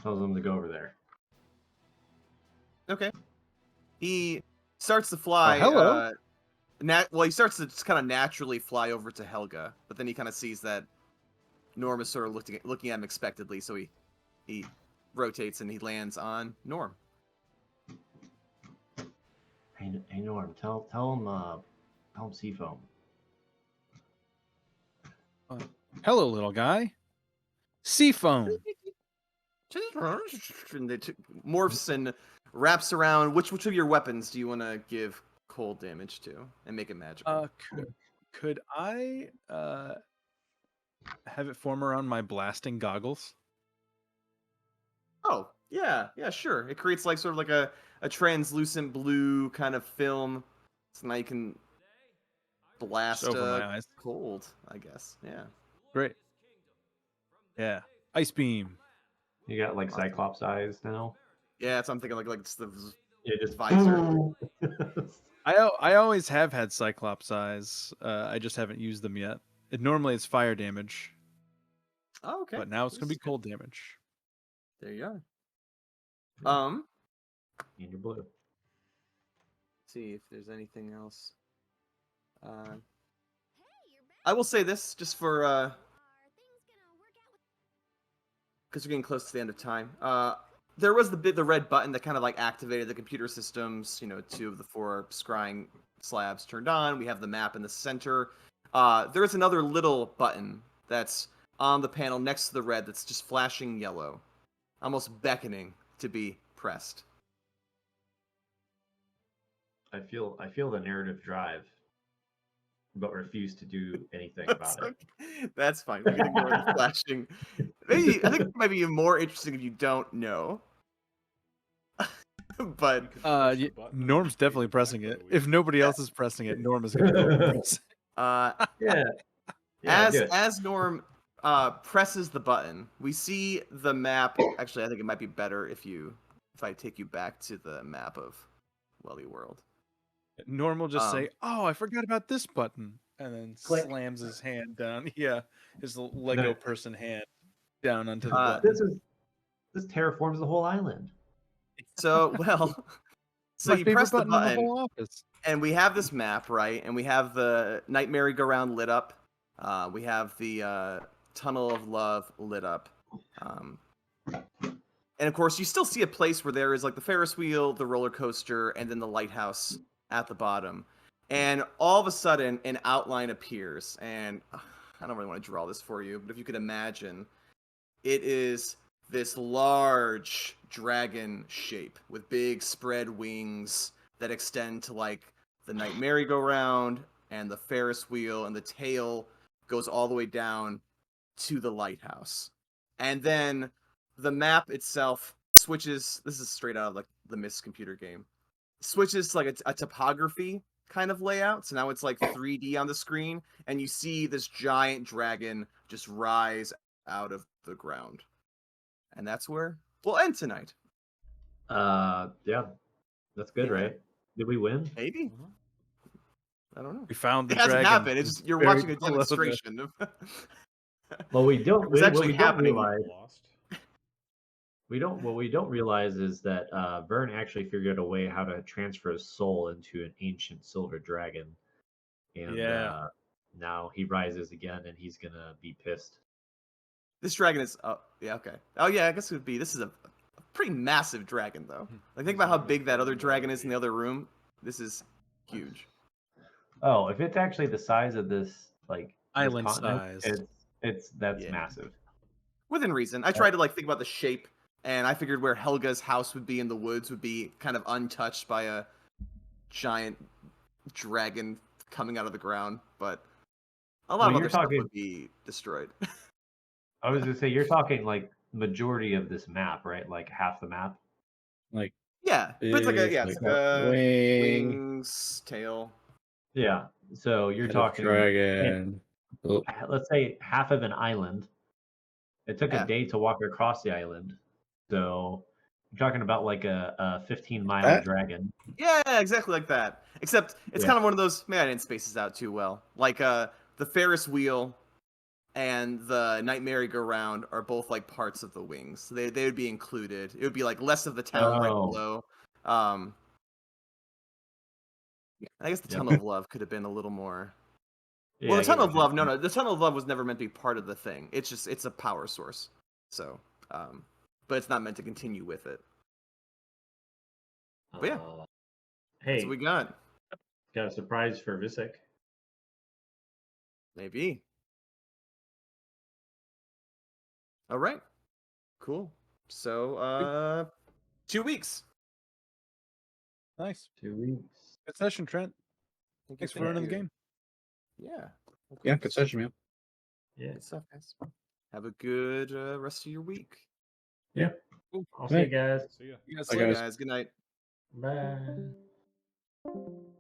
Tells him to go over there. Okay. He starts to fly. hello. Well, he starts to just kind of naturally fly over to Helga, but then he kind of sees that Norm is sort of looking at him expectantly, so he rotates and he lands on Norm. Hey Norm, tell him Seafoam. Hello, little guy. Seafoam. And it morphs and wraps around. Which of your weapons do you want to give cold damage to and make it magical? Could I have it form around my blasting goggles? Oh, yeah, sure. It creates like sort of like a translucent blue kind of film, so now you can blast Just over my eyes. cold, I guess. Yeah. Great. Yeah. Ice beam. You got like Cyclops eyes now. Yeah, that's what I'm thinking. Like it's the Yeah, just visor. I always have had Cyclops eyes. I just haven't used them yet. Normally it's fire damage, Oh, okay. but now it's This gonna be is good. cold damage. There you are. And you're blue. See if there's anything else. I will say this just for because we're getting close to the end of time. There was the red button that kind of like activated the computer systems. 2 of the 4 scrying slabs turned on. We have the map in the center. There is another little button that's on the panel next to the red that's just flashing yellow, almost beckoning to be pressed. I feel the narrative drive, but refuse to do anything about it. That's fine. We can ignore the flashing. Maybe I think it might be more interesting if you don't know. But Norm's definitely pressing it. If nobody else is pressing it, Norm is gonna go press it. Yeah. as Norm presses the button, we see the map. Actually, I think it might be better if I take you back to the map of Welly World. Norm will just say, "Oh, I forgot about this button," and then Click. slams his hand down. Yeah, his Lego person hand down onto the button. This terraforms the whole island. So My you favorite press the button in the button, whole office. and we have this map, right? And we have the night merry-go-round lit up. We have the tunnel of love lit up. And of course, you still see a place where there is like the Ferris wheel, the roller coaster, and then the lighthouse at the bottom. And all of a sudden, an outline appears. And I don't really want to draw this for you, but if you could imagine, it is this large dragon shape with big spread wings that extend to like the night merry-go-round and the Ferris wheel, and the tail goes all the way down to the lighthouse. And then the map itself switches. This is straight out of like the Myst computer game. Switches to like a topography kind of layout. So now it's like 3D on the screen, and you see this giant dragon just rise out of the ground. And that's where we'll end tonight. Yeah, that's good, Yeah. right? Did we win? Maybe. I don't know. We found the It hasn't dragon. happened. It's It's just you're very watching a below the- demonstration of. Well, we don't. It was what actually we don't happening. realize. Lost. What we don't realize is that Vern actually figured out a way how to transfer his soul into an ancient silver dragon, and Yeah. now he rises again, and he's gonna be pissed. This dragon is. Oh, yeah, okay. Oh, yeah, I guess it would be. This is a pretty massive dragon, though. Like, think about how big that other dragon is in the other room. This is huge. Oh, if it's actually the size of this, like this Island continent, size. that's Yeah. massive. Within reason. I tried to like think about the shape, and I figured where Helga's house would be in the woods would be kind of untouched by a giant dragon coming out of the ground, but a lot Well, of you're other stuff talking- would be destroyed. I was gonna say you're talking like majority of this map, right? Like half the map. Like Yeah, but it's like a big, yeah, it's like, like a wing, wings, tail. Yeah. So you're head of talking. dragon. Oh, Let's say half of an island. It took Yeah. a day to walk across the island. So you're talking about like a 15-mile That- dragon. Yeah, exactly like that. Except it's Yeah. kind of one of those. Maybe I didn't space this out too well. Like the Ferris wheel and the night merry-go-round are both like parts of the wings. So they would be included. It would be like less of the town right Oh. below. I guess the Yep. Tunnel of Love could have been a little more. Yeah, Well, I the get Tunnel what of you're Love, no, saying. no, the Tunnel of Love was never meant to be part of the thing. It's a power source. So, but it's not meant to continue with it. But yeah, Hey, that's what we got. got a surprise for Visek. Maybe. All right. Cool. So, 2 weeks. Nice. 2 weeks. Good session, Trent. Thank you, Thanks for thank running the you. game. Yeah. Of yeah, course. good session, man. Yeah. Good stuff, guys. Have a good rest of your week. Yeah. Cool. I'll see you Right. guys. See ya. You guys Bye, See you guys. guys. Good night. Bye.